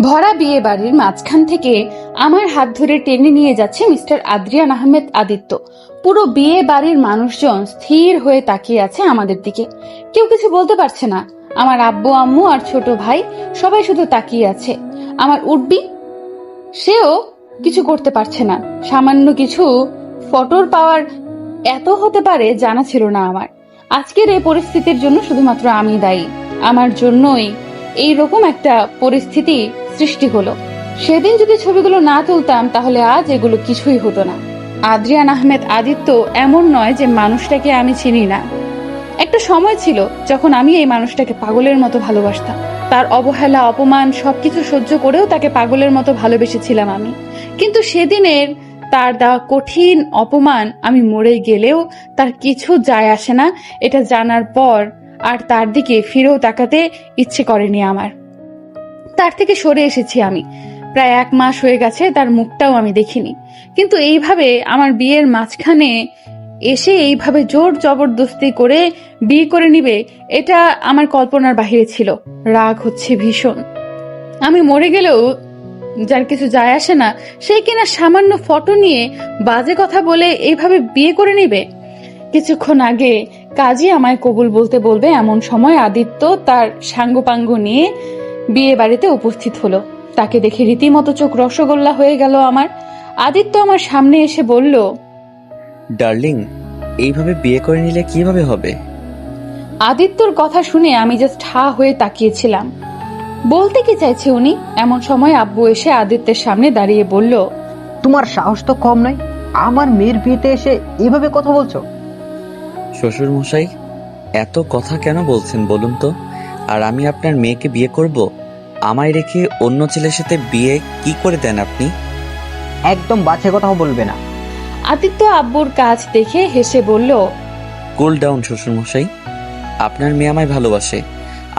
ভরা বিয়ে বাড়ির মাঝখান থেকে আমার হাত ধরে টেনে নিয়ে যাচ্ছে মিস্টার আদ্রিয়ান আহমেদ আদিত্য। পুরো বিয়ে বাড়ির মানুষজন স্থির হয়ে তাকিয়ে আছে আমাদের দিকে, কেউ কিছু বলতে পারছে না। আমার আব্বু আম্মু আর ছোট ভাই সবাই শুধু তাকিয়ে আছে। আমার উঠবি সেও কিছু করতে পারছে না। সামান্য কিছু ফটোর পাওয়ার এত হতে পারে জানা ছিল না আমার। আজকের এই পরিস্থিতির জন্য শুধুমাত্র আমি দায়ী। আমার জন্যই এইরকম একটা পরিস্থিতি সৃষ্টি হলো। সেদিন যদি ছবিগুলো না তুলতাম তাহলে আজ এগুলো কিছুই হতো না। আদ্রিয়ান আহমেদ আদিত্য এমন নয় যে মানুষটাকে আমি চিনি না। একটা সময় ছিল যখন আমি এই মানুষটাকে পাগলের মতো ভালোবাসতাম। তার অবহেলা অপমান সবকিছু সহ্য করেও তাকে পাগলের মতো ভালোবেসেছিলাম আমি। কিন্তু সেদিনের তার দেওয়া কঠিন অপমান আমি মরে গেলেও তার কিছু যায় আসে না, এটা জানার পর আর তার দিকে ফিরেও তাকাতে ইচ্ছে করেনি আমার। তার থেকে সরে এসেছি আমি। প্রায় 1 মাস হয়ে গেছে তার মুখটাও আমি দেখিনি। কিন্তু এইভাবে আমার বিয়ের মাঝখানে এসে এইভাবে জোর জবরদস্তি করে বিয়ে করে নিবে, এটা আমার কল্পনার বাহিরে ছিল। রাগ হচ্ছে ভীষণ। আমি মরে গেলেও যার কিছু যায় আসে না, সে কিনা সামান্য ফটো নিয়ে বাজে কথা বলে এইভাবে বিয়ে করে নিবে। কিছুক্ষণ আগে কাজী আমায় কবুল বলতে বলবে এমন সময় আদিত্য তার সাঙ্গপাঙ্গ নিয়ে বিয়ে বাড়িতে উপস্থিত হলো। তাকে দেখে রীতিমতো চোখ রসগোল্লা হয়ে গেল আমার। আদিত্য আমার সামনে এসে বলল, ডার্লিং, এইভাবে বিয়ে করে নিলে কিভাবে হবে? আদিত্যর কথা শুনে আমি জাস্ট হা হয়ে তাকিয়েছিলাম। বলতে কি চাইছে উনি? এমন সময় আব্বু এসে আদিত্যের সামনে দাঁড়িয়ে বলল, তোমার সাহস তো কম নয়, আমার মেয়ের বিয়েতে এসে এভাবে কথা বলছো? শ্বশুর মশাই, এত কথা কেন বলছেন বলুন তো? আর আমি আপনার মেয়েকে বিয়ে করব? আমায় রেখে অন্য ছেলের সাথে বিয়ে কি করে দেন আপনি? একদম বাজে কথা বলবে না। আদিত্য আব্বুর কাজ দেখে হেসে বলল, কুল ডাউন শ্বশুর মশাই। আপনার মেয়ে আমায় ভালোবাসে।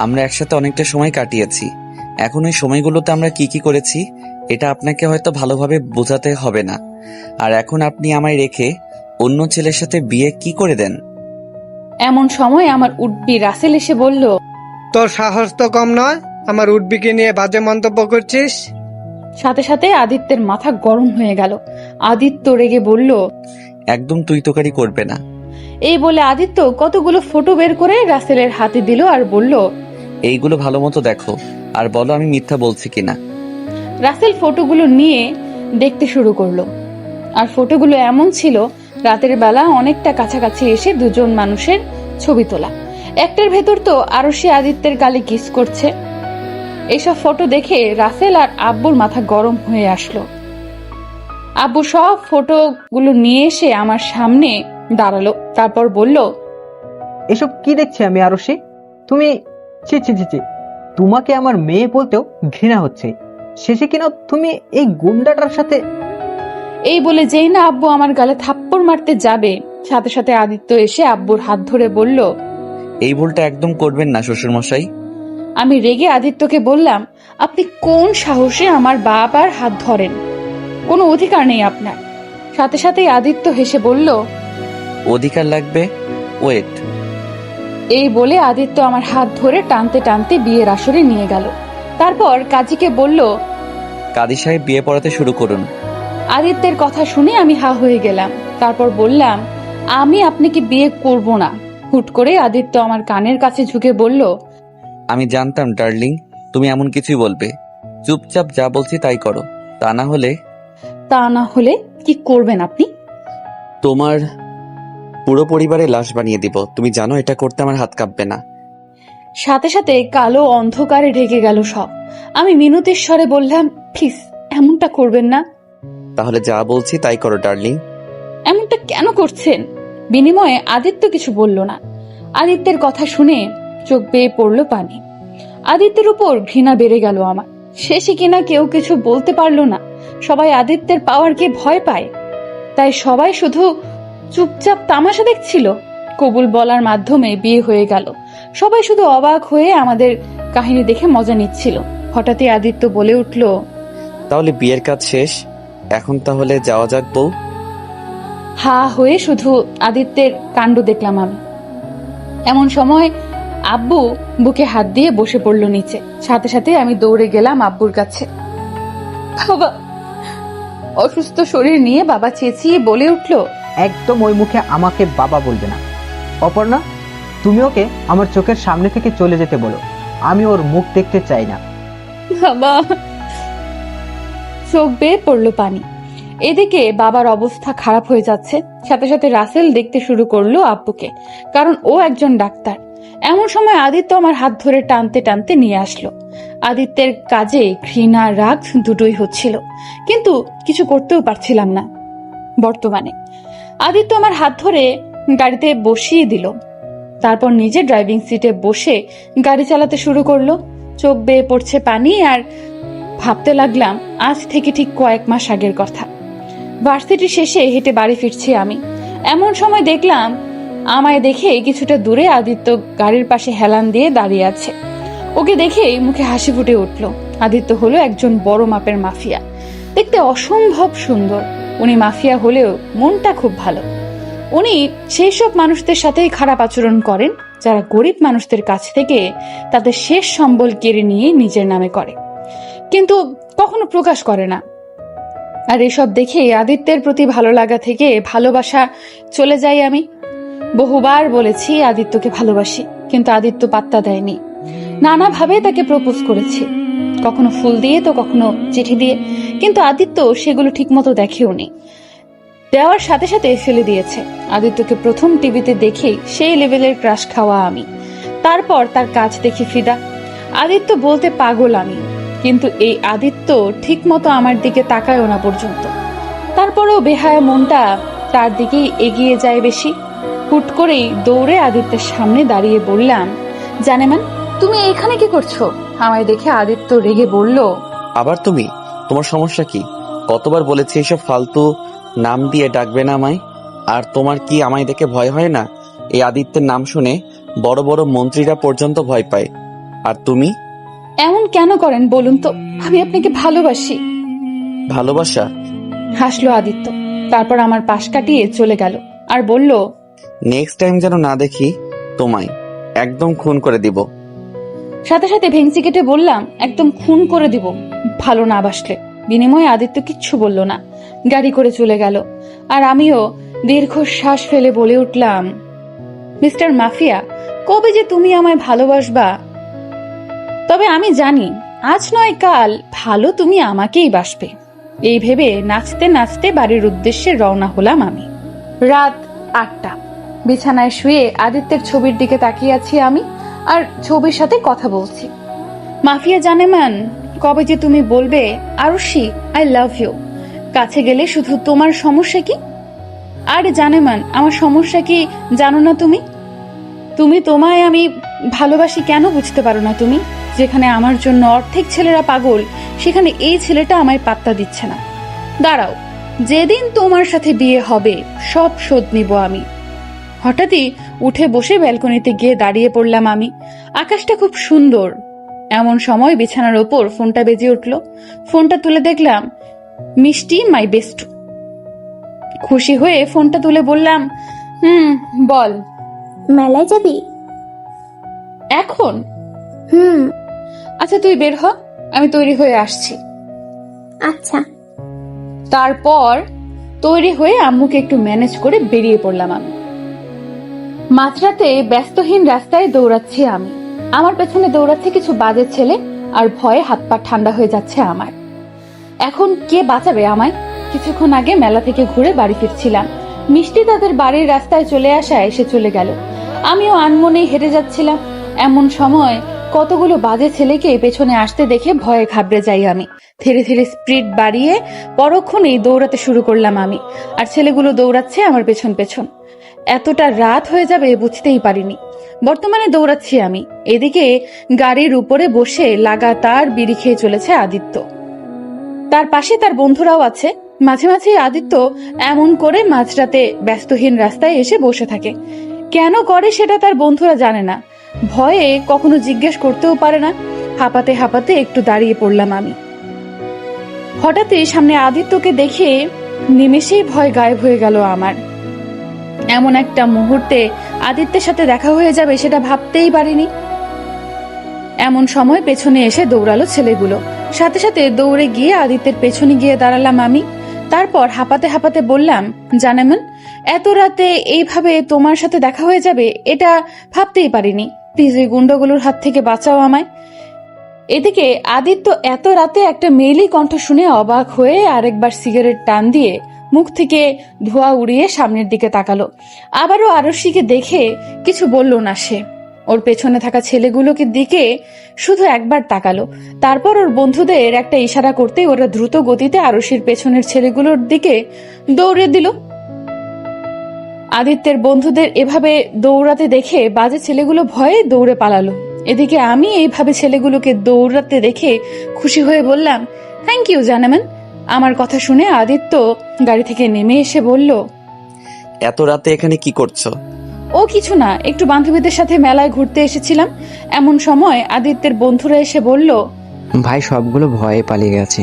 আমরা একসাথে অনেকটা সময় কাটিয়েছি। এখন ওই সময়গুলোতে আমরা কি কি করেছি এটা আপনাকে হয়তো ভালোভাবে বোঝাতে হবে না। আর এখন আপনি আমায় রেখে অন্য ছেলের সাথে বিয়ে কি করে দেন? এমন সময় আমার উডবি রাসেল এসে বলল, তোর সাহস তো কম নয়, আমার উডবিকে নিয়ে বাজে মন্তব্য করছিস। সাথে সাথে আদিত্যের মাথা গরম হয়ে গেল। আদিত্য রেগে বলল, একদম তুই তোকারি করবে না। এই বলে আদিত্য কতগুলো ফটো বের করে রাসেলের হাতে দিল আর বলল, এইগুলো ভালো মতো দেখো আর বলো আমি মিথ্যা বলছি কিনা। রাসেল ফটোগুলো নিয়ে দেখতে শুরু করলো। আর ফটোগুলো এমন ছিল রাতের বেলা অনেকটা কাছাকাছি এসে দুজন মানুষের ছবি তোলা। একটার ভেতর তো আরো সে আদিত্যের গালে কিস করছে। এইসব ফটো দেখে রাসেল আর আব্বুর মাথা গরম হয়ে আসলো। আব্বু সব ফটোগুলো নিয়ে এসে আমার সামনে দাঁড়ালো, তারপর বলল, এসব কি দেখছি আমি আরশি? তুমি ছি ছি ছি ছি, তোমাকে আমার মেয়ে বলতেও ঘৃণা হচ্ছে, শেষে কিনা তুমি এই গুন্ডাটার সাথে। এই বলে যেই না আব্বু আমার গালে থাপ্পড় মারতে যাবে, সাথে সাথে আদিত্য এসে আব্বুর হাত ধরে বলল, এই ভুলটা একদম করবেন না শ্বশুর মশাই। আমি রেগে আদিত্যকে বললাম, আপনি কোন সাহসে আমার বাবার হাত ধরেন? কোনো অধিকার নেই আপনার। সাথে সাথে আদিত্য হেসে বলল, অধিকার লাগবে, ওয়েট। এই বলে আদিত্য আমার হাত ধরে টানতে টানতে বিয়ের আসরে নিয়ে গেল। তারপর কাজীকে বলল, কাদি সাহেব বিয়ে পড়াতে শুরু করুন। আদিত্যের কথা শুনে আমি হা হয়ে গেলাম। তারপর বললাম, আমি আপনাকে বিয়ে করব না। হুট করে আদিত্য আমার কানের কাছে ঝুঁকে বলল, আমি জানতাম ডার্লিং তুমি এমন কিছুই বলবে। চুপচাপ যা বলছি তাই করো, তা না হলে কি করবেন আপনি? তোমার পুরো পরিবারে লাশ বানিয়ে দিব। তুমি জানো এটা করতে আমার হাত কাঁপবে না। সাথে সাথে কালো অন্ধকারে ঢেকে গেল সব। আমি মিনতির স্বরে বললাম, প্লিজ এমনটা করবেন না। তাহলে যা বলছি তাই করো ডার্লিং। এমনটা কেন করছেন? বিনিময়ে আদিত্য কিছু বলল না। আদিত্যের কথা শুনে চোখ বেয়ে পড়লো পানি। আদিত্যের উপর ঘৃণা বেড়ে গেল আমার। শেষে কিনা কেউ কিছু বলতে পারলো না। সবাই আদিত্যের পাওয়ারকে ভয় পায়, তাই সবাই শুধু চুপচাপ তামাশা দেখছিল। কবুল বলার মাধ্যমে বিয়ে হয়ে গেল। সবাই শুধু অবাক হয়ে আমাদের কাহিনী দেখে মজা নিচ্ছিল। হঠাৎই আদিত্য বলে উঠল, তাহলে বিয়ের কাজ শেষ, এখন তাহলে যাওয়া যাক বউ। হা হয়ে শুধু আদিত্যের কাণ্ড দেখলাম আমি। এমন সময় আব্বু বুকে হাত দিয়ে বসে পড়লো নিচে। সাথে সাথে আমি দৌড়ে গেলাম আব্বুর কাছে। বাবা, অসুস্থ শরীর নিয়ে বাবা চেঁচিয়ে বলে উঠলো, একদম ওই মুখে আমাকে বাবা বলবে না। অপর্ণা, তুমি ওকে আমার চোখের সামনে থেকে চলে যেতে বলো, আমি ওর মুখ দেখতে চাই না। বাবা। চোখ বেয়ে পড়লো পানি। এদিকে বাবার অবস্থা খারাপ হয়ে যাচ্ছে। সাথে সাথে রাসেল দেখতে শুরু করলো আব্বুকে, কারণ ও একজন ডাক্তার। এমন সময় আদিত্য আমার হাত ধরে টানতে টানতে নিয়ে আসলো। আদিত্যের কাজে ঘৃণা রাগ দুটোই হচ্ছিল, কিন্তু কিছু করতেও পারছিলাম না। বর্তমানে আদিত্য আমার হাত ধরে গাড়িতে বসিয়ে দিল, তারপর নিজে ড্রাইভিং সিটে বসে গাড়ি চালাতে শুরু করলো। চোখ বেয়ে পড়ছে পানি, আর ভাবতে লাগলাম আজ থেকে ঠিক কয়েক মাস আগের কথা। ভার্সিটি শেষে হেঁটে বাড়ি ফিরছি আমি। এমন সময় দেখলাম আমায় দেখে কিছুটা দূরে আদিত্য গাড়ির পাশে হেলান দিয়ে দাঁড়িয়ে আছে। ওকে দেখেই মুখে হাসি ফুটে উঠল। আদিত্য হলো একজন বড় মাপের মাফিয়া, দেখতে অসম্ভব সুন্দর। উনি মাফিয়া হলেও মনটা খুব ভালো। উনি সেই সব মানুষদের সাথেই খারাপ আচরণ করেন যারা গরিব মানুষদের কাছ থেকে তাদের শেষ সম্বল কেড়ে নিয়ে নিজের নামে করে, কিন্তু কখনো প্রকাশ করে না। আর এসব দেখে আদিত্যের প্রতি ভালো লাগা থেকে ভালোবাসা চলে যাই আমি। বহুবার বলেছি আদিত্যকে ভালোবাসি, কিন্তু আদিত্য পাত্তা দেয়নি। নানাভাবে তাকে প্রপোজ করেছি, কখনো ফুল দিয়ে তো কখনো চিঠি দিয়ে, কিন্তু আদিত্য সেগুলো ঠিকমতো দেখেওনি। দেওয়ার সাথে সাথে ফেলে দিয়েছে। আদিত্যকে প্রথম টিভিতে দেখেই সেই লেভেলের ক্রাশ খাওয়া আমি, তারপর তার কাজ দেখে ফিদা। আদিত্য বলতে পাগল আমি, কিন্তু এই আদিত্য ঠিক মতো আমার দিকে তাকায়ও না পর্যন্ত। তারপরেও বেহায়া মনটা তার দিকেই এগিয়ে যায় বেশি। হুট করেই দৌড়ে আদিত্যের সামনে দাঁড়িয়ে বললাম, জানেমান, তুমি এখানে কি করছো? আমায় দেখে আদিত্য রেগে বলল, আবার তুমি? তোমার সমস্যা কি? কতবার বলেছি এসব ফালতু নাম দিয়ে ডাকবে না আমায়। আর তোমার কি আমায় দেখে ভয় হয় না? এই আদিত্যের নাম শুনে বড় বড় মন্ত্রীরা পর্যন্ত ভয় পায়, আর তুমি? এমন কেন করেন বলুন তো? আমি আপনাকে ভালোবাসি। ভালোবাসা? হাসলো আদিত্য, তারপর আমার পাশ কাটিয়ে চলে গেল আর বলল, নেক্সট টাইম যেন না দেখি তোমায়, একদম খুন করে দিব। সাথে সাথে ভেংচি কেটে বললাম, একদম খুন করে দিব ভালো না বাসলে। বিনিময়ে আদিত্য কিচ্ছু বলল না, গাড়ি করে চলে গেল। আর আমিও দীর্ঘশ্বাস ফেলে বলে উঠলাম, মিস্টার মাফিয়া, কবে যে তুমি আমায় ভালোবাসবা? তবে আমি জানি আজ নয় কাল ভালো তুমি আমাকেই বাসবে। এই ভেবে নাচতে নাচতে বাড়ির উদ্দেশ্যে রওনা হলাম আমি। রাত 8টা। বিছানায় শুয়ে আদিত্যের ছবির দিকে তাকিয়ে আছি আমি, আর ছবির সাথে কথা বলছি। মাফিয়া জানেমান, কবে যে তুমি বলবে, আরুষি আই লাভ ইউ? কাছে গেলে শুধু তোমার সমস্যা কি? আরে জানেমান, আমার সমস্যা কি জানো না তুমি? তুমি তোমায় আমি ভালোবাসি কেন বুঝতে পারো না তুমি? যেখানে আমার জন্য অর্ধেক ছেলেরা পাগল, সেখানে এই ছেলেটা আমায় পাত্তা দিচ্ছে না। দাঁড়াও, যেদিন তোমার সাথে বিয়ে হবে সব শোধ নিব আমি। হঠাৎই উঠে বসে ব্যালকনিতে গিয়ে দাঁড়িয়ে পড়লাম আমি। আকাশটা খুব সুন্দর। এমন সময় বিছানার ওপর ফোনটা বেজে উঠল। ফোনটা তুলে দেখলাম মিষ্টি, মাই বেস্ট। খুশি হয়ে ফোনটা তুলে বললাম, বল। মেলায় যাবি? এখন? হুম। আচ্ছা তুই বের হ, আমি তৈরি হয়ে আসছি। আচ্ছা। তারপর তৈরি হয়ে আম্মুকে একটু ম্যানেজ করে বেরিয়ে পড়লাম আমি। মাঝরাতে ব্যস্তহীন রাস্তায় দৌড়াচ্ছি আমি। আমার পেছনে দৌড়াচ্ছে কিছু বাজে ছেলে, আর ভয়ে হাত পা ঠান্ডা হয়ে যাচ্ছে আমার। এখন কে বাঁচাবে আমায়? কিছুক্ষণ আগে মেলা থেকে ঘুরে বাড়ি ফিরছিলাম। মিষ্টি তাদের বাড়ির রাস্তায় চলে আসায় এসে চলে গেল। আমিও আনমনেই হেঁটে যাচ্ছিলাম। এমন সময় কতগুলো বাজে ছেলেকে পেছনে আসতে দেখে ভয়ে ঘাবড়ে যাই আমি। ধীরে ধীরে স্পিড বাড়িয়ে পরক্ষণেই দৌড়াতে শুরু করলাম আমি, আর ছেলেগুলো দৌড়াচ্ছে আমার পেছন পেছন। এতটা রাত হয়ে যাবে বুঝতেই পারিনি। বর্তমানে দৌড়াচ্ছি আমি, এদিকে গাড়ির উপরে বসে লাগাতার বিড়ি খেয়ে চলেছে আদিত্য। তার পাশে তার বন্ধুরাও আছে। মাঝে মাঝে আদিত্য এমন করে মাঝরাতে ব্যস্তহীন রাস্তায় এসে বসে থাকে। কেন করে সেটা তার বন্ধুরা জানে না। ভয়ে কখনো জিজ্ঞেস করতেও পারে না। হাঁপাতে হাঁপাতে একটু দাঁড়িয়ে পড়লাম আমি। হঠাৎই সামনে আদিত্যকে দেখে নিমেষেই ভয় গায়েব হয়ে গেল আমার। এমন একটা মুহূর্তে আদিত্যের সাথে দেখা হয়ে যাবে সেটা ভাবতেই পারিনি। এমন সময় পেছনে এসে দৌড়ালো ছেলেগুলো। সাথে সাথে দৌড়ে গিয়ে আদিত্যের পেছনে গিয়ে দাঁড়ালাম আমি। তারপর হাঁপাতে হাঁপাতে বললাম, জানেমান, এত রাতে এইভাবে তোমার সাথে দেখা হয়ে যাবে এটা ভাবতেই পারিনি। প্লিজ ওই গুন্ডাগুলোর হাত থেকে বাঁচাও আমায়। এদিকে আদিত্য এত রাতে একটা মেয়েলি কণ্ঠ শুনে অবাক হয়ে আরেকবার সিগারেট টান দিয়ে মুখ থেকে ধোঁয়া উড়িয়ে সামনের দিকে তাকালো। আবারও আরশিকে দেখে কিছু বলল না সে। ওর পেছনে থাকা ছেলেগুলোকে দিকে শুধু একবার তাকালো। তারপর ওর বন্ধুদের একটা ইশারা করতে ওরা দ্রুত গতিতে আরশির পেছনের ছেলেগুলোর দিকে দৌড়ে দিল। আদিত্যের বন্ধুদের এভাবে দৌড়াতে দেখে বাজে ছেলেগুলো ভয়ে দৌড়ে পালালো। এদিকে আমি এইভাবে ছেলেগুলোকে দৌড়াতে দেখে খুশি হয়ে বললাম, থ্যাংক ইউ জানেমান। আমার কথা শুনে আদিত্য গাড়ি থেকে নেমে এসে বলল, এত রাতে এখানে কি করছো? ও কিছু না, একটু বান্ধবীদের সাথে মেলায় ঘুরতে এসেছিলাম। এমন সময় আদিত্যের বন্ধুরা এসে বলল, ভাই সবগুলো ভয়ে পালিয়ে গেছে।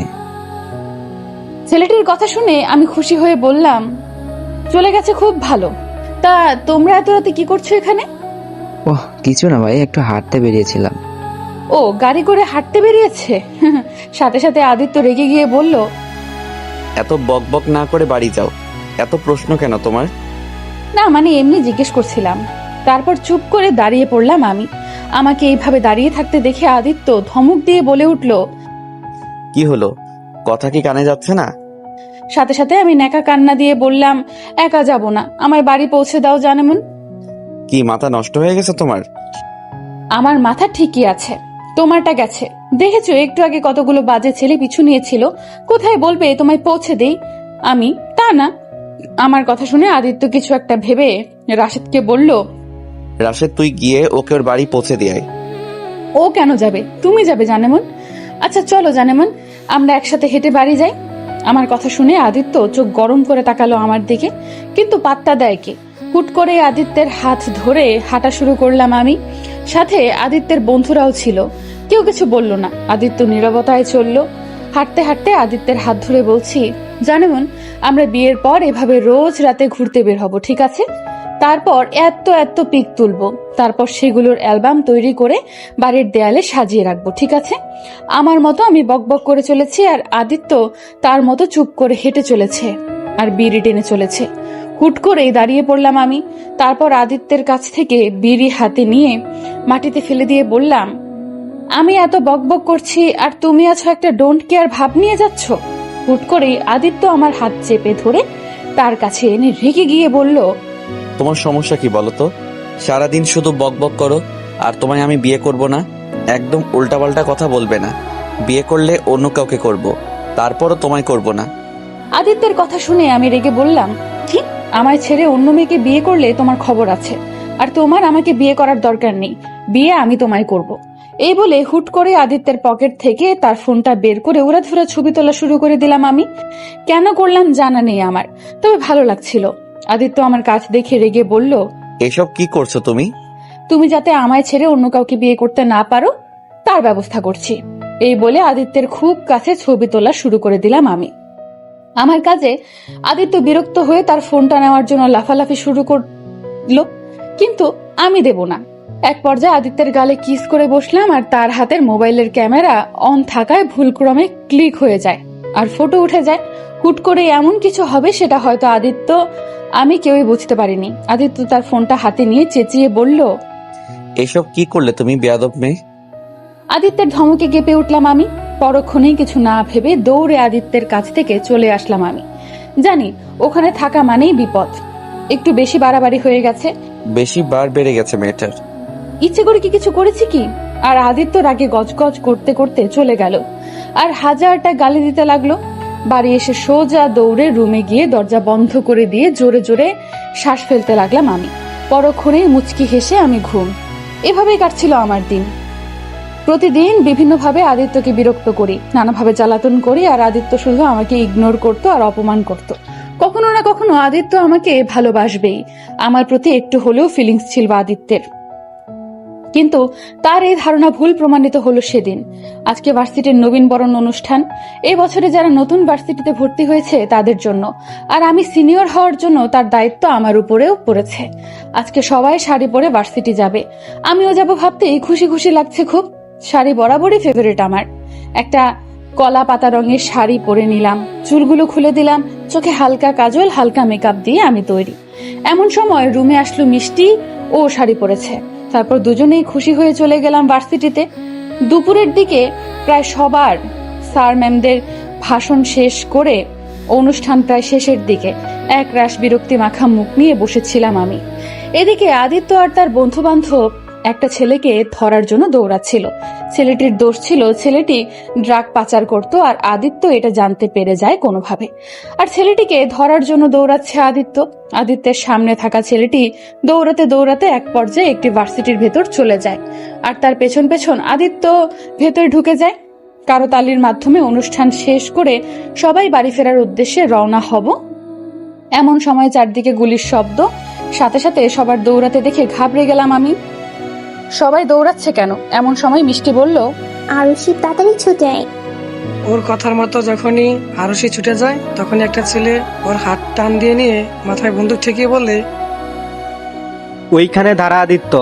ছেলেটির কথা শুনে আমি খুশি হয়ে বললাম, চলে গেছে, খুব ভালো। তা তোমরা এত রাতে কি করছো এখানে? ওহ কিছু না ভাই, একটু হাঁটতে বেরিয়েছিলাম। ও গাড়ি করে হাঁটতে বেরিয়েছে? সাথে সাথে আদিত্য রেগে গিয়ে বলল, এত বক বক না করে বাড়ি যাও। এত প্রশ্ন কেন তোমার? না মানে এমনি জিজ্ঞেস করছিলাম। তারপর চুপ করে দাঁড়িয়ে পড়লাম আমি। আমাকে এইভাবে দাঁড়িয়ে থাকতে দেখে আদিত্য ধমক দিয়ে বলে উঠল, কি হলো? কথা কি কানে যাচ্ছে না? সাথে সাথে আমি নেকা কান্না দিয়ে বললাম, একা যাব না, আমার বাড়ি পৌঁছে দাও জানেমন। কি মাথা নষ্ট হয়ে গেছে তোমার? আমার মাথা ঠিকই আছে, তোমারটা গেছে। দেখেছো একটু আগে কতগুলো বাজে ছেলে পিছু নিয়েছিল, কোথায় বলবে তোমায় পৌঁছে দেই আমি? তা না। আমার কথা শুনে আদিত্য কিছু একটা ভেবে রাশেদকে বলল, রাশেদ তুই গিয়ে ওকে ওর বাড়ি পৌঁছে দিয়ে। ও কেন যাবে, তুমি যাবে জানেমন। আচ্ছা চলো জানেমন, আমরা একসাথে হেঁটে বাড়ি যাই। আমার কথা শুনে আদিত্য চোখ গরম করে তাকালো আমার দিকে, কিন্তু পাত্তা দেয় কে। হুট করে আদিত্যের হাত ধরে হাঁটা শুরু করলাম আমি। সাথে আদিত্যের বন্ধুরাও ছিল, কেউ কিছু বলল না। আদিত্য নীরবতায় চলল। হাঁটতে হাঁটতে আদিত্যের হাত ধরে বলছি, জানেমন, আমরা বিয়ের পর এভাবে রোজ রাতে ঘুরতে বের হব, ঠিক আছে? তারপর এত এত পিক তুলবো, তারপর সেগুলোর অ্যালবাম তৈরি করে বাড়ির দেয়ালে সাজিয়ে রাখবো, ঠিক আছে? আমার মতো আমি বকবক করে চলেছি, আর আদিত্য তার মতো চুপ করে হেঁটে চলেছে আর বিড়ি টেনে চলেছে। হুট করেই দাঁড়িয়ে পড়লাম আমি। তারপর আদিত্যের কাছ থেকে বিড়ি হাতে নিয়ে মাটিতে ফেলে দিয়ে বললাম, আমি এত বকবক করছি আর তুমি আছো একটা ডোন্ট কেয়ার ভাব নিয়ে যাচ্ছ। হুট করেই আদিত্য আমার হাত চেপে ধরে তার কাছে এনে রেগে গিয়ে বলল, তোমার সমস্যা কি বলো তো? সারাদিন শুধু বক বক করো আর তোমায় আমি বিয়ে করব না। একদম উল্টাপাল্টা কথা বলবে না। বিয়ে করলে অন্য কাউকে করব, তারপরও তোমায় করব না। আদিত্যের কথা শুনে আমি রেগে বললাম, কি? আমায় ছেড়ে অন্য মেয়েকে বিয়ে করলে তোমার খবর আছে, আর তোমার আমাকে বিয়ে করার দরকার নেই। বিয়ে আমি তোমায় করব। এই বলে হুট করে আদিত্যের পকেট থেকে তার ফোনটা বের করে উড়াধুরা ছবি তোলা শুরু করে দিলাম আমি। কেন করলাম জানা নেই আমার, তবে ভালো লাগছিল। আদিত্য আমার কাজ দেখে রেগে বলল, এসব কি করছো তুমি? তুমি যাতে আমায় ছেড়ে অন্য কাউকে বিয়ে করতে না পারো তার ব্যবস্থা করছি। এই বলে আদিত্যের খুব কাছে ছবি তোলা শুরু করে দিলাম আমি। আমার কাজে আদিত্য বিরক্ত হয়ে তার ফোনটা নেওয়ার জন্য লাফালাফি শুরু করলো, কিন্তু আমি দেব না। এক পর্যায়ে আদিত্যের গালে কিস করে বসলাম, আর তার হাতের মোবাইলের ক্যামেরা অন থাকায় ভুলক্রমে ক্লিক হয়ে যায় আর ফটো উঠে যায়। হুট করে এমন কিছু হবে সেটা হয়তো আদিত্য আমি কেউই বুঝতে পারিনি। আদিত্য তার ফোনটা হাতে নিয়ে চেঁচিয়ে বলল, এসব কি করলে তুমি, বেয়াদব মেয়ে? আদিত্যের ধমকে কেঁপে উঠলাম আমি। পরক্ষণেই কিছু না ভেবে দৌড়ে আদিত্যের কাছ থেকে চলে আসলাম আমি। জানি ওখানে থাকা মানেই বিপদ। একটু বেশি বাড়াবাড়ি হয়ে গেছে। বেশি বার বেড়ে গেছে মেয়েটার। ইচ্ছে করে কি কিছু করেছি কি? আর আদিত্য রাগে গজগজ করতে করতে চলে গেল আর হাজারটা গালি দিতে লাগলো। বাড়ি এসে সোজা দৌড়ে রুমে গিয়ে দরজা বন্ধ করে দিয়ে জোরে জোরে শ্বাস ফেলতে লাগলাম আমি। পরক্ষণে মুচকি হেসে আমি ঘুম। এভাবেই কাটছিল আমার দিন। প্রতিদিন বিভিন্নভাবে আদিত্যকে বিরক্ত করি, নানাভাবে জ্বালাতন করি, আর আদিত্য শুধু আমাকে ইগনোর করতো আর অপমান করতো। কখনো না কখনো আদিত্য আমাকে ভালোবাসবেই। আমার প্রতি একটু হলেও ফিলিংস ছিল আদিত্যের। কিন্তু তার এই ধারণা ভুল প্রমাণিত হলো সেদিন। আজকে ভার্সিটির নবীন বরণ অনুষ্ঠান, এই বছরে যারা নতুন ভার্সিটিতে ভর্তি হয়েছে তাদের জন্য, আর আমি সিনিয়র হওয়ার জন্য তার দায়িত্ব আমার উপরেও পড়েছে। আজকে সবাই শাড়ি পরে ভার্সিটি যাবে, আমিও যাব ভাবতেই খুশি খুশি লাগছে খুব। শাড়ি বরাবরই ফেভারিট আমার। একটা কলা পাতা রঙের শাড়ি পরে নিলাম, চুলগুলো খুলে দিলাম, চোখে হালকা কাজল, হালকা মেকআপ দিয়ে আমি তৈরি। এমন সময় রুমে আসলো মিষ্টি, ও শাড়ি পরেছে। তারপর দুজনেই খুশি হয়ে চলে গেলাম ভার্সিটিতে। দুপুরের দিকে প্রায় সবার স্যার ম্যামদের ভাষণ শেষ করে অনুষ্ঠান প্রায় শেষের দিকে এক রাশ বিরক্তি মাখা মুখ নিয়ে বসেছিলাম আমি। এদিকে আদিত্য আর তার বন্ধু বান্ধব একটা ছেলেকে ধরার জন্য দৌড়াচ্ছিল। ছেলেটির দোষ ছিল, ছেলেটি ড্রাগ পাচার করত, আর আদিত্য এটা জানতে পেরে যায় কোনোভাবে। আর ছেলেটিকে ধরার জন্য দৌড়াচ্ছে আদিত্য। আদিত্যের সামনে থাকা ছেলেটি দৌড়াতে দৌড়াতে এক পর্যায়ে একটি ভার্সিটির ভেতর চলে যায়, আর তার পেছন পেছন আদিত্য ভেতরে ঢুকে যায়। কারতালির মাধ্যমে অনুষ্ঠান শেষ করে সবাই বাড়ি ফেরার উদ্দেশ্যে রওনা হব। এমন সময় চারদিকে গুলির শব্দ, সাথে সাথে সবার দৌড়াতে দেখে ঘাবড়ে গেলাম আমি। সবাই দৌড়াচ্ছে কেন? এমন সময় মিষ্টি বলল, আরুষি তাড়াতাড়ি ছুটে আয়। ওর কথার মতো যখনই আরশি ছুটে যায় তখনই একটা ছেলে ওর হাত টান দিয়ে নিয়ে মাথায় বন্দুক ঠেকিয়ে বলে, ওইখানে দাঁড়া আদিত্য,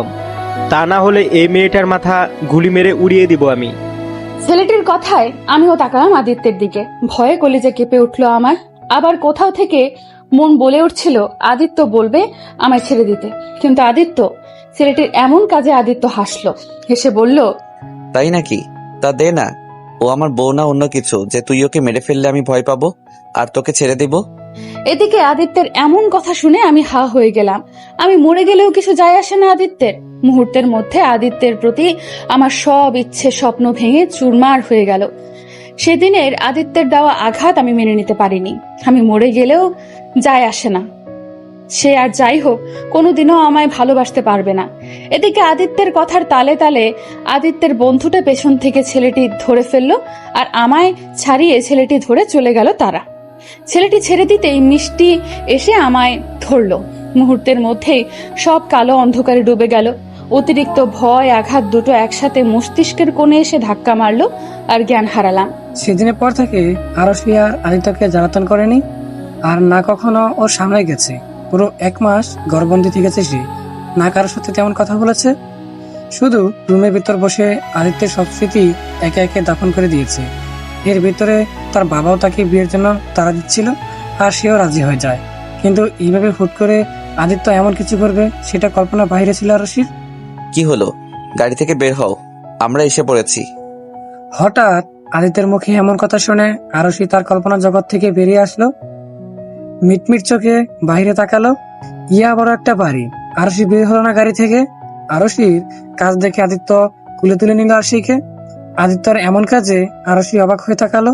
তা না হলে এই মেয়েটার মাথা গুলি মেরে উড়িয়ে দিব আমি। ছেলেটির কথায় আমিও তাকালাম আদিত্যের দিকে। ভয়ে কলিজা কেঁপে উঠলো আমার। আবার কোথাও থেকে মন বলে উঠছিল আদিত্য বলবে আমায় ছেড়ে দিতে, কিন্তু ছেলেটির এমন কাজে আদিত্য হাসলো, হেসে বলল, তাই নাকি? তা দে না, ও আমার বউ না অন্য কিছু যে তুই ওকে মেরে ফেললে আমি ভয় পাবো আর তোকে ছেড়ে দিব? এদিকে আদিত্যের এমন কথা শুনে আমি হা হয়ে গেলাম। আমি মরে গেলেও কিছু যায় আসে না আদিত্যের। মুহূর্তের মধ্যে আদিত্যের প্রতি আমার সব ইচ্ছে স্বপ্ন ভেঙে চুরমার হয়ে গেল। সেদিনের আদিত্যের দেওয়া আঘাত আমি মেনে নিতে পারিনি। আমি মরে গেলেও যায় আসে না, সে আর যাই হোক কোনোদিনও আমায় ভালোবাসতে পারবে না। এদিকে আদিত্যের কথার তালে তালে আদিত্যের বন্ধুটা পেছন থেকে ছেলেটি ধরে ফেললো, আর আমায় ছাড়িয়ে ছেলেটি ধরে চলে গেল তারা। ছেলেটি ছেড়ে দিতেই মিষ্টি এসে আমায় ধরলো। মুহূর্তের মধ্যেই সব কালো অন্ধকারে ডুবে গেল। অতিরিক্ত ভয় আঘাত দুটো একসাথে মস্তিষ্কের কোণে এসে ধাক্কা মারলো, আর জ্ঞান হারালাম। সেদিনের পর থেকে আরশি আর আদিত্যকে জ্বালাতন করেনি, আর না কখনো ওর সামনে গেছে। পুরো 1 মাস ঘরবন্দি থেকেছে সে, না কারোর সাথে তেমন কথা বলেছে। শুধু রুমের ভিতর বসে আদিত্যের সব স্মৃতি একে একে দাফন করে দিয়েছে। এর ভিতরে তার বাবাও তাকে বিয়ের জন্য তাড়া দিচ্ছিল, আর সেও রাজি হয়ে যায়। কিন্তু এইভাবে হুট করে আদিত্য এমন কিছু করবে সেটা কল্পনা বাইরে ছিল আরশির। কি হলো? গাড়ি থেকে বের হও, আমরা এসে পড়েছি। হঠাৎ আদিত্যের মুখে এমন কথা শুনে আরশি তার কল্পনা জগৎ থেকে বেরিয়ে আসলো। মিটমিট চোখে বাইরে তাকালো। ইয়া বড় একটা বাড়ি। আরশি বের হলো না গাড়ি থেকে। আরশির কাজ দেখে আদিত্য কুলে তুলে নিল আরশিকে। আদিত্যর এমন কাজে আরশি অবাক হয়ে তাকালো।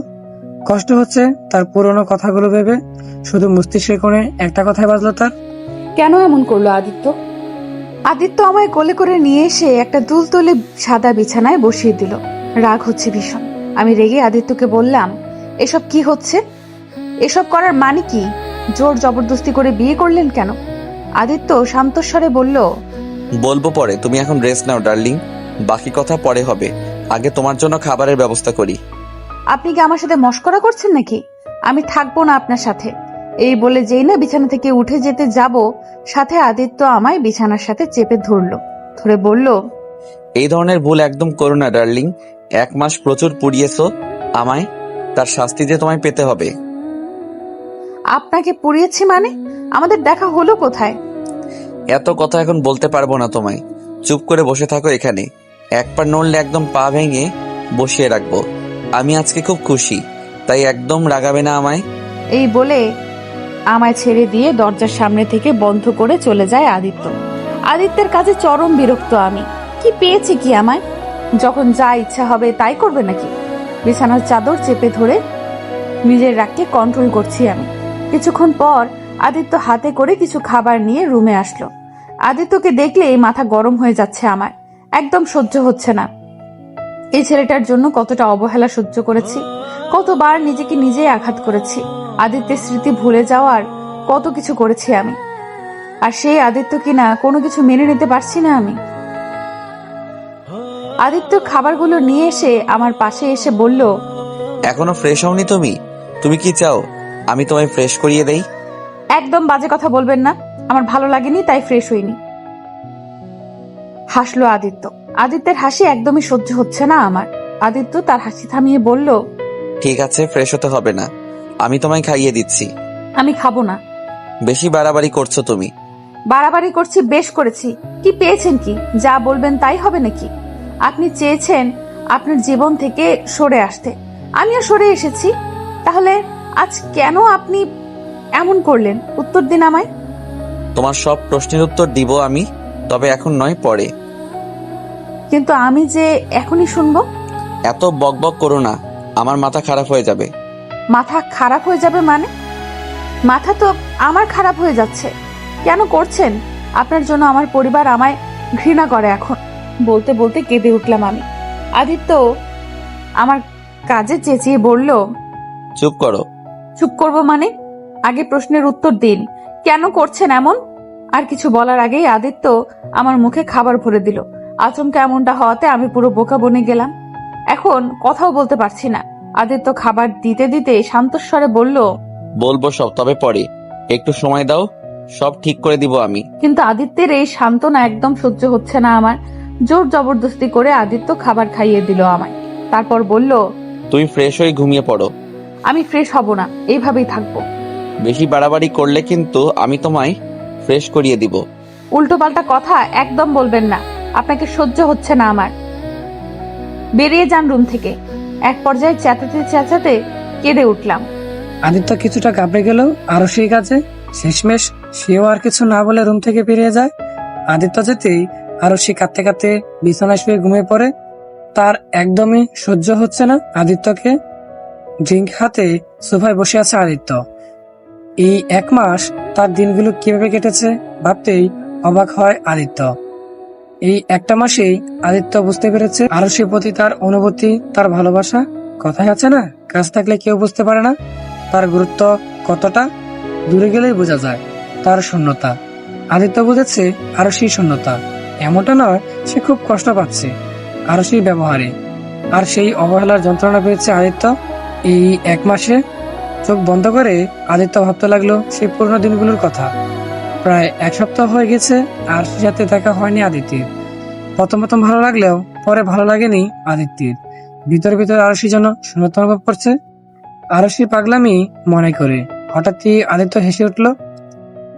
কষ্ট হচ্ছে তার পুরনো কথাগুলো ভেবে। শুধু মস্তিষ্কের কোণে একটা কথাই বাজলো তার, কেন এমন করলো আদিত্য? আদিত্য আমায় কোলে করে নিয়ে এসে একটা দুলতলে সাদা বিছানায় বসিয়ে দিল। রাগ হচ্ছে ভীষণ। আমি রেগে আদিত্যকে বললাম, এসব কি হচ্ছে? এসব করার মানে কি? জোর জবরদস্তি করে বিয়ে করলেন কেন? আদিত্য শান্তস্বরে বলল, বলবো পরে, তুমি এখন রেস্ট নাও ডার্লিং, বাকি কথা পরে হবে। আগে তোমার জন্য খাবারের ব্যবস্থা করি। আপনি কি আমার সাথে মশকরা করছেন নাকি? আমি থাকবো না আপনার সাথে। এই বলে যেই না বিছানা থেকে উঠে যেতে যাব, সাথে আদিত্য আমায় বিছানার সাথে চেপে ধরলো, ধরে বলল, এই ধরনের ভুল একদম করো না ডার্লিং। 1 মাস প্রচুর পুড়িয়েছো আমায়, তার শাস্তি যে তোমায় পেতে হবে। আপনাকে পুড়িয়েছি মানে? আমাদের দেখা হলো কোথায়? এত কথা এখন বলতে পারবো না তোমায়। চুপ করে বসে থাকো এখানে। 1 পা নড়লে একদম পা ভেঙে বসিয়ে রাখবো। আমি আজকে খুব খুশি, তাই একদম রাগাবে না আমায়। এই বলে আমায় ছেড়ে দিয়ে দরজার সামনে থেকে বন্ধ করে চলে যায় আদিত্য। আদিত্যের কাছে চরম বিরক্ত আমি। কি পেয়েছে কি আমায়? যখন যা ইচ্ছা হবে তাই করবে নাকি? বিছানার চাদর চেপে ধরে নিজের রাগকে কন্ট্রোল করছি আমি। কিছুক্ষণ পর আদিত্য হাতে করে কিছু খাবার নিয়ে রুমে আসলো। আদিত্যকে দেখলেই মাথা গরম হয়ে যাচ্ছে আমার। একদম সহ্য হচ্ছে না। এই ছেলেটার জন্য কতটা অবহেলা সহ্য করেছি, কতবার নিজেকে নিজেই আঘাত করেছি। আদিত্যের স্মৃতি ভুলে যাওয়ার কত কিছু করেছি আমি, আর সেই আদিত্য কিনা কোনো কিছু মেনে নিতে পারছি না আমি। আদিত্য খাবারগুলো নিয়ে এসে আমার পাশে এসে বলল, এখনো ফ্রেশ হওনি তুমি? তুমি কি চাও আমি তোমায় ফ্রেশ করিয়ে দেই? একদম বাজে কথা বলবেন না, আমার ভালো লাগেনি তাই ফ্রেশ হইনি। হাসলো আদিত্য। আদিত্যের হাসি একদমই সহ্য হচ্ছে না আমার। আদিত্য তার হাসি থামিয়ে বলল, ঠিক আছে, ফ্রেশ হতে হবে না, আমি তোমায় খাইয়ে দিচ্ছি। আমি খাবো না। বেশি বাড়াবাড়ি করছো তুমি। বাড়াবাড়ি করছি, বেশ করেছি। কি পেয়েছেন কি? যা বলবেন তাই হবে নাকি? আপনি চেয়েছেন আপনার জীবন থেকে সরে আসতে, আমিও সরে এসেছি। তাহলে আজ কেন আপনি এমন করলেন? উত্তর দিন আমায়। তোমার সব প্রশ্নের উত্তর দিব আমি, তবে এখন নয়, পরে। কিন্তু আমি যে এখনই শুনবো। এত বকবক করো না, আমার মাথা খারাপ হয়ে যাবে। মাথা খারাপ হয়ে যাবে মানে? মাথা তো আমার খারাপ হয়ে যাচ্ছে। কেন করছেন? আপনার জন্য আমার পরিবার আমায় ঘৃণা করে এখন। বলতে বলতে কেঁদে উঠলাম আমি। আদিত্য আমার কাজে চেঁচিয়ে বলল, চুপ করো। চুপ করব মানে? আগে প্রশ্নের উত্তর দিন, কেন করছেন এমন? আর কিছু বলার আগেই আদিত্য আমার মুখে খাবার ভরে দিল। আচমকা এমনটা হওয়াতে আমি পুরো বোকা বনে গেলাম। এখন কথাও বলতে পারছি না। আদিত্য খাবার দিতে দিতে শান্তস্বরে বলল, বলবো সব, তবে পরে। একটু সময় দাও, সব ঠিক করে দিব আমি। কিন্তু আদিত্যের এই সান্ত্বনা একদম সহ্য হচ্ছে না আমার। জোর জবরদস্তি করে আদিত্য খাবার খাইয়ে দিল আমায়। তারপর বলল, তুমি ফ্রেশ হয়ে ঘুমিয়ে পড়ো। আমি ফ্রেশ হব না, এইভাবেই থাকবো। বেশি বাড়াবাড়ি করলে কিন্তু আমি তোমায় ফ্রেশ করিয়ে দিব। উল্টোপাল্টা কথা একদম বলবেন না, আপনাকে সহ্য হচ্ছে না আমার। বেরিয়ে যান রুম থেকে। এক পর্যায়ে চেঁচাতে চেঁচাতে কেঁদে উঠলাম। আদিত্য কিছুটা ঘাবড়ে গেল আরো সেই কাজে। শেষমেশ সেও আর কিছু না বলে রুম থেকে বেরিয়ে যায়। আদিত্য যেতেই আরো সে কাঁদতে কাঁদতে বিছানায় শুয়ে ঘুমিয়ে পড়ে। তার একদমই সহ্য হচ্ছে না আদিত্যকে। ড্রিঙ্ক হাতে সোফায় বসে আছে আদিত্য। এই 1 মাস তার দিনগুলো কিভাবে কেটেছে ভাবতেই অবাক হয় আদিত্য। এই একটা মাসেই আদিত্য বুঝতে পেরেছে আরশের প্রতি তার অনুভূতি, তার ভালোবাসা। কথাই আছে না, কাছ থাকলে কেউ বুঝতে পারে না তার গুরুত্ব কতটা, দূরে গেলেই বোঝা যায় তার শূন্যতা। আদিত্য বুঝেছে আরশির শূন্যতা। এমনটা নয় সে খুব কষ্ট পাচ্ছে আরশির ব্যবহারে, আর সেই অবহেলার যন্ত্রণা পেয়েছে আদিত্য। এই 1 মাসে চোখ বন্ধ করে আদিত্য ভাবতে লাগলো সেই পুরনো দিনগুলোর কথা। প্রায় 1 সপ্তাহ হয়ে গেছে আর সাথে দেখা হয়নি আদিত্যের। প্রথম ভালো লাগলেও পরে ভালো লাগেনি আদিত্যের। ভিতরে ভিতরে আরশি যেন শূন্যতা অনুভব করছে। আরশি পাগলামি মনে করে হঠাৎই আদিত্য হেসে উঠল।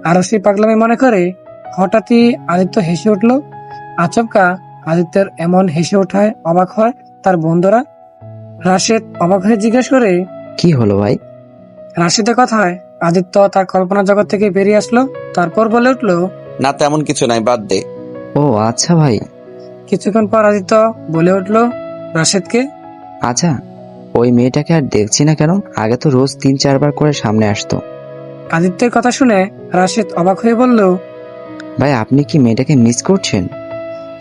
আরশি পাগলামি মনে করে হঠাৎই আদিত্য হেসে উঠল। আচমকা আদিত্যের এমন হেসে ওঠায় অবাক হয় তার বন্ধুরা। রাশেদ অবাক হয়ে জিজ্ঞেস করে, কি হলো ভাই? রাশেদের কথায় আদিত্য তার কল্পনা জগৎ থেকে বেরিয়ে আসলো। তারপর বলে উঠলো, না, তেমন কিছু নাই, বাদ দে। ও আচ্ছা ভাই। কিছুক্ষণ পর আদিত্য বলে উঠলো রাশেদকে, আচ্ছা, ওই মেয়েটাকে আর দেখছি না কেন? আগে তো রোজ 3-4 বার করে সামনে আসতো। আদিত্যের কথা শুনে রাশেদ অবাক হয়ে বলল, ভাই আপনি কি মেয়েটাকে মিস করছেন?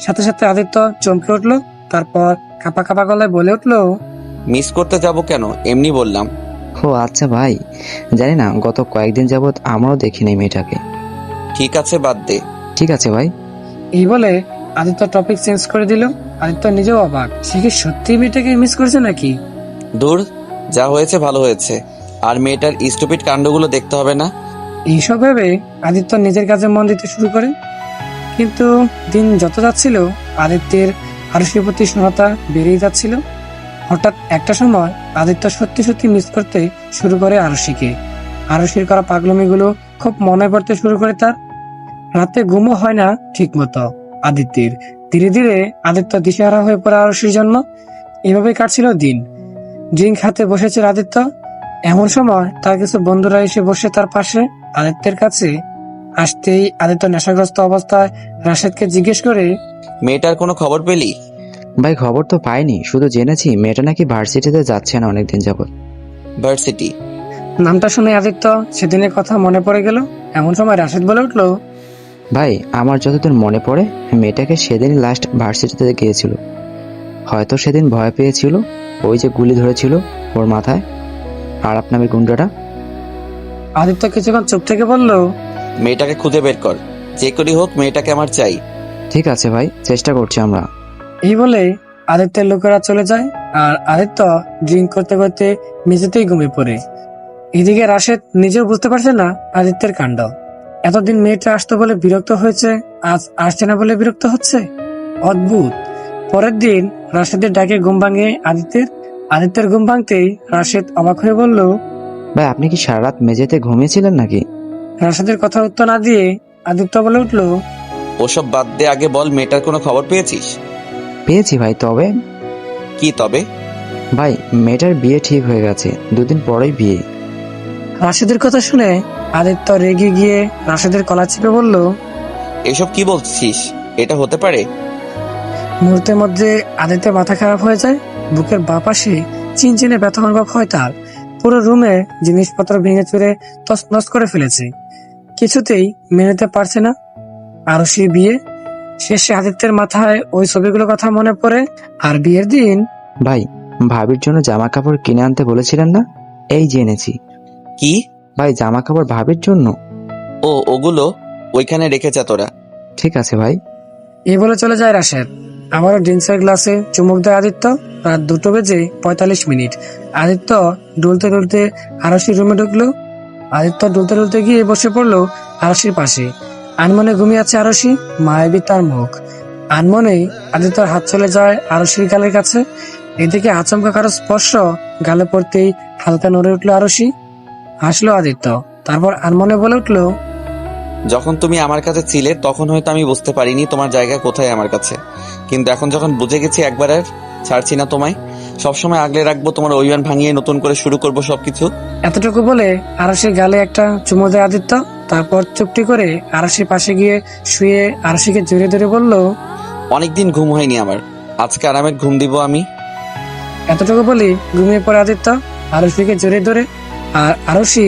সাথে সাথে আদিত্য চমকে উঠলো। তারপর কাপা কাপা গলায় বলে উঠলো, মিস করতে যাব কেন, এমনি বললাম। ও আচ্ছা ভাই, জানি না, গত কয়েকদিন যাবত আমরাও দেখিনি মেয়েটাকে। ঠিক আছে, বাদ দে। ঠিক আছে ভাই। এই বলে আদিত্য টপিক চেঞ্জ করে দিল। আদিত্য নিজেও অবাক, সে কি সত্যি মেয়েটাকে মিস করছে নাকি? দূর, যা হয়েছে ভালো হয়েছে, আর মেয়েটার স্টুপিড কাণ্ডগুলো দেখতে হবে না। এইসব ভেবে আদিত্য নিজের কাজে মন দিতে শুরু করে। কিন্তু দিন যত যাচ্ছিল আদিত্যের আরশির প্রতি স্নেহতা বেড়েই যাচ্ছিল। হঠাৎ একটা সময় আদিত্য সত্যি সত্যি মিস করতে শুরু করে আরশিকে। আরশির করা পাগলামিগুলো খুব মনে পড়তে শুরু করে তার। রাতে ঘুমও হয় না ঠিক মতো আদিত্যের। ধীরে ধীরে আদিত্য দিশেহারা হয়ে পড়ে আরশির জন্য। এভাবে কাটছিল দিন। ড্রিঙ্ক হাতে বসেছে আদিত্য। এমন সময় তার কিছু বন্ধুরা এসে বসে তার পাশে। আদিত্যের কাছে আসতেই আদিত্য নেশাগ্রস্ত অবস্থায় রাশেদকে জিজ্ঞেস করে, মেয়েটার কোনো খবর পেলি? ভাই খবর তো পাইনি, শুধু জেনেছি মেয়েটা নাকি ভার্সিটিতে যাচ্ছে না অনেকদিন যাবত। ভার্সিটি? নামটা শুনে আদিত্য সেদিনের কথা মনে পড়ে গেল। এমন সময় রাশেদ বলে উঠলো, ভাই আমার যতদূর মনে পড়ে মেয়েটাকে সেদিনই লাস্ট ভার্সিটিতে গিয়েছিল। হয়তো সেদিন ভয় পেয়েছিল, ওই যে গুলি ধরেছিল ওর মাথায় আরাপ নামের গুন্ডাটা। আদিত্য কিছুক্ষণ চুপ থেকে বলল, মেয়েটাকে খুঁজে বের কর, যে করেই হোক মেয়েটাকে আমার চাই। ঠিক আছে ভাই, চেষ্টা করছি আমরা। এই বলে আদিত্যের লোকেরা চলে যায় আর আদিত্য ড্রিঙ্ক করতে করতে মেঝেতেই ঘুমিয়ে পড়ে। এদিকে রাশেদ নিজেও বুঝতে পারছে না আদিত্যের কাণ্ড। এতদিন মেয়েটা আসতো বলে বিরক্ত হয়েছে, আজ আসছে না বলে বিরক্ত হচ্ছে। অদ্ভুত। পরের দিন রাশেদের ডাকে ঘুম ভাঙে আদিত্যের ঘুম ভাঙতেই রাশেদ অবাক হয়ে বলল, ভাই আপনি কি সারা রাত মেঝেতে ঘুমিয়েছিলেন নাকি? রাশেদের কথা উত্তর না দিয়ে আদিত্য বলে উঠল, ওসব বাদ দে, আগে বল মেয়েটার কোনো খবর পেয়েছিস? পেয়েছি ভাই। তবে কি তবে? ভাই মেয়েটার বিয়ে ঠিক হয়ে গেছে, 2 দিন পরেই বিয়ে। রাশেদের কথা শুনে আদিত্য রেগে গিয়ে রাশেদের কলা চেপে বলল, এসব কি বলছিস? এটা হতে পারে? মুহূর্তের মধ্যে আদিত্যের মাথা খারাপ হয়ে যায়। বুকের বাঁ পাশে চিনচিনে ব্যথা অনুভব হয় তার। পুরো রুমে জিনিসপত্র ভেঙে চুরে তছনছ করে ফেলেছে। কিছুতেই মেনে নিতে পারছে না আরশির বিয়ে। শেষে আদিত্যের মাথায় ওই ছবিগুলোর কথা মনে পড়ে। আর বিয়ের দিন ভাই ভাবির জন্য জামা কাপড় কিনে আনতে বলেছিলেন না, এই যে এনেছি। কি? ভাই জামা কাপড় ভাবির জন্য। ওগুলো ওইখানে রেখে যা তোরা। ঠিক আছে ভাই। এই বলে চলে যায় রাশেদ। আবারও ড্রিঙ্কসের গ্লাসে চুমুক দেয় আদিত্য। রাত 2:45। আদিত্য ডুলতে ডুলতে আরশির রুমে ঢুকলো। আদিত্য ডুলতে ডুলতে গিয়ে বসে পড়লো আরশির পাশে। আনমনে ঘুমিয়ে আছে আরশি, মায়াবী তার মুখ। আনমনেই আদিত্যর হাত চলে যায় আরশির গালের কাছে। এদিকে আচমকা কারো স্পর্শ গালে পড়তেই হালকা নড়ে উঠলো আরশি। হাসলো আদিত্য, তারপর আনমনে বলে উঠলো, যখন তুমি আমার কাছে ছিলে তখন হয়তো আমি বুঝতে পারিনি তোমার জায়গা কোথায় আমার কাছে, কিন্তু এখন যখন বুঝে গেছি একবার আর ছাড়ছি না তোমায়। সবসময় আগলে রাখবো, তোমার অভিমান ভাঙিয়ে নতুন করে শুরু করব সবকিছু। এতটুকু বলে আরশির গালে একটা চুমু দেয় আদিত্য। তারপর চুপটি করে আরশির পাশে গিয়ে শুয়ে আরশিকে জড়িয়ে ধরে বলল, অনেকদিন ঘুম হয়নি আমার, আজকে আরামের ঘুম দিব আমি। এতটুকু বলি ঘুমিয়ে পড়ে আদিত্য আরশিকে জড়িয়ে ধরে। আর আরশি,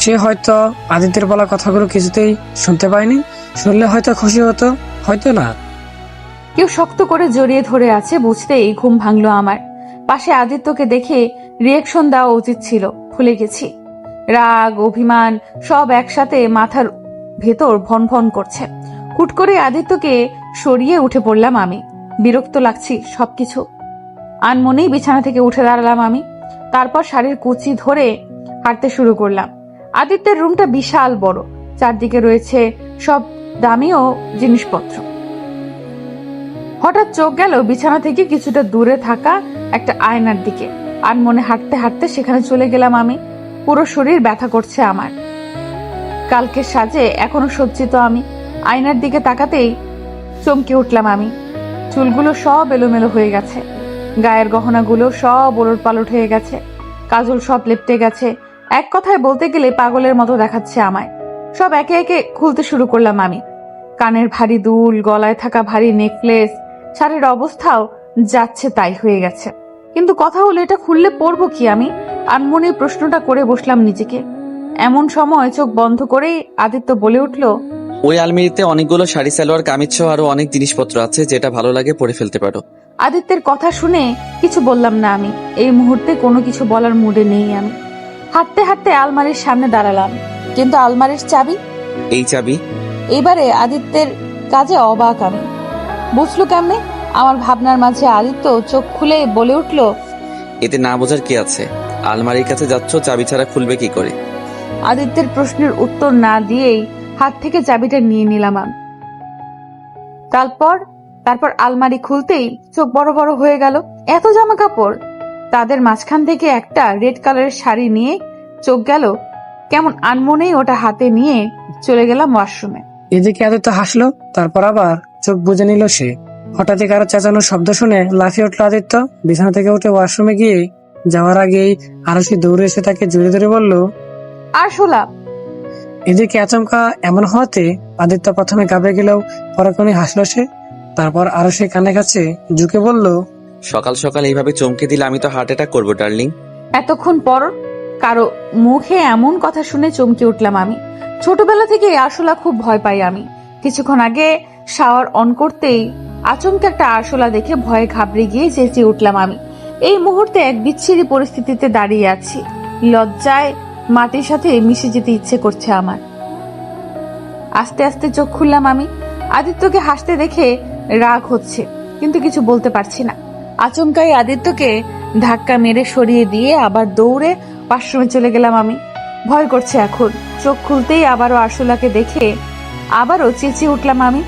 সে হয়তো আদিত্যের বলা কথাগুলো কিছুতেই শুনতে পায়নি। শুনলে হয়তো খুশি হতো, হয়তো না। কেউ শক্ত করে জড়িয়ে ধরে আছে বুঝতেই ঘুম ভাঙলো আমার। পাশে আদিত্যকে দেখে রিয়েকশন দেওয়া উচিত ছিল, ভুলে গেছি। রাগ অভিমান সব একসাথে মাথার ভেতর ভন ভন করছে। হুট করে আদিত্যকে সরিয়ে উঠে পড়লাম আমি। বিরক্ত লাগছি সবকিছু। আনমনেই বিছানা থেকে উঠে দাঁড়ালাম আমি। তারপর শাড়ির কুচি ধরে হাঁটতে শুরু করলাম। আদিত্যের রুমটা বিশাল বড়, চারদিকে রয়েছে সব দামিও জিনিসপত্র। হঠাৎ চোখ গেল বিছানা থেকে কিছুটা দূরে থাকা একটা আয়নার দিকে। আনমনে হাঁটতে হাঁটতে সেখানে চলে গেলাম আমি। পুরো শরীর ব্যথা করছে আমার। কালকের সাজে এখনো সজ্জিত আমি। আয়নার দিকে তাকাতেই চমকে উঠলাম আমি। চুলগুলো সব এলোমেলো হয়ে গেছে, গায়ের গহনাগুলো সব ওলটপালট হয়ে গেছে, কাজল সব লেপটে গেছে। এক কথায় বলতে গেলে পাগলের মতো দেখাচ্ছে আমায়। সব একে একে খুলতে শুরু করলাম আমি। কানের ভারী দুল, গলায় থাকা ভারী নেকলেস, শাড়ির অবস্থাও যাচ্ছে তাই হয়ে গেছে। কিন্তু কথা হলো, এটা খুললে পরবো কি আমি? আনমনে প্রশ্নটা করে বসলাম নিজেকে। এমন সময় চোখ বন্ধ করেই আদিত্য বলে উঠল, ওই আলমারিতে অনেকগুলো শাড়ি, সালোয়ার, কামিজ সহ আরো অনেক জিনিসপত্র আছে, যেটা ভালো লাগে পরে ফেলতে পারো। আদিত্যের কথা শুনে কিছু বললাম না আমি। এই মুহূর্তে কোনো কিছু বলার মুডে নেই আমি। হাঁটতে হাঁটতে আলমারির সামনে দাঁড়ালাম, কিন্তু আলমারির চাবি? এই চাবি? এবারে আদিত্যের কাজে অবাক আমি। বুঝলো কেমনে? আমার ভাবনার মাঝে আদিত্য চোখ খুলে বলে উঠল, এতে না বোঝার কি আছে? আলমারির কাছে যাচ্ছ, চাবি ছাড়া খুলবে কি করে? আদিত্যের প্রশ্নের উত্তর না দিয়েই হাত থেকে চাবিটা নিয়ে নিলাম আমি। তারপর আলমারি খুলতেই চোখ বড় বড় হয়ে গেল। এত জামা কাপড়! তাদের মাঝখান থেকে একটা রেড কালারের শাড়ি নিয়ে চোখ গেল কেমন। আনমনেই ওটা হাতে নিয়ে চলে গেলাম ওয়াশরুমে। এদিকে আদিত্য হাসলো, তারপর আবার চোখ বুজে নিল সে। হঠাৎই কারো চেঁচানোর শব্দ শুনে লাফিয়ে উঠলো আদিত্য। বিছানা থেকে উঠে ওয়াশরুমে গিয়ে যাওয়ার আগেই আরশি দৌড়ে এসে তাকে জড়িয়ে ধরে বলল, আর শোলা। এদিকে আচমকা এমন হওয়াতে আদিত্য প্রথমে গাবে গেলেও পরক্ষণে হাসলো সে। তারপর আরশি কানে কাছে ঝুঁকে বলল, সকাল সকাল এইভাবে চমকে দিলে আমি তো হার্ট অ্যাটাক করবো ডার্লিং। এতক্ষণ পর কারো মুখে এমন কথা শুনে চমকে উঠলাম আমি। ছোটবেলা থেকে আরশোলা খুব ভয় পাই আমি। কিছুক্ষণ আগে শাওয়ার অন করতেই আচমকা একটা আরশোলা দেখে ভয়ে ঘাবড়ে গিয়ে চেঁচিয়ে উঠলাম আমি। এই মুহূর্তে এক বিচ্ছিরি পরিস্থিতিতে দাঁড়িয়ে আছি। লজ্জায় মাটির সাথে মিশে যেতে ইচ্ছে করছে আমার। আস্তে আস্তে চোখ খুললাম আমি। আদিত্যকে হাসতে দেখে রাগ হচ্ছে, কিন্তু কিছু বলতে পারছি না। আচমকাই আদিত্যকে ধাক্কা মেরে সরিয়ে দিয়ে আবার দৌড়ে ওয়াশরুমে চলে গেলাম আমি। ভয় করছে এখন। চোখ খুলতেই আবারও আরশোলাকে দেখে আবারও চেঁচিয়ে উঠলাম আমি।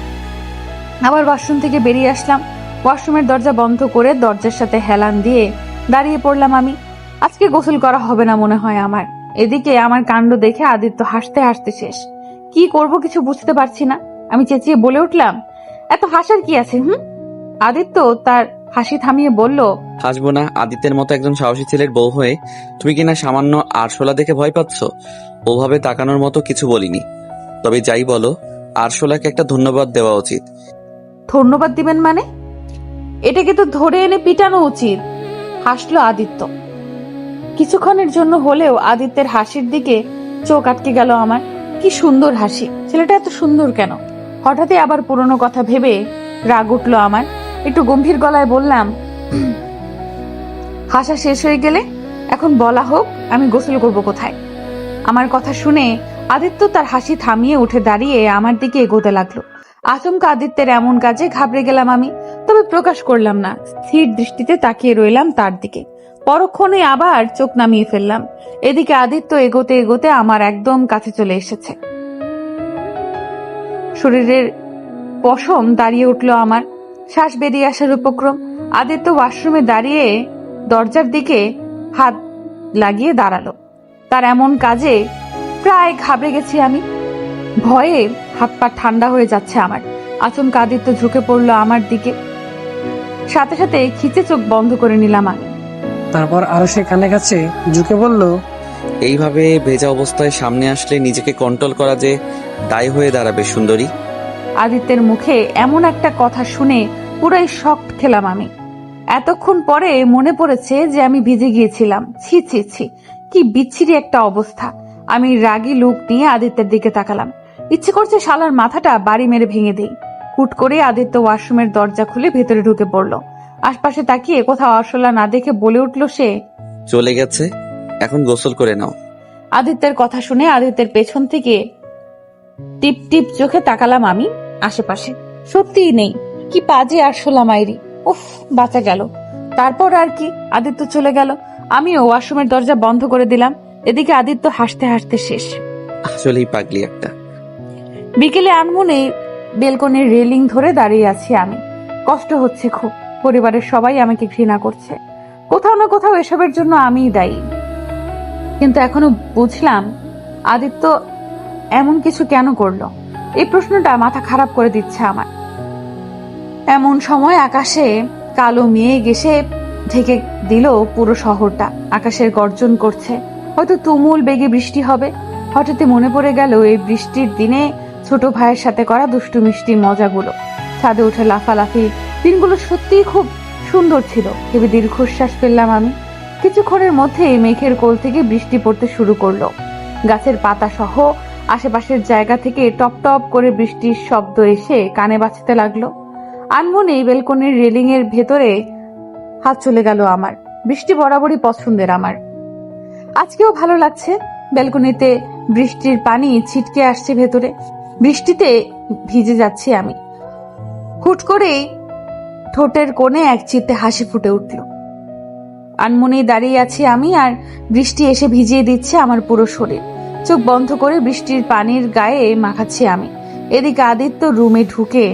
আবার ওয়াশরুম থেকে বেরিয়ে আসলাম। ওয়াশরুমের দরজা বন্ধ করে দরজার সাথে হেলান দিয়ে দাঁড়িয়ে পড়লাম আমি। আজকে গোসল করা হবে না মনে হয় আমার। এদিকে আমার কাণ্ড দেখে আদিত্য হাসতে হাসতে শেষ। কি করব কিছু বুঝতে পারছি না। আমি চেঁচিয়ে বলে উঠলাম, এত হাসার কি আছে? আদিত্য তার হাসি থামিয়ে বলল, হাসবো না? আদিত্যের মতো একজন সাহসী ছেলের বউ হয়ে তুমি কিনা সামান্য আরশোলা দেখে ভয় পাচ্ছ? ওভাবে তাকানোর মতো কিছু বলিনি। তবে যাই বলো, আরশোলাকে একটা ধন্যবাদ দেওয়া উচিত। ধন্যবাদ দিবেন মানে? এটাকে তো ধরে এনে পিটানো উচিত। হাসলো আদিত্য। কিছুক্ষণের জন্য হলেও আদিত্যের হাসির দিকে চোখ আটকে গেল আমার। কি সুন্দর হাসি! ছেলেটা এত সুন্দর কেন? হঠাৎই আবার পুরনো কথা ভেবে রাগ উঠলো আমার। একটু গম্ভীর গলায় বললাম, হাসা শেষ হয়ে গেলে এখন বলা হোক আমি গোসল করব কোথায়? আমার কথা শুনে আদিত্য তার হাসি থামিয়ে উঠে দাঁড়িয়ে আমার দিকে এগোতে লাগলো। আচমকা আদিত্যের এমন কাজে ঘাবড়ে গেলাম আমি, তবে প্রকাশ করলাম না। স্থির দৃষ্টিতে তাকিয়ে রইলাম তার দিকে। পরক্ষণে আবার চোখ নামিয়ে ফেললাম। এদিকে আদিত্য এগোতে এগোতে আমার একদম কাছে চলে এসেছে। শরীরের পশম দাঁড়িয়ে উঠলো আমার। শ্বাস বেরিয়ে আসার উপক্রম। আদিত্য ওয়াশরুমে দাঁড়িয়ে দরজার দিকে হাত লাগিয়ে দাঁড়ালো। তার এমন কাজে প্রায় ঘাবড়ে গেছি আমি। ভয়ে হাত পা ঠান্ডা হয়ে যাচ্ছে আমার। আচমকা আদিত্য ঝুঁকে পড়লো আমার দিকে। সাথে সাথে খিচে চোখ বন্ধ করে নিলাম আমি। তারপর আরো সে কানে কাছে ঝুঁকে বলল, এইভাবে ভেজা অবস্থায় সামনে আসলে নিজেকে কন্ট্রোল করা যে দায় হয়ে দাঁড়াবে সুন্দরী। আদিত্যের মুখে এমন একটা কথা শুনে পুরাই শক্ট খেলাম আমি। এতক্ষণ পরে মনে পড়েছে যে আমি ভিজে গিয়েছিলাম। ছি ছি ছি, কি বিচ্ছিরি একটা অবস্থা। আমি রাগী লুক নিয়ে আদিত্যের দিকে তাকালাম। ইচ্ছে করছে শালার মাথাটা বাড়ি মেরে ভেঙে দেই। হুট করে আদিত্য ওয়াশরুমের দরজা খুলে ভেতরে ঢুকে পড়লো। আশপাশে তাকিয়ে কোথাও আরশোলা না দেখে বলে উঠলো সে, চলে গেছে, এখন গোসল করে নাও। আদিত্যের কথা শুনে আদিত্যের পেছন থেকে টিপ টিপ চোখে তাকালাম আমি আশেপাশে। সত্যিই নেই। কি বাজে আরশোলা মাইরি! উফ, বাঁচা গেল। তারপর আর কি, আদিত্য চলে গেল। আমিও ওয়াশরুমের দরজা বন্ধ করে দিলাম। এদিকে আদিত্য হাসতে হাসতে শেষ। আসলেই পাগলি একটা। বিকেলে আনমনে বেলকনির রেলিং ধরে দাঁড়িয়ে আছি আমি। কষ্ট হচ্ছে খুব। পরিবারের সবাই আমাকে ঘৃণা করছে। কোথাও না কোথাও এসবের জন্য আমিই দায়ী। কিন্তু এখনো বুঝলাম আদিত্য এমন কিছু কেন করলো। এই প্রশ্নটা মাথা খারাপ করে দিচ্ছে আমার। এমন সময় আকাশে কালো মেঘ এসে ঢেকে দিল পুরো শহরটা। আকাশের গর্জন করছে, হয়তো তুমুল বেগে বৃষ্টি হবে। হঠাৎই মনে পড়ে গেল এই বৃষ্টির দিনে ছোট ভাইয়ের সাথে করা দুষ্টু মিষ্টি মজাগুলো। ছাদে উঠে লাফালাফি দিনগুলো সত্যিই খুব সুন্দর ছিল। ভেবে দীর্ঘশ্বাস ফেললাম আমি। কিছুক্ষণের মধ্যেই মেঘের কোল থেকে বৃষ্টি পড়তে শুরু করলো। গাছের পাতা সহ আশেপাশের জায়গা থেকে টপ টপ করে বৃষ্টির শব্দ এসে কানে বাজতে লাগলো। আনমনেই বেলকনির রেলিং এর ভেতরে হাত চলে গেল আমার। বৃষ্টি বরাবরই পছন্দের আমার। আজকেও ভালো লাগছে। বেলকনিতে বৃষ্টির পানি ছিটকে আসছে ভেতরে। বৃষ্টিতে ভিজে যাচ্ছি আমি। হুট করেই ঠোঁটের কোণে এক চিত্তে হাসি ফুটে উঠল। আনমনেই দাঁড়িয়ে আছি আমি, আর বৃষ্টি এসে ভিজিয়ে দিচ্ছে আমার পুরো শরীর। চোখ বন্ধ করে বৃষ্টির পানির গায়ে মাখাচ্ছি আমি। এদিকে আদিত্য রুমে ঢুকে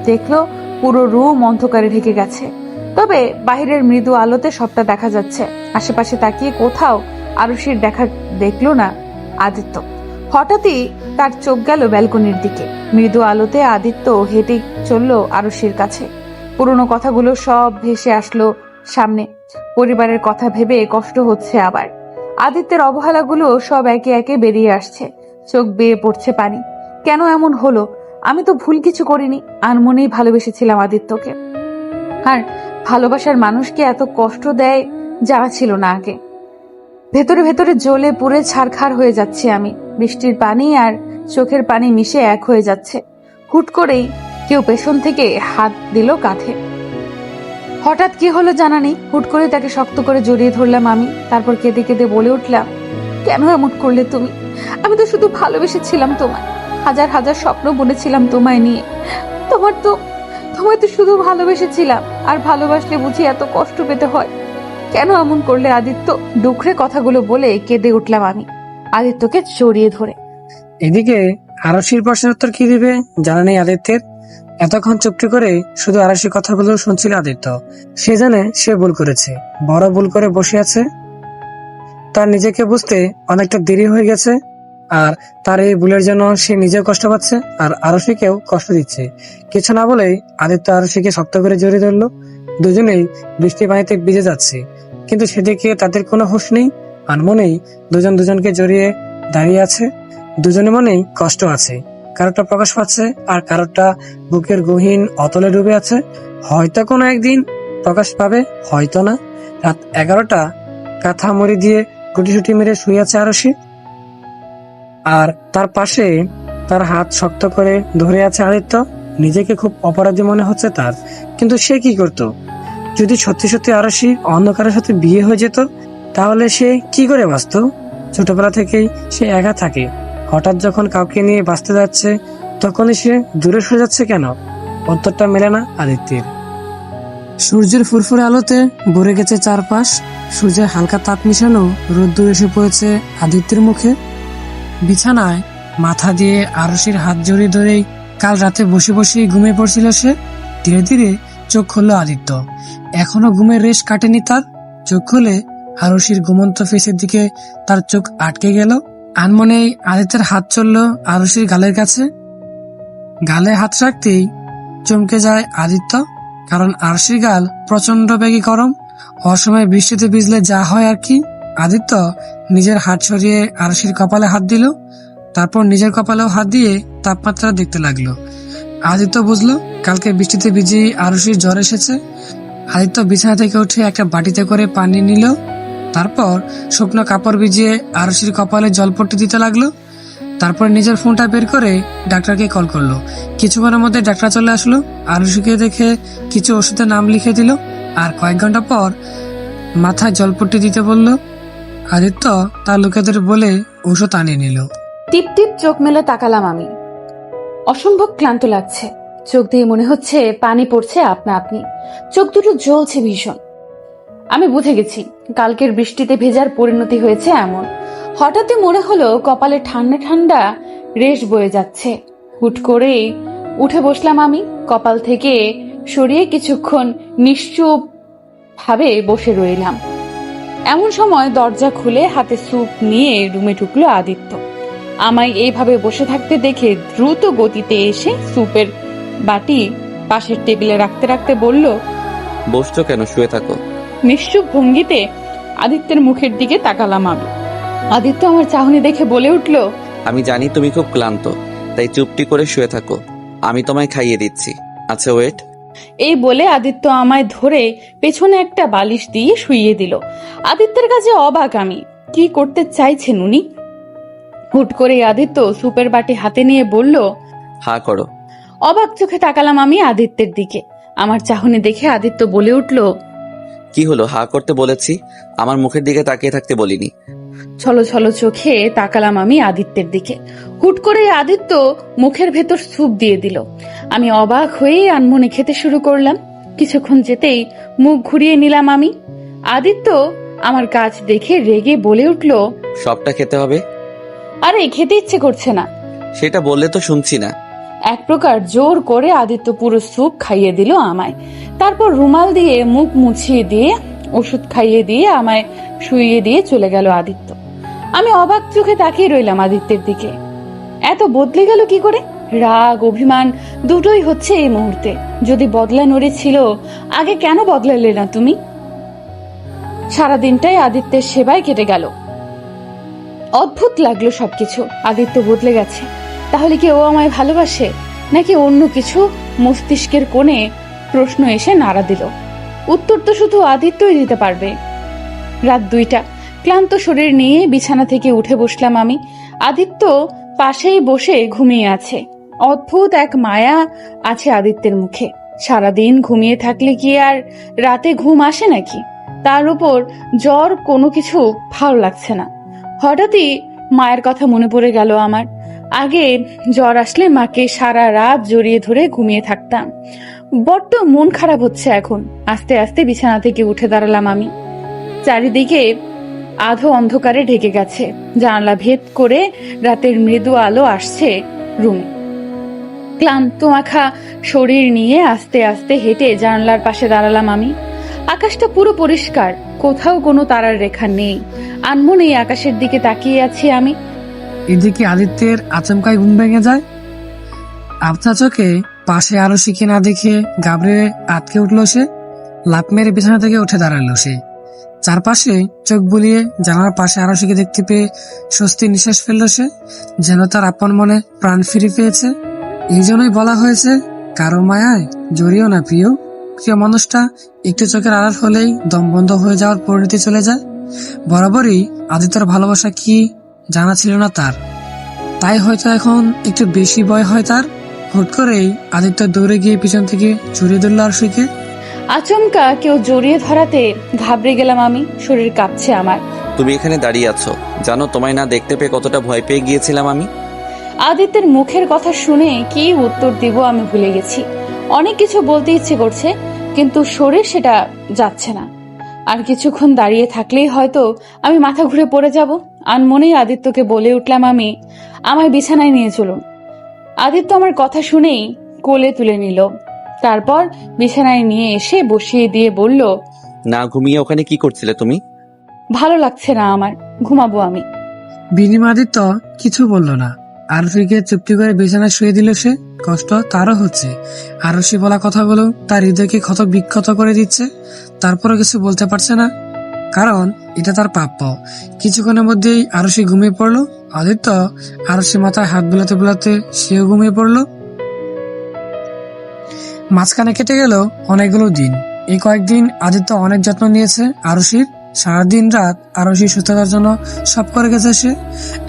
দেখলো পুরো রুম অন্ধকারে ঢেকে গেছে। তবে বাহিরের মৃদু আলোতে সবটা দেখা যাচ্ছে। আশেপাশে তাকিয়ে কোথাও আরুষির দেখা দেখলো না আদিত্য। হঠাৎই তার চোখ গেল ব্যালকনির দিকে। মৃদু আলোতে আদিত্য হেঁটে চলল আরুষির কাছে। পুরনো কথাগুলো সব ভেসে আসলো সামনে। পরিবারের কথা ভেবে কষ্ট হচ্ছে আবার। আদিত্যের অবহেলাগুলো সব একে একে বেরিয়ে আসছে। চোখ বেয়ে পড়ছে পানি। কেন এমন হলো? আমি তো ভুল কিছু করিনি। আনমনেই ভালোবেসেছিলাম আদিত্যকে। আর ভালোবাসার মানুষকে এত কষ্ট দেয় জানা ছিল না আগে। ভেতরে ভেতরে জ্বলে পুড়ে ছারখার হয়ে যাচ্ছে আমি। বৃষ্টির পানি আর চোখের পানি মিশে এক হয়ে যাচ্ছে। হুট করেই কেউ পেছন থেকে হাত দিল কাঁধে। হঠাৎ কি হলো জানা নেই। হুট করে তাকে শক্ত করে জড়িয়ে ধরলাম আমি। তারপর কেঁদে কেঁদে বলে উঠলাম, কেন এমন করলে তুমি? আমি তো শুধু ভালোবেসেছিলাম তোমায়। হাজার হাজার স্বপ্ন বুনেছিলাম তোমায় নিয়ে। তোমার তো তোমায় তো শুধু ভালোবেসেছিলাম, আর ভালোবাসলে বুঝি এত কষ্ট পেতে হয়? কেন এমন করলে আদিত্য? দুঃখে কথাগুলো বলে কেঁদে উঠলাম আমি আদিত্যকে জড়িয়ে ধরে। এদিকে আরশির প্রশ্নের উত্তর কি দিবে জানা নেই আদিত্যের। এতক্ষণ চুপটি করে শুধু আরশির কথাগুলো শুনছিল আদিত্য। সে জানে সে ভুল করেছে, বড় ভুল করে বসে আছে। তার নিজেকে বুঝতে অনেকটা দেরি হয়ে গেছে, আর তার এই ভুলের জন্য সে নিজেও কষ্ট পাচ্ছে আর আরশিকেও কষ্ট দিচ্ছে। কিছু না বলেই আদিত্য আরশিকে শক্ত করে জড়িয়ে ধরলো। দুজনেই বৃষ্টি পানিতে ভিজে যাচ্ছে, কিন্তু সেদিকে তাদের কোনো হুঁশ নেই। আনমনেই দুজন দুজনকে জড়িয়ে দাঁড়িয়ে আছে। দুজনের মনেই কষ্ট আছে, কারোটা প্রকাশ পাচ্ছে আর কারোটা বুকের গহীন অতলে ডুবে আছে। হয়তো কোনো একদিন প্রকাশ পাবে, হয়তো না। রাত 11টা, কাঁথা মুড়ি দিয়ে গুটিসুটি মেরে শুয়ে আছে আরশি, আর তার পাশে তার হাত শক্ত করে ধরে আছে আদিত্য। নিজেকে খুব অপরাধী মনে হচ্ছে তার, কিন্তু সে কি করত? যদি সত্যি সত্যি আরশি অন্ধকারের সাথে বিয়ে হয়ে যেত, তাহলে সে কি করে বাঁচত? ছোটবেলা থেকেই সে একা থাকে, হঠাৎ যখন কাউকে নিয়ে বাঁচতে যাচ্ছে তখনই সে দূরে সরে যাচ্ছে কেন? উত্তরটা মেলে না আদিত্যের। সূর্যের ফুরফুরে আলোতে ভরে গেছে চারপাশ। সূর্যের হালকা তাপ মিশানো রোদ্দুর এসে পড়েছে আদিত্যের মুখে। বিছানায় মাথা দিয়ে আরশির হাত জড়িয়ে ধরেই কাল রাতে বসে বসেই ঘুমিয়ে পড়ছিল সে। ধীরে ধীরে চোখ খুললো আদিত্য। এখনো ঘুমের রেশ কাটেনি তার। চোখ খুলে আরশির ঘুমন্ত ফেসের দিকে তার চোখ আটকে গেল। আনমনেই আদিত্যের হাত চলল আরশির গালের কাছে। গালে হাত রাখতেই চমকে যায় আদিত্য, কারণ আরশির গাল প্রচন্ড বেগে গরম। অসময়ে বৃষ্টিতে ভিজলে যা হয় আর কি। আদিত্য নিজের হাত সরিয়ে আরশির কপালে হাত দিল, তারপর নিজের কপালেও হাত দিয়ে তাপমাত্রা দেখতে লাগলো। আদিত্য বুঝলো কালকে বৃষ্টিতে ভিজে আরশির জ্বর এসেছে। আদিত্য বিছানা থেকে উঠে একটা বাটিতে করে পানি নিল, তারপর শুকনো কাপড় ভিজিয়ে আরশির কপালে জলপট্টি দিতে লাগলো। তারপর নিজের ফোনটা বের করে ডাক্তারকে কল করলো। কিছুক্ষণের মধ্যে ডাক্তার চলে আসলো। আরশিকে দেখে কিছু ওষুধের নাম লিখে দিল, আর কয়েক ঘন্টা পর মাথায় জলপট্টি দিতে বলল। আদিত্য তার লোকেদের বলে ওষুধ আনিয়ে নিল। টিপ টিপ চোখ মেলে তাকালাম আমি। অসম্ভব ক্লান্ত লাগছে, চোখ দিয়ে মনে হচ্ছে পানি পড়ছে আপনা আপনি। চোখ দুটো জ্বলছে ভীষণ। আমি বুঝে গেছি কালকের বৃষ্টিতে ভেজার পরিণতি হয়েছে এমন। হঠাৎই মনে হলো কপালে ঠান্ডা ঠান্ডা রেশ বয়ে যাচ্ছে। হুট করেই উঠে বসলাম আমি। কপাল থেকে সরিয়ে কিছুক্ষণ নিশ্চুপ ভাবে বসে রইলাম। এমন সময় দরজা খুলে হাতে স্যুপ নিয়ে রুমে ঢুকলো আদিত্য। আমায় এইভাবে বসে থাকতে দেখে দ্রুত গতিতে এসে স্যুপের বাটি পাশের টেবিলে রাখতে রাখতে বলল, বসছো কেন? শুয়ে থাকো। নিশ্চুপ ভঙ্গিতে আদিত্যের মুখের দিকে তাকালাম আমি। আদিত্য আমার চাহনি দেখে বলে উঠল, আমি জানি তুমি খুব ক্লান্ত, তাই চুপটি করে শুয়ে থাকো, আমি তোমায় খাইয়ে দিচ্ছি। আচ্ছা ওয়েট। এই বলে আদিত্য আমায় ধরে পেছনে একটা বালিশ দিয়ে শুইয়ে দিল। আদিত্যের কাছে অবাক আমি, কি করতে চাইছেন উনি? হুট করে আদিত্য স্যুপের বাটি হাতে নিয়ে বলল, হা করো। অবাক চোখে তাকালাম আমি আদিত্যের দিকে। আমার চাহনি দেখে আদিত্য বলে উঠল, কি হলো? হা করতে বলেছি, আমার মুখের দিকে তাকিয়ে থাকতে বলিনি। ছলো ছলো চোখে তাকালাম আমি আদিত্যের দিকে। হুট করে আদিত্য মুখের ভেতর স্যুপ দিয়ে দিল। আমি অবাক হয়ে আনমনে খেতে শুরু করলাম। কিছুক্ষণ যেতেই মুখ ঘুরিয়ে নিলাম আমি। আদিত্য আমার কাজ দেখে রেগে বলে উঠল, সবটা খেতে হবে? আরে খেতে ইচ্ছে করছে না। সেটা বললে তো শুনছি না। এক প্রকার জোর করে আদিত্য পুরো স্যুপ খাইয়ে দিল আমায়। তারপর রুমাল দিয়ে মুখ মুছিয়ে দিয়ে ওষুধ খাইয়ে দিয়ে আমায় শুইয়ে দিয়ে চলে গেল আদিত্য। আমি অবাক চোখে তাকিয়ে রইলাম আদিত্যের দিকে। এত বদলে গেল কি করে? রাগ অভিমান দুটোই হচ্ছে এই মুহূর্তে। যদি বদলানোরই ছিল, আগে কেন বদলালে না তুমি? সারাদিনটাই আদিত্যের সেবায় কেটে গেল। অদ্ভুত লাগলো সবকিছু। আদিত্য বদলে গেছে, তাহলে কি ও আমায় ভালোবাসে নাকি অন্য কিছু? মস্তিষ্কের কোণে প্রশ্ন এসে নাড়া দিল। উত্তর তো শুধু আদিত্যই দিতে পারবে। রাত 2টা, ক্লান্ত শরীর নিয়ে বিছানা থেকে উঠে বসলাম আমি। আদিত্য পাশেই বসে ঘুমিয়ে আছে। অদ্ভুত এক মায়া আছে আদিত্যের মুখে। সারাদিন ঘুমিয়ে থাকলে কি আর রাতে ঘুম আসে নাকি? তার উপর জ্বর, কোনো কিছু ভালো লাগছে না। হঠাৎই মায়ের কথা মনে পড়ে গেল আমার। আগে জ্বর আসলে মাকে সারা রাত জড়িয়ে ধরে ঘুমিয়ে থাকতাম। বড্ড মন খারাপ হচ্ছে এখন। আস্তে আস্তে বিছানা থেকে উঠে দাঁড়ালাম আমি। চারিদিকে আধো অন্ধকারে ঢেকে গেছে। জানালা ভেদ করে রাতের মৃদু আলো আসছে রুমে। ক্লান্ত মাখা শরীর নিয়ে আস্তে আস্তে হেঁটে জানালার পাশে দাঁড়ালাম আমি। আকাশটা পুরো পরিষ্কার, কোথাও কোনো তারার রেখা নেই। আনমনে এই আকাশের দিকে তাকিয়ে আছি আমি। এদিকে আদিত্যের আচমকাই ঘুম ভেঙে যায়। আবছা চোখে পাশে আরশিকে না দেখে গাবড়ে আটকে উঠলো সে। লাফ মেরে বিছানা থেকে উঠে দাঁড়ালো সে। চারপাশে চোখ বুলিয়ে জানালার পাশে আরশিকে দেখতে পেয়ে স্বস্তি নিঃশ্বাস ফেললো সে, যেন তার আপন মনে প্রাণ ফিরে পেয়েছে। এই জন্যই বলা হয়েছে, কারো মায়ায় জড়িও না প্রিয়। প্রিয় মানুষটা একটু চোখের আড়াল হলেই দম বন্ধ হয়ে যাওয়ার পরিণতি চলে যায়। বরাবরই আদিত্যর ভালোবাসা কি জানা ছিল না তার, তাই হয়তো এখন একটু বেশি ভয় হয় তার। হুট করেই আদিত্য দৌড়ে গিয়ে পিছন থেকে জড়িয়ে ধরল আরশিকে। আচমকা কেউ জড়িয়ে ধরাতে ঘাবড়ে গেলাম আমি। শরীর কাঁপছে আমার। তুমি এখানে দাঁড়িয়ে আছো, জানো তোমায় না দেখতে পেয়ে কতটা ভয় পেয়ে গিয়েছিলাম আমি। আদিত্যের মুখের কথা শুনে কি উত্তর দিব আমি ভুলে গেছি। অনেক কিছু বলতে ইচ্ছে করছে, কিন্তু শরীর সেটা যাচ্ছে না। আর কিছুক্ষণ দাঁড়িয়ে থাকলেই হয়তো আমি মাথা ঘুরে পড়ে যাব। আনমনেই আদিত্যকে বলে উঠলাম আমি, আমায় বিছানায় নিয়ে চলুন। আদিত্য আমার কথা শুনেই কোলে তুলে নিল। তারপর বিছানায় নিয়ে এসে বসিয়ে দিয়ে বলল, না ঘুমিয়ে ওখানে কি করছিলে তুমি? ভালো লাগছে না আমার, ঘুমাবো আমি। বিনিময় আদিত্য কিছু বলল না। আরশিকে চুপটি করে বিছানায় শুয়ে দিল সে। কষ্ট তারও হচ্ছে। আরশি বলা কথাগুলো তার হৃদয়কে ক্ষত বিক্ষত করে দিচ্ছে। তারপরও কিছু বলতে পারছে না, কারণ এটা তার প্রাপ্য। কিছুক্ষণের মধ্যেই আরশি ঘুমিয়ে পড়লো। আদিত্য আরশি মাথায় হাত বোলাতে বোলাতে সেও ঘুমিয়ে পড়লো। মাঝখানে কেটে গেল অনেকগুলো দিন। এই কয়েকদিন আদিত্য অনেক যত্ন নিয়েছে আরশির। সারাদিন রাত আরশি সুস্থতার জন্য সব করে গেছে সে।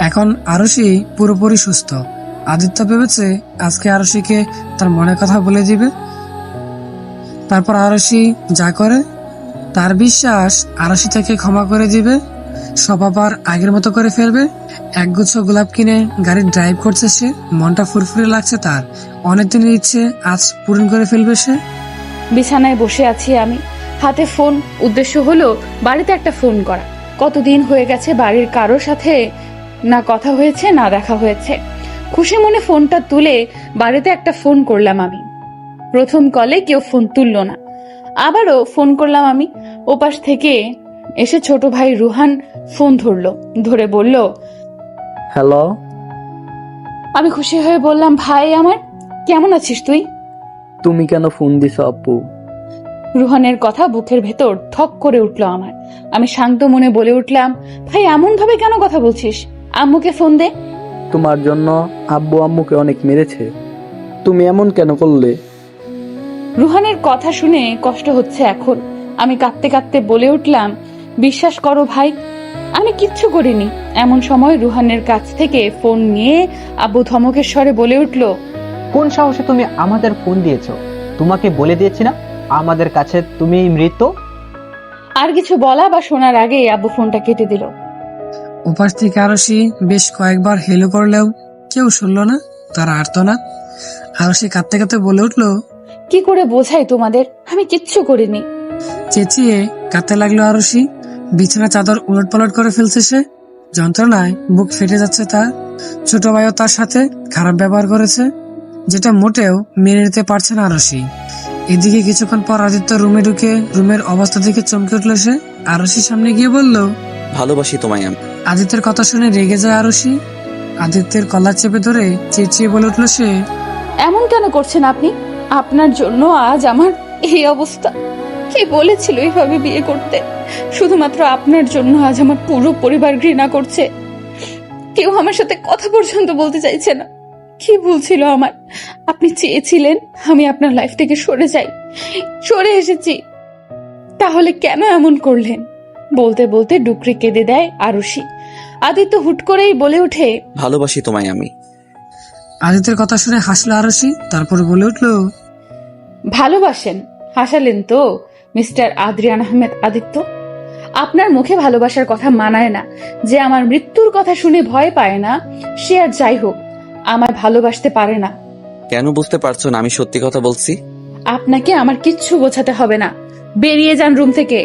এখন আরশি পুরোপুরি সুস্থ। আদিত্য ভেবেছে আজকে আরশিকে তার মনের কথা বলে দিবে। তারপর আরশি যা করে তার বিশ্বাস আরশি তাকে ক্ষমা করে দিবে, সব আবার আগের মতো করে ফেলবে। একগুচ্ছ গোলাপ কিনে গাড়ি ড্রাইভ করছে সে। মনটা ফুরফুরে লাগছে তার। অনেকদিনের ইচ্ছে আজ পূরণ করে ফেলবে সে। বিছানায় বসে আছি আমি, হাতে ফোন। উদ্দেশ্য হলো বাড়িতে একটা ফোন করা। কতদিন হয়ে গেছে বাড়ির কারোর সাথে না কথা হয়েছে না দেখা হয়েছে। খুশি মনে ফোনটা তুলে বাড়িতে একটা ফোন করলাম আমি। প্রথম কলে কেউ ফোন তুলল না। আবারও ফোন করলাম আমি। ওপাশ থেকে এসে ছোট ভাই রুহান ফোন ধরে বলল, হ্যালো। আমি খুশি হয়ে বললাম, ভাই আমার, কেমন আছিস তুই? তুমি কেন ফোন দিছো আপু? রুহানের কথা বুকের ভেতর ঠক করে উঠলো আমার। আমি শান্ত মনে বলে উঠলাম, ভাই এমন ভাবে কেন কথা বলছিস? আম্মুকে ফোন দে। তোমার জন্য আব্বু আম্মুকে অনেক মেরেছে, তুমি এমন কেন করলে? রুহানের কথা শুনে কষ্ট হচ্ছে এখন। আমি কাঁদতে কাঁদতে বলে উঠলাম, বিশ্বাস করো ভাই, আমি কিচ্ছু করিনি। এমন সময় রুহানের কাছ থেকে ফোন নিয়ে আব্বু ধমকের স্বরে বলে উঠল, কোন সাহসে তুমি আমাদের ফোন দিয়েছো? তোমাকে বলে দিয়েছি না আমাদের কাছে তুমি মৃত। আর কিছু বলা বা শোনার আগে আব্বু ফোনটা কেটে দিল। উপাস থেকে আরশি বেশ কয়েকবার হেলো করলেও কেউ শুনল না তার আর্তনাদ। আরশি কাঁদতে কাঁদতে বলে উঠল, কি করে বোঝাই তোমাদের, আমি কিচ্ছু করিনি। চেঁচিয়ে কাঁদতে লাগলো আরশি। বিছানা চাদর উলট পালট করে ফেলছে সে। যন্ত্রণায় বুক ফেটে যাচ্ছে তার। ছোট ভাইও তার সাথে খারাপ ব্যবহার করেছে, যেটা মোটেও মেনে নিতে পারছে না আরশি। এদিকে কিছুক্ষণ পর আদিত্য রুমে ঢুকে রুমের অবস্থা দেখে চমকে উঠলো সে। আরশির সামনে গিয়ে বলল, ভালোবাসি তোমায় আমি। আদিত্যের কথা শুনে রেগে যায় আরশি। আদিত্যের কলার চেপে ধরে চেঁচিয়ে বলে উঠলো সে, এমন কেন করছেন আপনি? আপনার জন্য আজ আমার এই অবস্থা। কে বলেছিল এইভাবে বিয়ে করতে? শুধুমাত্র আপনার জন্য আজ আমার পুরো পরিবার ঘৃণা করছে। কেউ আমার সাথে কথা পর্যন্ত বলতে চাইছে না। কি ভুল ছিল আমার? আপনি চেয়েছিলেন আমি আপনার লাইফ থেকে সরে যাই, সরে এসেছি, তাহলে কেন এমন করলেন? বলতে বলতে ডুকরে কেঁদে দেয় আরুষি। আদিত্য হুট করেই বলে ওঠে, ভালোবাসি তোমায় আমি। আদিত্যের কথা শুনে হাসলো আরশি। তারপর বলে উঠল, ভালোবাসেন? হাসালেন তো মিস্টার আদ্রিয়ান আহমেদ আদিত্য। আপনার মুখে ভালোবাসার কথা মানায় না। যে আমার মৃত্যুর কথা শুনে ভয় পায় না, সে আর যাই হোক আমায় ভালোবাসতে পারে না। কেন বুঝতে পারছো না আমি সত্যি কথা বলছি? আপনাকে আমার কিচ্ছু বোঝাতে হবে না, বেরিয়ে যান রুম থেকে।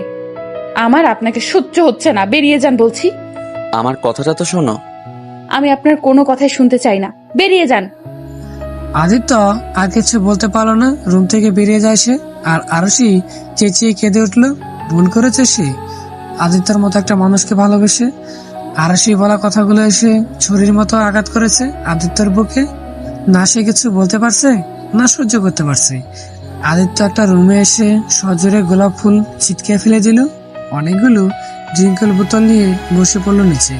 আমার আপনাকে সহ্য হচ্ছে না, বেরিয়ে যান বলছি। আমার কথাটা তো শোনো। আমি আপনার কোনো কথাই শুনতে চাই না, বেরিয়ে যান। আদিত্য আর কিছু বলতে পারলো না, রুম থেকে বেরিয়ে যায় সে। আর আরশি চেঁচিয়ে কেঁদে উঠলো। ভুল করেছে সে, আদিত্যর মতো একটা মানুষকে ভালোবেসে। আরশি বলা কথাগুলো এসে ছুরির মতো আঘাত করেছে আদিত্যর বুকে। না সে কিছু বলতে পারছে, না সহ্য করতে পারছে। আদিত্য একটা রুমে এসে সজোরে গোলাপ ফুল ছিটকে ফেলে দিল। অনেকগুলো ড্রিঙ্কের বোতল নিয়ে বসে পড়লো নিচে।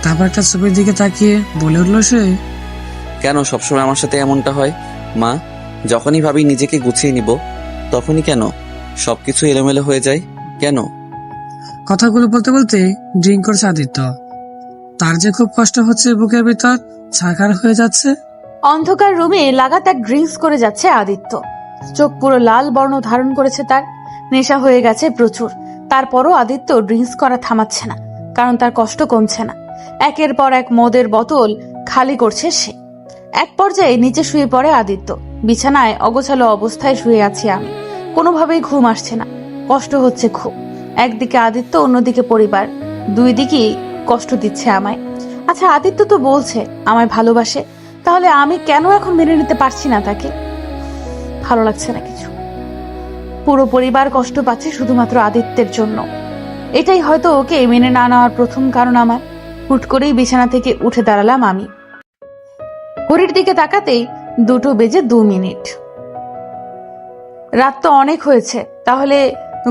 তারপর একটা ছবির দিকে তাকিয়ে বলে উঠলো সে, কেন সবসময় আমার সাথে এমনটা হয় মা? যখনই ভাবি নিজেকে গুছিয়ে নিব, তখনই কেন সবকিছু এলোমেলো হয়ে যায়? কেন? কথাগুলো বলতে বলতে ড্রিঙ্ক করছে আদিত্য। তার যে খুব কষ্ট হচ্ছে, বুকের ভিতর ছারখার হয়ে যাচ্ছে। অন্ধকার রুমে লাগাতার ড্রিঙ্কস করে যাচ্ছে আদিত্য। চোখ পুরো লাল বর্ণ ধারণ করেছে, তার নেশা হয়ে গেছে প্রচুর। তারপরও আদিত্য ড্রিঙ্কস করা থামাচ্ছে না, কারণ তার কষ্ট কমছে না। একের পর এক মদের বোতল খালি করছে সে। এক পর্যায়ে নিচে শুয়ে পড়ে আদিত্য। বিছানায় অগোছালো অবস্থায় শুয়ে আছি আমি। কোনোভাবেই ঘুম আসছে না, কষ্ট হচ্ছে খুব। একদিকে আদিত্য, অন্যদিকে পরিবার, দুই দিকেই কষ্ট দিচ্ছে আমায়। আচ্ছা, আদিত্য তো বলছে আমায় ভালোবাসে, তাহলে আমি কেন এখন মেনে নিতে পারছি না তাকে? ভালো লাগছে না কিছু। পুরো পরিবার কষ্ট পাচ্ছে শুধুমাত্র আদিত্যের জন্য। এটাই হয়তো ওকে মেনে না নেওয়ার প্রথম কারণ আমার। হুট করেই বিছানা থেকে উঠে দাঁড়ালাম আমি। ঘড়ির দিকে তাকাতেই 2:02। রাত তো অনেক হয়েছে, তাহলে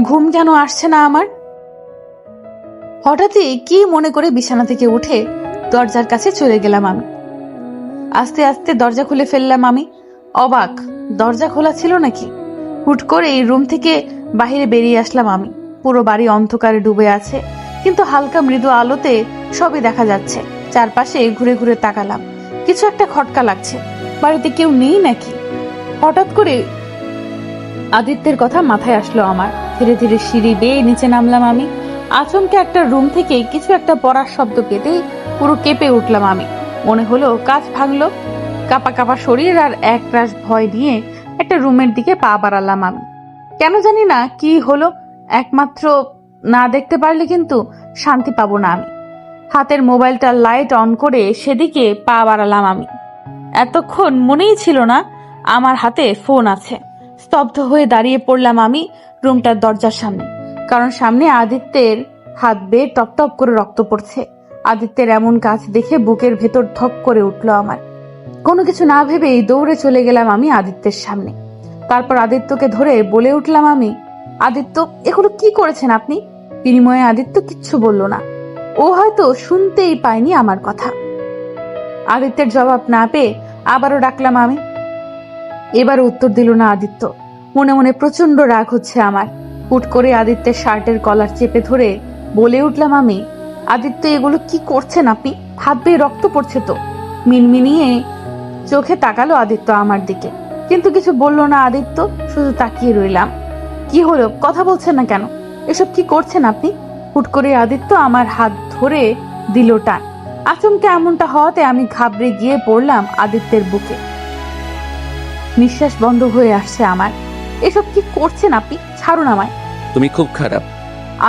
ঘুম কেন আসছে না আমার? হঠাৎই কি মনে করে বিছানা থেকে উঠে দরজার কাছে চলে গেলাম আমি। আস্তে আস্তে দরজা খুলে ফেললাম আমি। অবাক, দরজা খোলা ছিল নাকি? হুট করে এই রুম থেকে বাইরে বেরিয়ে আসলাম আমি। পুরো বাড়ি অন্ধকারে ডুবে আছে, কিন্তু হালকা মৃদু আলোতে সবই দেখা যাচ্ছে। চারপাশে ঘুরে ঘুরে তাকালাম, কিছু একটা খটকা লাগছে। বাড়িতে কেউ নেই নাকি? হঠাৎ করে আদিত্যের কথা মাথায় আসলো আমার। ধীরে ধীরে সিঁড়ি বেয়ে নিচে নামলাম আমি। আচমকে একটা রুম থেকে কিছু একটা পড়ার শব্দ পেতেই পুরো কেঁপে উঠলাম আমি। মনে হলো কাঁচ ভাঙলো। কাপা কাপা শরীর আর একরাশ ভয় নিয়ে একটা রুমের দিকে পা বাড়ালাম আমি। কেন জানি না কি হলো, একমাত্র না দেখতে পারলে কিন্তু শান্তি পাবো না আমি। হাতের মোবাইলটা লাইট অন করে সেদিকে পা বাড়ালাম আমি। এতক্ষণ মনেই ছিল না আমার হাতে ফোন আছে। স্তব্ধ হয়ে দাঁড়িয়ে পড়লাম আমি রুমটার দরজার সামনে, কারণ সামনে আদিত্যের হাত বেয়ে টপ টপ করে রক্ত পড়ছে। আদিত্যের এমন কাজ দেখে বুকের ভেতর ধক করে উঠলো আমার। কোনো কিছু না ভেবেই দৌড়ে চলে গেলাম আমি আদিত্যের সামনে। তারপর আদিত্যকে ধরে বলে উঠলাম আমি, আদিত্য, এগুলো কি করেছেন আপনি? বিনিময়ে আদিত্য কিচ্ছু বলল না। ও হয়তো শুনতেই পায়নি আমার কথা। আদিত্যের জবাব না পেয়ে আবারও ডাকলাম আমি। এবার উত্তর দিল না আদিত্য। মনে মনে প্রচন্ড রাগ হচ্ছে আমার। হুট করে আদিত্যের শার্টের কলার চেপে ধরে বলে উঠলাম আমি, আদিত্য, এগুলো কি করছেন আপনি? হাত বেয়ে রক্ত পড়ছে তো। মিনমিনিয়ে চোখে তাকালো আদিত্য আমার দিকে, কিন্তু কিছু বলল না আদিত্য। শুধু তাকিয়ে রইলাম। কি হলো, কথা বলছেন না কেন? এসব কি করছেন আপনি? হুট করে আদিত্য আমার হাত ধরে দিল টান। আচমকে এমনটা হওয়াতে আমি ঘাবড়ে গিয়ে পড়লাম আদিত্যের বুকে। নিঃশ্বাস বন্ধ হয়ে আসছে আমার। এসব কি করছেন আপনি? ছাড়ুন আমায়। তুমি খুব খারাপ।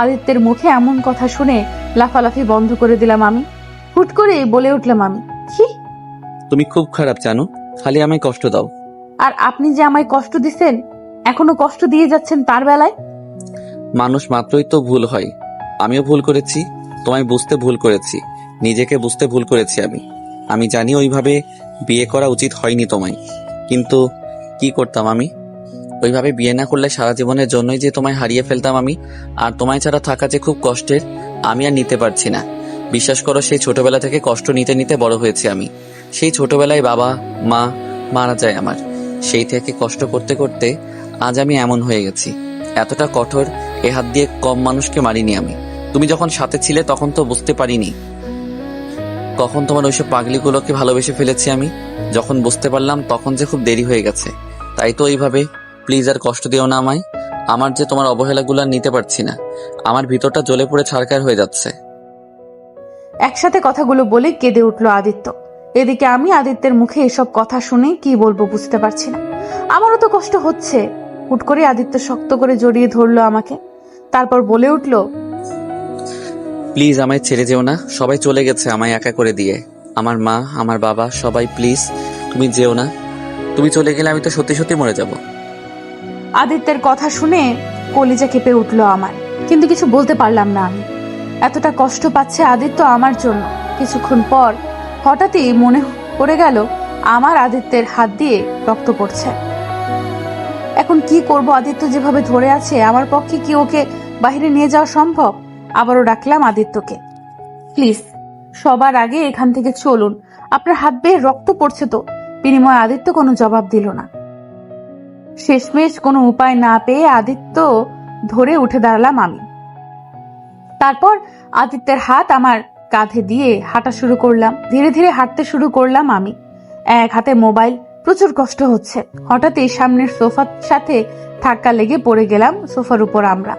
আদিত্যের মুখে এমন কথা শুনে লাফালাফি বন্ধ করে দিলাম আমি। হুট করে বলে উঠলাম আমি, কি? তুমি খুব খারাপ জানো, খালি আমায় কষ্ট দাও। আর আপনি যে আমায় কষ্ট দিচ্ছেন, এখনো কষ্ট দিয়ে যাচ্ছেন তার বেলায়। মানুষ মাত্রই তো ভুল হয়। আমিও ভুল করেছি, তোমায় বুঝতে ভুল করেছি, নিজেকে বুঝতে ভুল করেছি আমি জানি ওইভাবে বিয়ে করা উচিত হয়নি তোমায়, কিন্তু কি করতাম আমি? ওইভাবে বিয়ে না করলে সারা জীবনের জন্যই যে তোমায় হারিয়ে ফেলতাম আমি। আর তোমায় ছাড়া থাকা যে খুব কষ্টের, আমি আর নিতে পারছি না। বিশ্বাস করো, সেই ছোটবেলা থেকে কষ্ট নিতে নিতে বড় হয়েছি আমি। সেই ছোটবেলায় বাবা মা মারা যায় আমার, সেই থেকে কষ্ট করতে করতে আজ আমি এমন হয়ে গেছি। এতটা কঠোর এ হাত দিয়ে কম মানুষকে মারিনি আমি। তুমি যখন সাথে ছিলে তখন তো বুঝতে পারিনি কখন তোমার ওইসব পাগলিগুলোকে ভালোবেসে ফেলেছি আমি। যখন বুঝতে পারলাম তখন যে খুব দেরি হয়ে গেছে। তাই তো এইভাবে প্লিজ আর কষ্ট দিও না আমায়। আমার যে তোমার অবহেলাগুলো আর নিতে পারছি না। আমার ভিতরটা জ্বলে পড়ে ছারখার হয়ে যাচ্ছে। একসাথে কথাগুলো বলে কেঁদে উঠলো আদিত্য। এদিকে আমি আদিত্যের মুখে এসব কথা শুনে কি বলবো বুঝতে পারছি না। আমারও তো কষ্ট হচ্ছে, হুট করে আদিত্য শক্ত করে জড়িয়ে ধরলো আমাকে, তারপর বলে উঠলো, প্লিজ আমায় ছেড়ে যেও না, সবাই চলে গেছে আমায় একা করে দিয়ে। আমার মা, আমার বাবা, সবাই, প্লিজ তুমি যেও না। তুমি চলে গেলে আমি তো সত্যি সত্যি মরে যাব। আদিত্যের কথা শুনে কলিজা কেঁপে উঠলো আমার, কিন্তু কিছু বলতে পারলাম না আমি। এতটা কষ্ট পাচ্ছে আদিত্য আমার জন্য। কিছুক্ষণ পর হঠাৎই মনে পড়ে গেল আমার আদিত্যের হাত দিয়ে রক্ত পড়ছে। এখন কি করব? আদিত্য যেভাবে ধরে আছে, আমার পক্ষে কি ওকে বাইরে নিয়ে যাওয়া সম্ভব? আবারও ডাকলাম আদিত্যকে, প্লিজ সবার আগে এখান থেকে চলুন, আপনার হাত বেয়ে রক্ত পড়ছে তো। বিনিময়ে আদিত্য কোনো জবাব দিল না। শেষমেশ কোনো উপায় না পেয়ে আদিত্য ধরে উঠে দাঁড়ালাম আমি। তারপর আদিত্যের হাত আমার কাঁধে দিয়ে হাঁটা শুরু করলাম। ধীরে ধীরে হাঁটতে শুরু করলাম আমি, এক হাতে মোবাইল। প্রচুর কষ্ট হচ্ছে। হঠাৎই সামনের সোফার সাথে ধাক্কা লেগে পড়ে গেলাম সোফার উপর আমরা।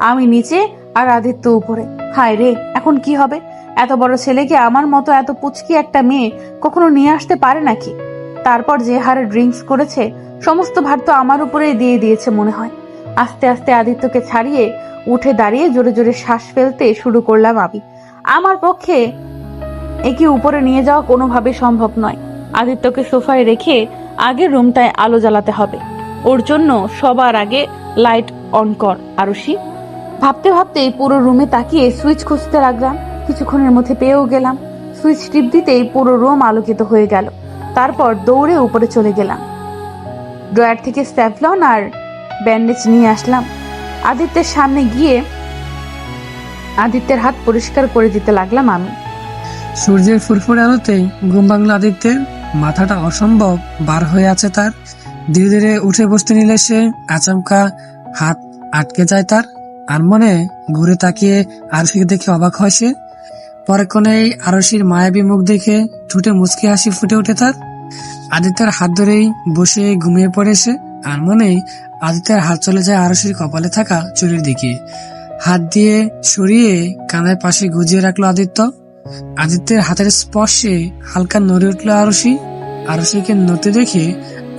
আমি নিচে আর আদিত্য উপরে। হায় রে, এখন কি হবে? এত বড় ছেলেকে আমার মতো এত পুচকি একটা মেয়ে কখনো নিয়ে আসতে পারে নাকি? তারপর যে হারে ড্রিঙ্কস করেছে, সমস্ত ভার তো আমার উপরেই দিয়ে দিয়েছে মনে হয়। আস্তে আস্তে আদিত্যকে ছাড়িয়ে উঠে দাঁড়িয়ে জোরে জোরে শ্বাস ফেলতে শুরু করলাম আমি। আমার পক্ষে একে উপরে নিয়ে যাওয়া কোনোভাবে সম্ভব নয়। আদিত্যকে সোফায় রেখে আগে রুমটায় আলো জ্বালাতে হবে। ওর জন্য সবার আগে লাইট অন কর আরুষি। ভাবতে ভাবতে পুরো রুমে তাকিয়ে সুইচ খুঁজতে লাগলাম। কিছুক্ষণের মধ্যে পেয়েও গেলাম। সুইচ টিপ দিতেই পুরো রুম আলোকিত হয়ে গেল। তারপর দৌড়ে উপরে চলে গেলাম। ড্রয়ার থেকে স্ট্যাভলন আর ব্যান্ডেজ নিয়ে আসলাম। আদিত্যের সামনে গিয়ে আদিত্যের হাত পরিষ্কার করে দিতে লাগলাম আমি। সূর্যের ফুরফুরে আলোতেই ঘুম ভাঙল আদিত্যের। মাথাটা অসম্ভব বার হয়ে আছে তার। ধীরে ধীরে উঠে বসতে নিলে সে আচমকা হাত আটকে যায় তার। আর মনে ঘুরে তাকিয়ে আরশিকে দেখে অবাক হয় সে। পরক্ষণেই আরশির মায়াবী মুখ দেখে ঠোঁটে মুচকি হাসি ফুটে ওঠে তার। আদিত্যের হাত ধরেই বসে ঘুমিয়ে পড়ে সে। আর মনেই আদিত্যের হাত চলে যায় আরশির কপালে থাকা চুলের দিকে। হাত দিয়ে সরিয়ে কানের পাশে গুজিয়ে রাখলো আদিত্য। আদিত্যের হাতের স্পর্শে হালকা নড়ে উঠলো আরশি। আরশিকে নড়তে দেখে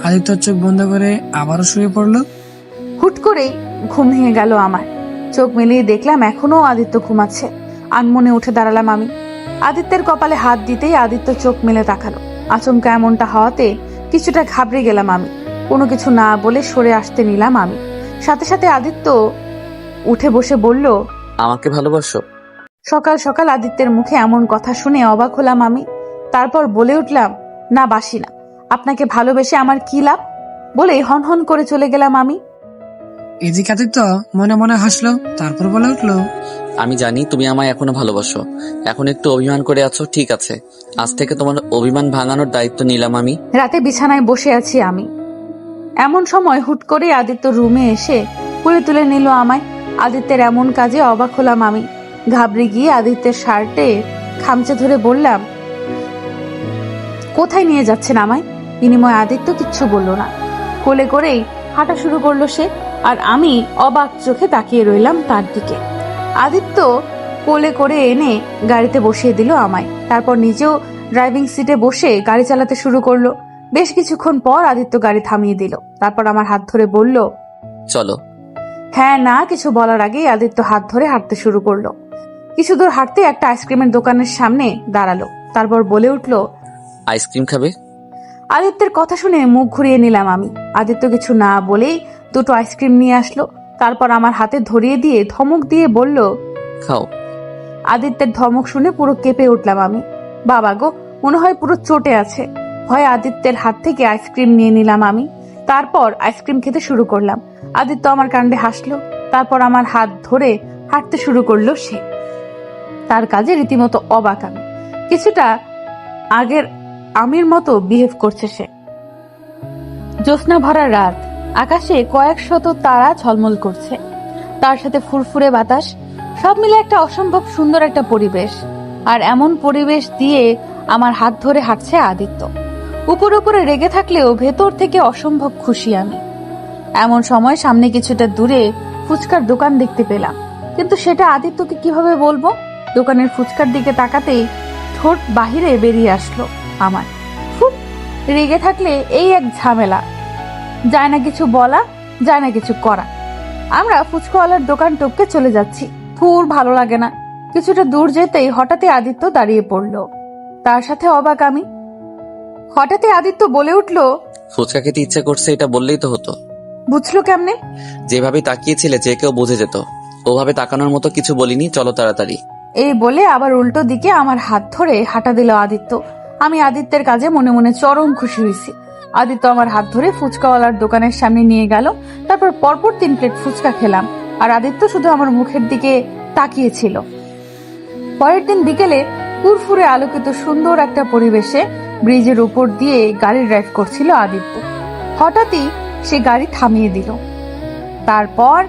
আদিত্য চোখ বন্ধ করে আবারও শুয়ে পড়লো। হুট করেই ঘুম ভেঙে গেল আমার। চোখ মেলিয়ে দেখলাম এখনো আদিত্য ঘুমাচ্ছে। আনমনে উঠে দাঁড়ালাম আমি। আদিত্যের কপালে হাত দিতেই আদিত্য চোখ মেলে তাকালো। আচমকা এমনটা হওয়াতে কিছুটা ঘাবড়ে গেলাম আমি। কোনো কিছু না বলে সরে আসতে নিলাম আমি। সাথে সাথে আদিত্য উঠে বসে বলল, আমাকে ভালোবাসো? সকাল সকাল আদিত্যের মুখে এমন কথা শুনে অবাক হলাম আমি। তারপর বলে উঠলাম, না বাসি না, আপনাকে ভালোবেসে আমার কি লাভ? বলে হনহন করে চলে গেলাম আমি। এদিকে আদিত্য মনে মনে হাসলো। তারপর বলে উঠলো, আমি জানি তুমি আমায় এখনো ভালোবাসো। এখন একটু অভিমান করে আছো, ঠিক আছে। আজ থেকে তোমার অভিমান ভাঙানোর দায়িত্ব নিলাম আমি। রাতে বিছানায় বসে আছি আমি। এমন সময় হুট করে আদিত্য রুমে এসে কোলে তুলে নিল আমায়। আদিত্যের এমন কাজে অবাক হলাম আমি। ঘাবড়ে গিয়ে আদিত্যের শার্টে খামচে ধরে বললাম, কোথায় নিয়ে যাচ্ছেন আমায়? বিনিময়ে আদিত্য কিচ্ছু বলল না। কোলে করেই হাঁটা শুরু করলো সে। আর আমি অবাক চোখে তাকিয়ে রইলাম তার দিকে। আদিত্য কোলে করে এনে গাড়িতে বসিয়ে দিল আমায়। তারপর নিজেও ড্রাইভিং সিটে বসে গাড়ি চালাতে শুরু করলো। বেশ কিছুক্ষণ পর আদিত্য গাড়ি থামিয়ে দিল। তারপর আমার হাত ধরে বলল, চলো। হ্যাঁ না কিছু বলার আগেই আদিত্য হাত ধরে হাঁটতে শুরু করলো। কিছু দূর হাঁটতে একটা আইসক্রিমের দোকানের সামনে দাঁড়ালো। তারপর বলে উঠলো, আইসক্রিম খাবে? আদিত্যের কথা শুনে মুখ ঘুরিয়ে নিলাম আমি। আদিত্য কিছু না বলেই দুটো আইসক্রিম নিয়ে আসলো। তারপর আমার হাতে ধরিয়ে দিয়ে ধমক দিয়ে বলল, খাও। আদিত্যের ধমক শুনে পুরো কেঁপে উঠলাম আমি। বাবা গো, মনে হয় পুরো চটে আছে। ভয়ে আদিত্যের হাত থেকে আইসক্রিম নিয়ে নিলাম আমি। তারপর আইসক্রিম খেতে শুরু করলাম। আদিত্য আমার কাণ্ডে হাসলো। তারপর আমার হাত ধরে হাঁটতে শুরু করলো সে। তার কাজে রীতিমতো অবাক আমি। কিছুটা আগের আমির মতো বিহেভ করছে সে। জ্যোৎস্না ভরা রাত, আকাশে কয়েক শত তারা ঝলমল করছে। তার সাথে ফুরফুরে বাতাস, সব মিলে একটা অসম্ভব সুন্দর একটা পরিবেশ। আর এমন পরিবেশ দিয়ে আমার হাত ধরে হাঁটছে আদিত্য। উপর উপরে রেগে থাকলেও ভেতর থেকে অসম্ভব খুশি আমি। এমন সময় সামনে কিছুটা দূরে ফুচকার দোকান দেখতে পেলাম, কিন্তু সেটা আদিত্যকে কিভাবে বলবো? দোকানের ফুচকার দিকে তাকাতেই ঠোঁট বাহিরে বেরিয়ে আসলো আমার। খুব রেগে থাকলে এই এক ঝামেলা, যায় না কিছু বলা, যায় না কিছু করা। আমরা ফুচকাওয়ালার দোকান টপকে চলে যাচ্ছি। ধুর, ভালো লাগে না। কিছুটা দূর যেতেই হঠাৎই আদিত্য দাঁড়িয়ে পড়লো, তার সাথে অবাক আমি। হঠাৎই আদিত্য বলে উঠলো, ফুচকা খেতে ইচ্ছা করছে, এটা বললেই তো হতো। বুঝলো কেমনে? যেভাবে তাকিয়েছিলে যে কেউ বুঝে যেত। ওভাবে তাকানোর মতো কিছু বলিনি, চলো তাড়াতাড়ি। এই বলে আবার উল্টো দিকে আমার হাত ধরে হাঁটা দিল আদিত্য। আমি আদিত্যের কাজে মনে মনে চরম খুশি হয়েছি। আদিত্য আমার হাত ধরে ফুচকাওয়ালার দোকানের সামনে নিয়ে গেল। তারপর পরপর 3 প্লেট ফুচকা খেলাম, আর আদিত্য শুধু আমার মুখের দিকে তাকিয়েছিল। পরের দিন বিকেলে ফুরফুরে আলোকিত সুন্দর একটা পরিবেশে ব্রিজের উপর দিয়ে গাড়ি ড্রাইভ করছিল আদিত্য। হঠাৎই সে গাড়ি থামিয়ে দিল। তারপর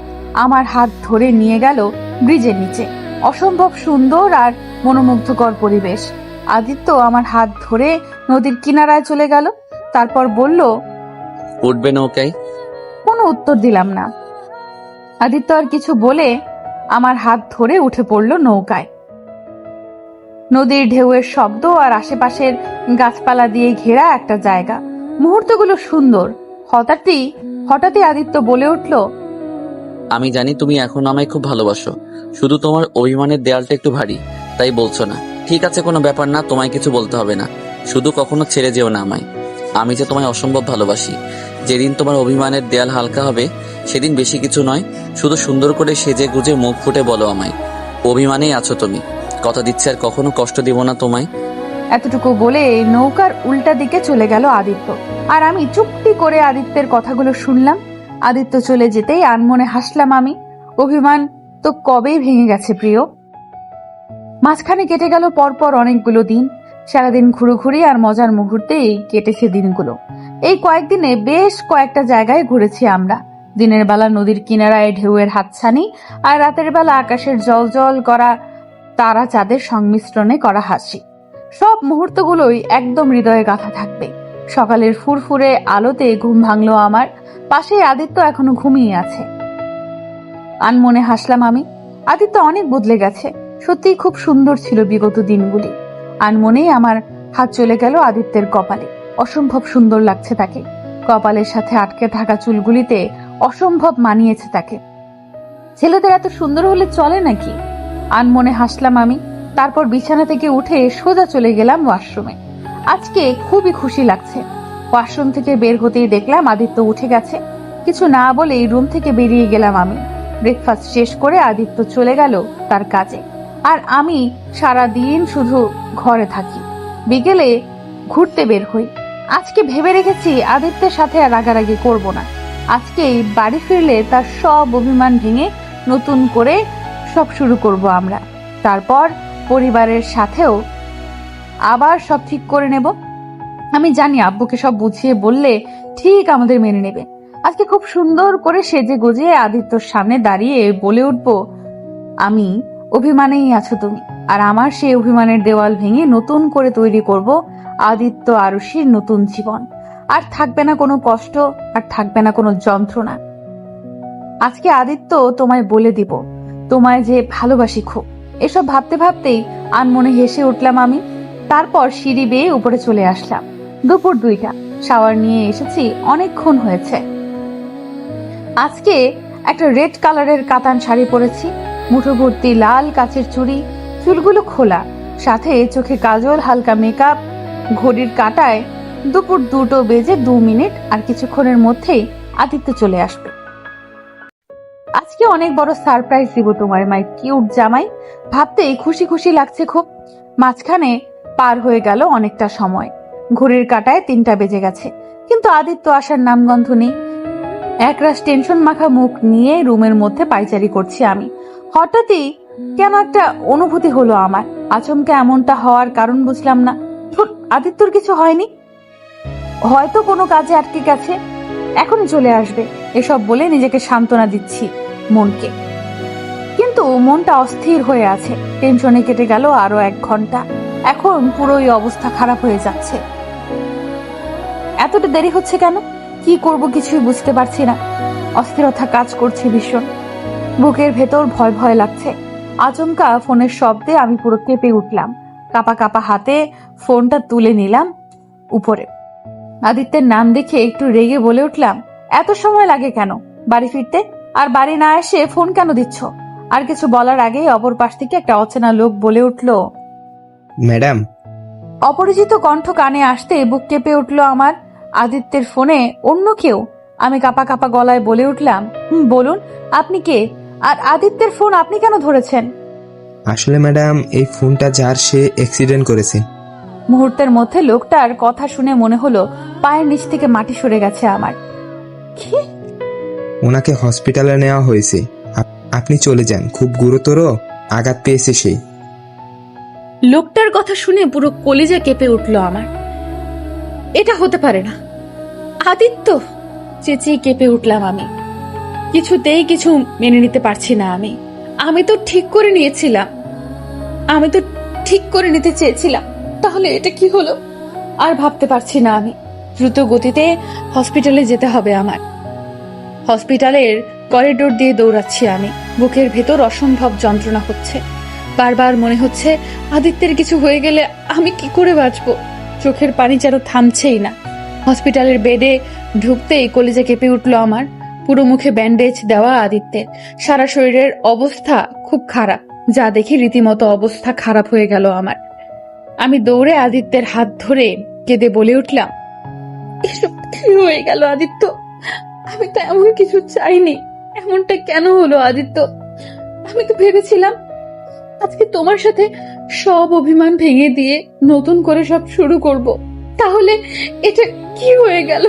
আমার হাত ধরে নিয়ে গেল ব্রিজের নিচে। অসম্ভব সুন্দর আর মনোমুগ্ধকর পরিবেশ। আদিত্য আমার হাত ধরে নদীর কিনারায় চলে গেল। তারপর বলল, উঠবে নৌকায়? কোনো উত্তর দিলাম না। আদিত্য আর কিছু বলে আমার হাত ধরে উঠে পড়ল নৌকায়। নদীর ঢেউয়ের শব্দ আর আশেপাশের গাছপালা দিয়ে ঘেরা একটা জায়গা। মুহূর্তগুলো সুন্দর। হঠাৎই আদিত্য বলে উঠল, আমি জানি তুমি এখন আমায় খুব ভালোবাসো, শুধু তোমার অভিমানের দেয়ালটা একটু ভারী, তাই বলছো না। ঠিক আছে, কোনো ব্যাপার না, তোমায় কিছু বলতে হবে না। শুধু কখনো ছেড়ে যেও না আমায়। আমি যে তোমায় অসম্ভব ভালোবাসি। যেদিন তোমার অভিমানের দেয়াল হালকা হবে, সেদিন বেশি কিছু নয়, শুধু সুন্দর করে সেজে গুজে মুখ ফুটে বলো আমায়, অভিমানেই আছো তুমি। কথা দিচ্ছি আর কখনো কষ্ট দিব না তোমায়। এতটুকু বলে নৌকার উল্টা দিকে চলে গেল আদিত্য। আর আমি চুপটি করে আদিত্যের কথাগুলো শুনলাম। আদিত্য চলে যেতেই আনমনে হাসলাম আমি। অভিমান তো কবেই ভেঙে গেছে প্রিয়। মাঝখানে কেটে গেল পরপর অনেকগুলো দিন। সারাদিন ঘুরোঘুরি আর মজার মুহূর্তেই কেটেছে দিনগুলো। এই কয়েকদিনে বেশ কয়েকটা জায়গায় ঘুরেছি আমরা। দিনের বেলা নদীর কিনারায় ঢেউয়ের হাতছানি, আর রাতের বেলা আকাশের জল করা তারা চাঁদের সংমিশ্রণে করা হাসি। সব মুহূর্তগুলোই একদম হৃদয়ে গাঁথা থাকবে। সকালের ফুরফুরে আলোতে ঘুম ভাঙলো আমার। পাশে আদিত্য এখনো ঘুমিয়ে আছে। আনমনে হাসলাম আমি। আদিত্য অনেক বদলে গেছে। সত্যিই খুব সুন্দর ছিল বিগত দিনগুলি। আনমনেই আমার হাত চলে গেল আদিত্যের কপালে। অসম্ভব সুন্দর লাগছে তাকে। কপালের সাথে আটকে থাকা চুলগুলিতে অসম্ভব মানিয়েছে তাকে। ছেলেদের এত সুন্দর হলে চলে নাকি? আনমনে হাসলাম আমি। তারপর বিছানা থেকে উঠে সোজা চলে গেলাম ওয়াশরুমে। আজকে খুবই খুশি লাগছে। ওয়াশরুম থেকে বের হতেই দেখলাম আদিত্য উঠে গেছে। কিছু না বলেই রুম থেকে বেরিয়ে গেলাম আমি। ব্রেকফাস্ট শেষ করে আদিত্য চলে গেল তার কাজে, আর আমি সারা দিন শুধু ঘরে থাকি। বিকেলে ঘুরতে বের হই। আজকে ভেবে রেখেছি আদিত্যের সাথে আর রাগারাগি করব না। আজকেই বাড়ি ফিরলে তার সব অভিমান ভেঙে নতুন করে সব শুরু করব আমরা। তারপর পরিবারের সাথেও আবার সব ঠিক করে নেব। আমি জানি আব্বুকে সব বুঝিয়ে বললে ঠিক আমাদের মেনে নেবে। আজকে খুব সুন্দর করে সেজে গুজিয়ে আদিত্যর সামনে দাঁড়িয়ে বলে উঠবো, আমি অভিমানেই আছো তুমি, আর আমার সেই অভিমানের দেওয়াল ভেঙে নতুন করে তৈরি করব আদিত্য আরুষির নতুন জীবন। আর থাকবে না কোনো কষ্ট, আর থাকবে না কোনো যন্ত্রণা। আজকে আদিত্য তোমায় বলে দিব তোমায় যে ভালোবাসি খুব। এসব ভাবতে ভাবতেই আনমনে হেসে উঠলাম আমি। তারপর সিঁড়ি বেয়ে উপরে চলে আসলাম। দুপুর 2টা। শাওয়ার নিয়ে এসেছি, অনেকক্ষণ হয়েছে। আজকে একটা রেড কালারের কাতান শাড়ি পরেছি, মুঠো ভর্তি লাল কাচের চুড়ি, চুলগুলো খোলা, সাথে চোখে কাজল, হালকা মেকআপ। ঘড়ির কাঁটায় দুপুর 2টো বেজে 2 মিনিট। আর কিছুক্ষণের মধ্যেই আদিত্য চলে আসবে। আজকে অনেক বড় সারপ্রাইজ দিব তোমার মাই কিউট জামাই। ভাবতেই খুশি খুশি লাগছে খুব। মাঝখানে পার হয়ে গেল অনেকটা সময়। ঘড়ির কাঁটায় 3টা বেজে গেছে, কিন্তু আদিত্য আসার নামগন্ধ নেই। একরাশ টেনশন মাখা মুখ নিয়ে রুমের মধ্যে পায়চারি করছি আমি। হঠাৎই কেন একটা অনুভূতি হলো আমার। আচমকা এমনটা হওয়ার কারণ বুঝলাম না। আদিত্যর কিছু হয়নি, হয়তো কোনো কাজে আটকে গেছে, এখনই চলে আসবে, এসব বলে নিজেকে সান্ত্বনা দিচ্ছি মনকে। কিন্তু মনটা অস্থির হয়ে আছে। টেনশনে কেটে গেল আরো 1 ঘন্টা। এখন পুরোই অবস্থা খারাপ হয়ে যাচ্ছে। এতটা দেরি হচ্ছে কেন? কি করব কিছুই বুঝতে পারছি না। অস্থিরতা কাজ করছে ভীষণ। বুকের ভেতর ভয় ভয় লাগছে। আচমকা ফোনের শব্দে আমি পুরো কেঁপে উঠলাম। কাপা কাপা হাতে ফোনটা তুলে নিলাম উপরে। আদিত্যের নাম দেখে একটু রেগে বলে উঠলাম, এত সময় লাগে কেন? বাড়ি ফিরতে, আর বাড়ি না এসে ফোন কেন দিচ্ছ? আর কিছু বলার আগেই অপর পাশ থেকে একটা অচেনা লোক বলে উঠল। ম্যাডাম, অপরিচিত কণ্ঠ কানে আসতে বুক কেঁপে উঠল আমার। আদিত্যের ফোনে অন্য কেউ। আমি কাপা কাপা গলায় বলে উঠলাম, বলুন, আপনি কে? আর আদিত্যের ফোন আপনি কেন ধরেছেন? আসলে ম্যাডাম, এই ফোনটা যার সে অ্যাক্সিডেন্ট করেছে। মুহূর্তের মধ্যে লোকটার কথা শুনে মনে হলো পায়ের নিচ থেকে মাটি সরে গেছে আমার। কি? ওনাকে হসপিটালে নেওয়া হয়েছে। আপনি চলে যান, খুব গুরুতর আঘাত পেয়েছে সে। লোকটার কথা শুনে পুরো কলিজা কেঁপে উঠল আমার। এটা হতে পারে না, আদিত্য! চেঁচিয়ে কেঁপে উঠলাম আমি। কিছুতেই কিছু মেনে নিতে পারছি না আমি। আমি তো ঠিক করে নিতে চেয়েছিলাম, তাহলে এটা কি হলো? আর ভাবতে পারছি না আমি। দ্রুত গতিতে হসপিটালে যেতে হবে আমার। হসপিটালের করিডোর দিয়ে দৌড়াচ্ছি আমি। বুকের ভেতর অসম্ভব যন্ত্রণা হচ্ছে। বারবার মনে হচ্ছে আদিত্যের কিছু হয়ে গেলে আমি কি করে বাঁচবো। চোখের পানি যেন থামছেই না। হসপিটালের বেডে ঢুকতেই কলিজা কেঁপে উঠল আমার। পুরো মুখে ব্যান্ডেজ দেওয়া আদিত্যের। সারা শরীরের অবস্থা খুব খারাপ, যা দেখে রীতিমতো অবস্থা খারাপ হয়ে গেল আমার। আমি দৌড়ে আদিত্যের হাত ধরে কেঁদে বলে উঠলাম, এসব কি হয়ে গেল আদিত্য? আমি তো এমন কিছু চাইনি। এমনটা কেন হলো আদিত্য? আমি তো ভেবেছিলাম আজকে তোমার সাথে সব অভিমান ভেঙে দিয়ে নতুন করে সব শুরু করব। তাহলে এটা কি হয়ে গেল?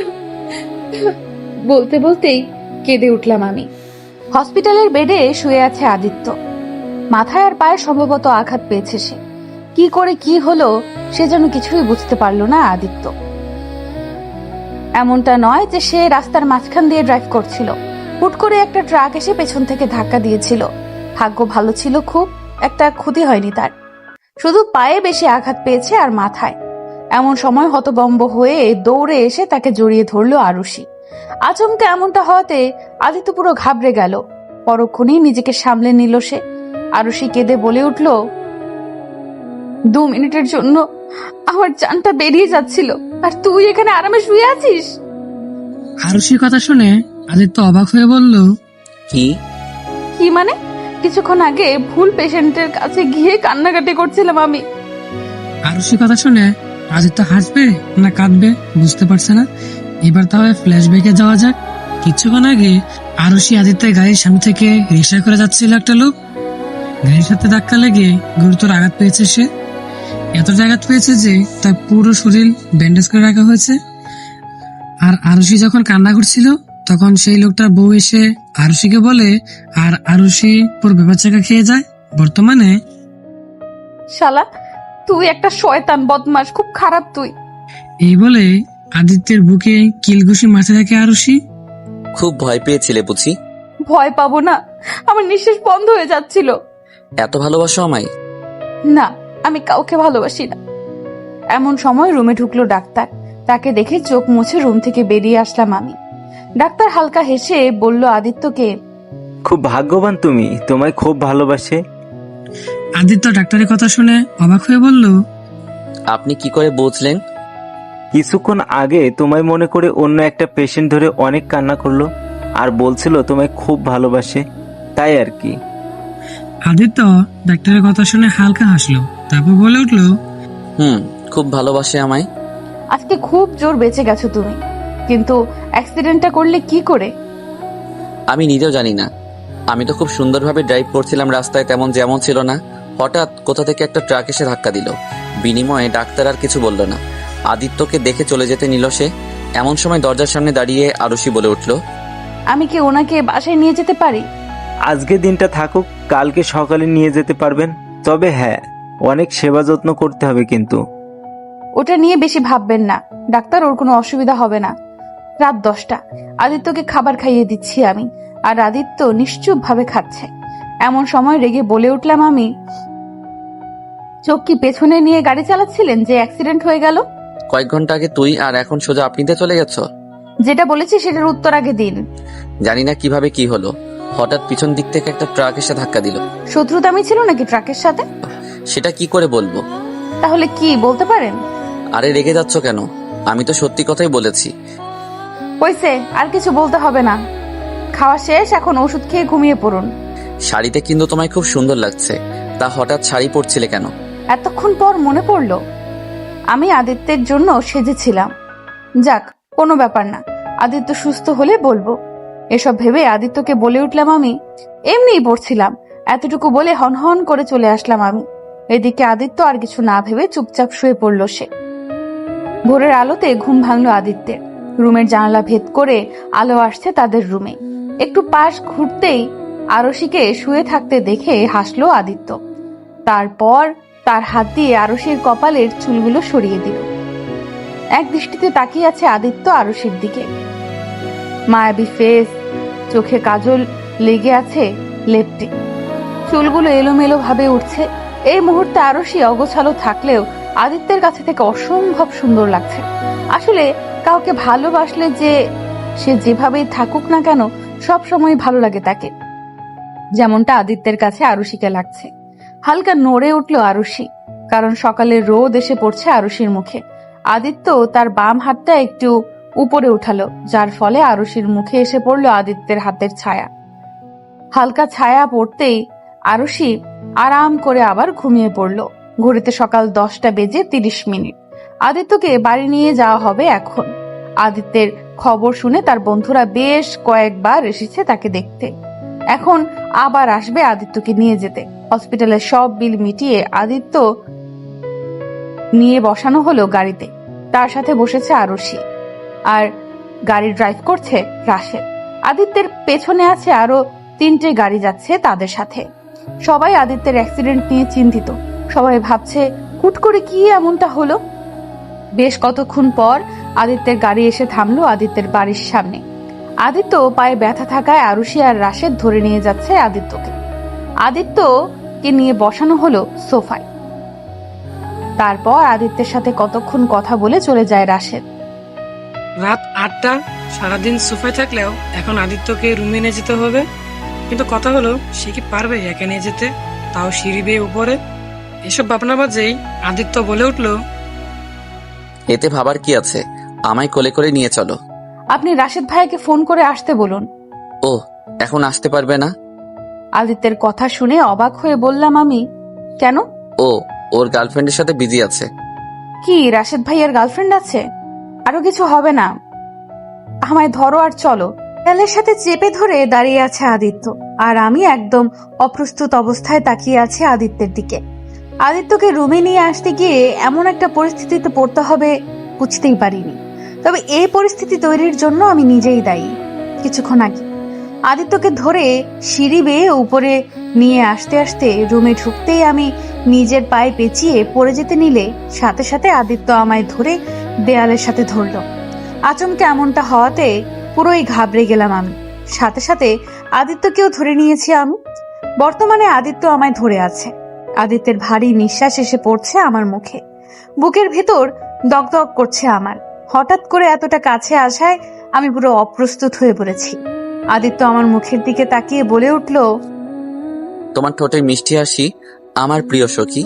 বলতে বলতেই কেঁদে উঠলাম আমি। হসপিটালের বেডে শুয়ে আছে আদিত্য। মাথায় আর পায়ে সম্ভবত আঘাত পেয়েছে সে। কি করে কি হলো সে যেন কিছুই বুঝতে পারলো না আদিত্য। এমনটা নয় যে সে রাস্তার মাঝখান দিয়ে ড্রাইভ করছিল। হুট করে একটা ট্রাক এসে পেছন থেকে ধাক্কা দিয়েছিল। ভাগ্য ভালো ছিল খুব, একটা ক্ষতি হয়নি তার। শুধু পায়ে বেশি আঘাত পেয়েছে আর মাথায়। এমন সময় হতবম্ব হয়ে দৌড়ে এসে তাকে জড়িয়ে ধরলো আরুষি। আচমকা এমনটা হওয়াতে আদিত্য পুরো ঘাবড়ে গেল। পরক্ষণেই নিজেকে সামলে নিল সে। আরুষি কেঁদে বলে উঠল, 2 মিনিটের জন্য আমার জানটা বেরিয়ে যাচ্ছিল, আর তুই এখানে আরামে শুয়ে আছিস। আরুষির কথা শুনে আদিত্য অবাক হয়ে বলল, কি? কি মানে? কিছুক্ষণ আগে ভুল পেশেন্টের কাছে গিয়ে কান্নাকাটি করছিলাম আমি। আরুষির কথা শুনে আদিত্য হাসবে না কাঁদবে বুঝতে পারছে না। এবার তাহলে ফ্ল্যাশব্যাকে যাওয়া যাক। কিছুক্ষণ আগে আরুষি আদিত্যের গাড়ির সামনে থেকে রিক্সা করে যাচ্ছিল একটা লোক। গাড়ির সাথে ধাক্কা লেগে গুরুতর আঘাত পেয়েছে সে। এতটা আঘাত পেয়েছে যে তার পুরো শরীর ব্যান্ডেজ করে রাখা হয়েছে। আর আরুষি যখন কান্না করছিল তখন সেই লোকটার বউ এসে আরুষিকে বলে, আর আরুষি পুরো বেবাচাকা খেয়ে যায়। বর্তমানে শালা, তুই একটা শয়তান বদমাশ, খুব খারাপ তুই। এই বলে আদিত্যের বুকে কিলঘুষি মারতে থাকে আরুষি। খুব ভয় পেয়েছিলে বুঝি? ভয় পাবো না? আমার নিঃশ্বাস বন্ধ হয়ে যাচ্ছিল। এত ভালোবাসো আমায়? না, আমি কাউকে ভালোবাসি না। এমন সময় রুমে ঢুকলো ডাক্তার। তাকে দেখে চোখ মুছে রুম থেকে বেরিয়ে আসলাম আমি। ডাক্তার হালকা হেসে বলল আদিত্যকে, খুব ভাগ্যবান তুমি, তোমায় খুব ভালোবাসে। আদিত্য ডাক্তারের কথা শুনে অবাক হয়ে বলল, আপনি কি করে বুঝলেন? কিছুক্ষণ আগে তোমায় মনে করে অন্য একটা পেশেন্ট ধরে অনেক কান্না করলো আর বলছিল তোমায় খুব ভালোবাসে, তাই আর কি। আদিত্য ডাক্তারের কথা শুনে হালকা হাসলো, তারপর বলে উঠলো, খুব ভালোবাসে আমায়। আজকে খুব জোর বেঁচে গেছো তুমি, কিন্তু অ্যাক্সিডেন্টটা করলে কি করে? আমি নিজেও জানি না। আমি তো খুব সুন্দরভাবে ড্রাইভ করছিলাম রাস্তায়, তেমন যেমন ছিল না। হঠাৎ কোথা থেকে একটা ট্রাক এসে ধাক্কা দিল। বিনিময়ে ডাক্তার আর কিছু বলল না। আদিত্যকে দেখে চলে যেতে নিল সে। এমন সময় দরজার সামনে দাঁড়িয়ে আরুষি বলে উঠল, আমি কি ওনাকে বাসায় নিয়ে যেতে পারি? আজকে দিনটা থাকুক, কালকে সকালে নিয়ে যেতে পারবেন। তবে হ্যাঁ, অনেক সেবা যত্ন করতে হবে কিন্তু। ওটা নিয়ে বেশি ভাববেন না ডাক্তার, ওর কোনো অসুবিধা হবে না। রাত 10টা, আদিত্যকে খাবার খাইয়ে দিচ্ছি আমি, আর আদিত্য নিশ্চুপ ভাবে খাচ্ছে। এমন সময় রেগে বলে উঠলাম আমি, চোখ কি পেছনে নিয়ে গাড়ি চালাচ্ছিলেন যে অ্যাক্সিডেন্ট হয়ে গেল? কয়েক ঘন্টা আগে তুই, আর এখন সোজা আপনিতে চলে গেছ। যেটা বলেছি সেটার উত্তর আগে দিন। জানি না কিভাবে কি হলো, হঠাৎ পিছন দিক থেকে একটা ট্রাক এসে ধাক্কা দিল। শত্রুতামি ছিল নাকি ট্রাকের সাথে? সেটা কি করে বলবো। তাহলে কি বলতে পারেন? আরে রেগে যাচ্ছ কেন? আমি তো সত্যি কথাই বলেছি। হইছে, আর কিছু বলতে হবে না। খাওয়া শেষ, এখন ওষুধ খেয়ে ঘুমিয়ে পড়ুন। শাড়িতে কিন্তু তোমায় খুব সুন্দর লাগছে, তা হঠাৎ শাড়ি পরছিলে কেন? এতক্ষণ পর মনে পড়লো আমি আদিত্যের জন্য সেজেছিলাম। যাক, কোনো ব্যাপার না, আদিত্য সুস্থ হলে বলবো। এসব ভেবে আদিত্যকে বলে উঠলাম আমি, এমনিই পড়ছিলাম। এতটুকু বলে হনহন করে চলে আসলাম আমি। এদিকে আদিত্য আর কিছু না ভেবে চুপচাপ শুয়ে পড়ল সে। ভোরের আলোতে ঘুম ভাঙলো আদিত্যের। রুমের জানালা ভেদ করে আলো আসছে তাদের রুমে। একটু পাশ ঘুরতেই আরশিকে শুয়ে থাকতে দেখে হাসলো আদিত্য। তারপর তার হাত দিয়ে আরশির কপালের চুলগুলো সরিয়ে দিল। এক দৃষ্টিতে তাকিয়ে আছে আদিত্য আরশির দিকে। মায়াবী ফেস, চোখে কাজল লেগে আছে লেপটে, চুলগুলো এলোমেলো ভাবে উঠছে। এই মুহূর্তে আরশি অগোছালো থাকলেও আদিত্যের কাছে থেকে অসম্ভব সুন্দর লাগছে। আসলে কাউকে ভালোবাসলে যে সে যেভাবেই থাকুক না কেন সব সময় ভালো লাগে তাকে, যেমনটা আদিত্যের কাছে আরুষিকে লাগছে। হালকা নড়ে উঠল আরুষি, কারণ সকালের রোদ এসে পড়ছে আরুষির মুখে। আদিত্য তার বাম হাতটা একটু উপরে উঠালো, যার ফলে আরুষির মুখে এসে পড়ল আদিত্যের হাতের ছায়া। হালকা ছায়া পড়তেই আরুষি আরাম করে আবার ঘুমিয়ে পড়ল। ঘড়িতে সকাল 10:30। আদিত্যকে বাড়ি নিয়ে যাওয়া হবে এখন। আদিত্যের খবর শুনে তার বন্ধুরা বেশ কয়েকবার এসেছে তাকে দেখতে। এখন আবার আসবে আদিত্যকে নিয়ে যেতে। হসপিটালের সব বিল মিটিয়ে আদিত্য নিয়ে বসানো হলো গাড়িতে। তার সাথে বসেছে আরুষি, আর গাড়ি ড্রাইভ করছে রাশেদ। আদিত্যের পেছনে আছে আরো 3টে গাড়ি যাচ্ছে তাদের সাথে। সবাই আদিত্যের অ্যাক্সিডেন্ট নিয়ে চিন্তিত। সবাই ভাবছে হুট করে কি এমনটা হলো। বেশ কতক্ষণ পর আদিত্যের গাড়ি এসে থামলো আদিত্যের বাড়ির সামনে। আদিত্য পায়ে ব্যথা থাকায় আরুষি আর রাশেদ ধরে নিয়ে যাচ্ছে আদিত্যকে। আদিত্যকে নিয়ে বসানো হলো সোফায়। তারপর আদিত্যের সাথে কতক্ষণ কথা বলে চলে যায় রাশেদ। রাত 8টা, সারাদিন সোফায় থাকলেও এখন আদিত্যকে রুমে নিয়ে যেতে হবে। কিন্তু কথা হলো, সে কি পারবে একা নিয়ে যেতে, তাও সিঁড়ি বেয়ে উপরে? এসব ভাবনা বাজেই আদিত্য বলে উঠলো, এতে ভাবার কি আছে, আমায় কোলে করে নিয়ে চলো। আপনি রাশেদ ভাইকে ফোন করে আসতে বলুন। ও, এখন আসতে পারবে না? আদিত্যের কথা শুনে অবাক হয়ে বললাম আমি, কেন? ও ওর গার্লফ্রেন্ডের সাথে বিজি আছে। কি রাশেদ ভাইয়ের গার্লফ্রেন্ড আছে? আরো কিছু হবে না, আমায় ধরো আর চলো। দেয়ালের সাথে চেপে ধরে দাঁড়িয়ে আছে আদিত্য, আর আমি একদম অপ্রস্তুত অবস্থায় তাকিয়ে আছি আদিত্যের দিকে। আদিত্যকে রুমে নিয়ে আসতে গিয়ে এমন একটা পরিস্থিতিতে পড়তে হবে বুঝতেই পারিনি। তবে এই পরিস্থিতি তৈরির জন্য আমি নিজেই দায়ী। কিছুক্ষণ আগে আদিত্যকে ধরে সিঁড়ি বেয়ে উপরে নিয়ে আসতে আসতে রুমে ঢুকতেই আমি নিজের পায়ে পেঁচিয়ে পড়ে যেতে নিলে সাথে সাথে আদিত্য আমায় ধরে দেয়ালের সাথে ধরলো। আচমকে এমনটা হওয়াতে পুরোই ঘাবড়ে গেলাম আমি। সাথে সাথে আদিত্যকেও ধরে নিয়েছি আমি। বর্তমানে আদিত্য আমায় ধরে আছে। আদিত্যের ভারী নিঃশ্বাস এসে পড়ছে আমার মুখে। বুকের ভেতর দগদগ করছে আমার। হঠাৎ করে এতটা কাছে আসায় আমি পুরো অপ্রস্তুত হয়ে পড়েছি। আদিত্য আমার মুখের দিকে তাকিয়ে বলে উঠল, তোমার ঠোঁটে মিষ্টি হাসি আমার প্রিয় সখী।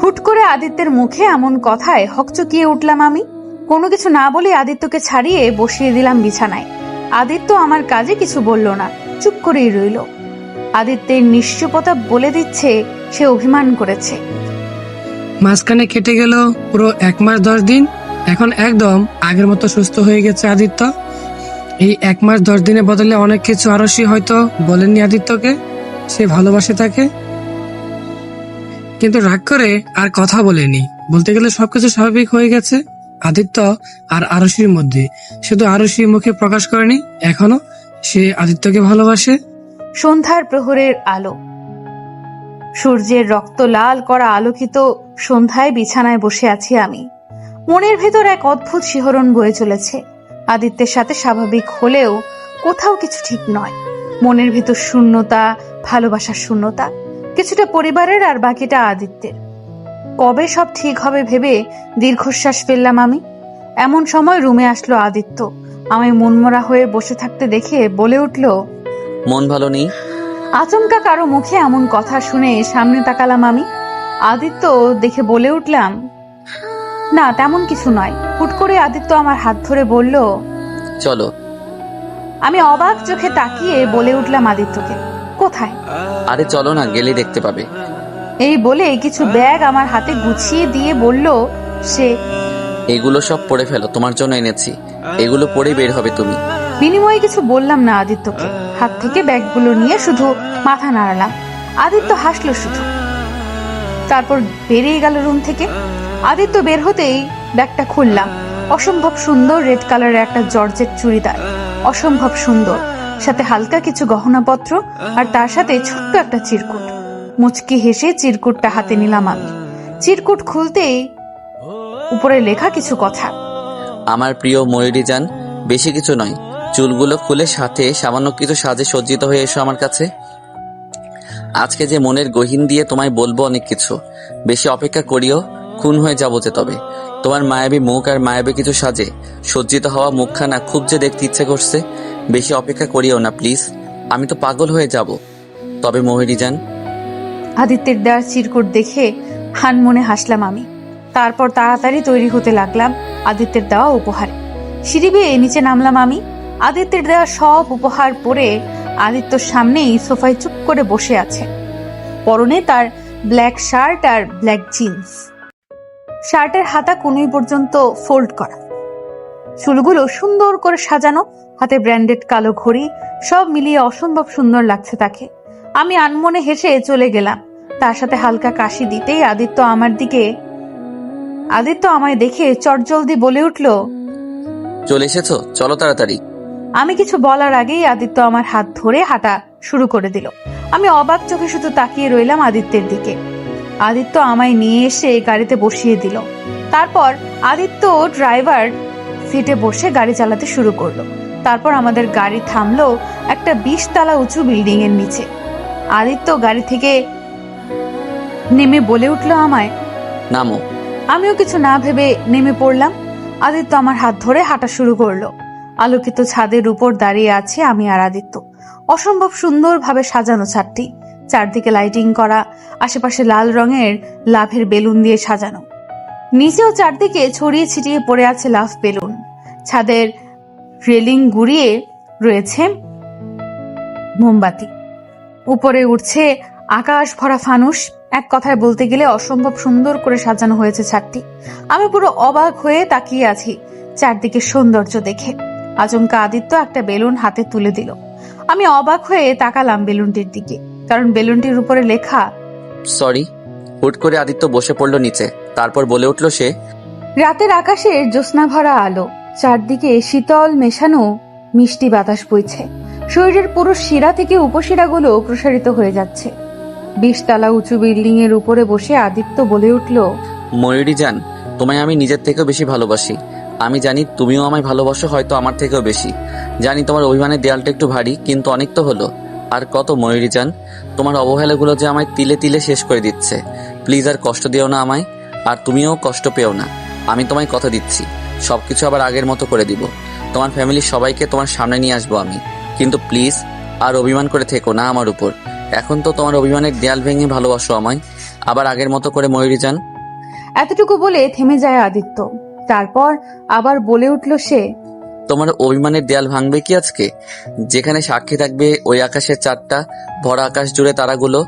হুট করে আদিত্যের মুখে এমন কথায় হকচকিয়ে উঠলাম আমি। কোনো কিছু না বলে আদিত্যকে ছাড়িয়ে বসিয়ে দিলাম বিছানায়। আদিত্য আমার কাজে কিছু বলল না, চুপ করেই রইল। আদিত্যের নিশ্চুপতা বলে দিচ্ছে সে অভিমান করেছে। মাঝখানে কেটে গেল পুরো 1 মাস 10 দিন। এখন একদম আগের মতো সুস্থ হয়ে গেছে আদিত্য। এই 1 মাস 10 দিনের বদলে অনেক কিছু আরশি হয়তো বলেননি আদিত্যকে। সে ভালোবাসে তাকে, কিন্তু রাগ করে আর কথা বলেনি। বলতে গেলে সবকিছু স্বাভাবিক হয়ে গেছে আদিত্য আর আরশির মধ্যে। শুধু আরশি মুখে প্রকাশ করেনি এখনো সে আদিত্যকে ভালোবাসে। সন্ধ্যার প্রহরের আলো, সূর্যের রক্ত লাল করা আলোকিত সন্ধ্যায় বিছানায় বসে আছি আমি। মনের ভেতর এক অদ্ভুত শিহরণ বয়ে চলেছে। আদিত্যের সাথে স্বাভাবিক হলেও কোথাও কিছু ঠিক নয়। মনের ভেতর শূন্যতা, ভালোবাসার শূন্যতা, কিছুটা পরিবারের আর বাকিটা আদিত্যের। কবে সব ঠিক হবে ভেবে দীর্ঘশ্বাস ফেললাম আমি। এমন সময় রুমে আসলো আদিত্য। আমায় মনমরা হয়ে বসে থাকতে দেখে বলে উঠল, মন ভালো নেই? আচমকা কারো মুখে এমন কথা শুনে সামনে তাকালাম আমি। আদিত্য দেখে বলে উঠলাম, না তেমন কিছু নয়। হুট করে আদিত্য আমার হাত ধরে বলল, চলো। আমি অবাক চোখে তাকিয়ে বলে উঠলাম আদিত্যকে, কোথায়? আরে চলো না, গেলে দেখতে পাবে। এই বলে কিছু ব্যাগ আমার হাতে গুছিয়ে দিয়ে বলল সে। এগুলো সব পড়ে ফেলো, তোমার জন্য এনেছি। এগুলো পরেই বের হবে তুমি। বিনিময়ে কিছু বললাম না আদিত্যকে, হাত থেকে ব্যাগগুলো নিয়ে শুধু মাথা নাড়ালাম। আদিত্য হাসলো শুধু, তারপর বেরিয়ে গেল রুম থেকে। আদিত্য বের হতেই ব্যাগটা খুললাম। অসম্ভব সুন্দর রেড কালারের একটা জর্জেট চুড়িদার, অসম্ভব সুন্দর, সাথে হালকা কিছু গহনাপত্র, আর তার সাথে ছোট্ট একটা চিরকুট। মুচকি হেসে চিরকুটটা হাতে নিলাম আমি। চিরকুট খুলতেই উপরে লেখা কিছু কথা। আমার প্রিয় ময়ূরী জান, বেশি কিছু নয়, চুলগুলো খুলে সাথে সামান্য কিছু সাজে সজ্জিত হয়ে এসো আমার কাছে। আজকে যে মনের গহীন দিয়ে তোমায় বলবো অনেক কিছু। বেশি অপেক্ষা করিও, খুন হয়ে যাবো যে। তবে তোমার মায়াবী মুখ আর মায়াবী কিছু সাজে সজ্জিত হওয়া মুখখানা খুব যে দেখতে ইচ্ছে করছে। বেশি অপেক্ষা করিও না প্লিজ, আমি তো পাগল হয়ে যাব। তবে ময়ূরী জান। আদিত্যের দেওয়ার চিরকুট দেখে মনে হাসলাম আমি। তারপর তাড়াতাড়ি তৈরি হতে লাগলাম আদিত্যের দেওয়া উপহার। সিঁড়ি বেয়ে নিচে নামলাম আমি। আদিত্যের দেওয়া সব উপহার পরে আদিত্যর সামনেই সোফায় চুপ করে বসে আছে। পরনে তার ব্ল্যাক শার্ট আর ব্ল্যাক জিন্স। শার্টের হাতা কোনই পর্যন্ত ফোল্ড করা, চুলগুলো সুন্দর করে সাজানো, হাতে ব্র্যান্ডেড কালো ঘড়ি, সব মিলিয়ে অসম্ভব সুন্দর লাগছে তাকে। আমি আনমনে হেসে চলে গেলাম। তার সাথে হালকা কাশি দিতেই আদিত্য আমায় দেখে চটজলদি বলে উঠল, চলে এসেছো, চলো তাড়াতাড়ি। আমি কিছু বলার আগেই আদিত্য আমার হাত ধরে হাঁটা শুরু করে দিল। আমি অবাক চোখে শুধু তাকিয়ে রইলাম আদিত্যের দিকে। আদিত্য আমায় নিয়ে এসে গাড়িতে বসিয়ে দিল। তারপর আদিত্য ড্রাইভার সিটে বসে গাড়ি চালাতে শুরু করলো। তারপর আমাদের গাড়ি থামলো একটা 20 তলা উঁচু বিল্ডিং এর নিচে। আদিত্য গাড়ি থেকে নেমে বলে উঠলো আমায়, নামো। আমিও কিছু না ভেবে নেমে পড়লাম। আদিত্য আমার হাত ধরে হাঁটা শুরু করলো। আলোকিত ছাদের উপর দাঁড়িয়ে আছে আমি আর আদিত্য। অসম্ভব সুন্দরভাবে সাজানো ছাদটি, চারদিকে লাইটিং করা, আশেপাশে লাল রঙের লাভের বেলুন দিয়ে সাজানো। নিচেও চারদিকে ছড়িয়ে ছিটিয়ে পড়ে আছে লাভ বেলুন। ছাদের রেলিং গুড়িয়ে রয়েছে মোমবাতি। উপরে উঠছে আকাশ ভরা ফানুস। এক কথায় বলতে গেলে অসম্ভব সুন্দর করে সাজানো হয়েছে ছাদটি। আমি পুরো অবাক হয়ে তাকিয়ে আছি চারদিকে সৌন্দর্য দেখে। আচমকা আদিত্য একটা বেলুন হাতে তুলে দিল। আমি অবাক হয়ে তাকালাম বেলুনটির দিকে, কারণ বেলুনটির উপরে লেখা সরি। হুট করে আদিত্য বসে পড়লো নিচে, তারপর বলে উঠলো সে। রাতের আকাশের জ্যোৎস্না ভরা আলো, চারদিকে শীতল মেশানো মিষ্টি বাতাস বইছে। শরীরের পুরো শিরা থেকে উপশিরাগুলো প্রসারিত হয়ে যাচ্ছে। 20 তলা উঁচু বিল্ডিং এর উপরে বসে আদিত্য বলে উঠল, ময়ূরী জান, তোমায় আমি নিজের থেকেও বেশি ভালোবাসি। আমি জানি তুমিও আমায় ভালোবাসো, হয়তো আমার থেকেও বেশি। জানি তোমার অভিমানের দেয়ালটা একটু ভারী, কিন্তু অনেক তো হলো। আর কত ময়ূরী জান, তোমার অবহেলাগুলো যে আমায় তিলে তিলে শেষ করে দিচ্ছে। প্লিজ আর কষ্ট দিও না আমায়, আর তুমিও কষ্ট পেও না। আমি তোমায় কথা দিচ্ছি, সবকিছু আবার আগের মতো করে দিব। তোমার ফ্যামিলির সবাইকে তোমার সামনে নিয়ে আসবো আমি। কিন্তু প্লিজ আর অভিমান করে থেকো না আমার উপর। এখন তো তোমার অভিমানের দেয়াল ভেঙে ভালোবাসো আমায়, আবার আগের মতো করে ময়ূরী জান। এতটুকু বলে থেমে যায় আদিত্য। তারপর আবার বলে উঠল সে, তোমার অভিমানের দেয়াল ভাঙবে কি আজকে? যেখানে সাক্ষী থাকবে ওই আকাশের চাঁদটা, ভরা আকাশ জুড়ে তারাগুলো,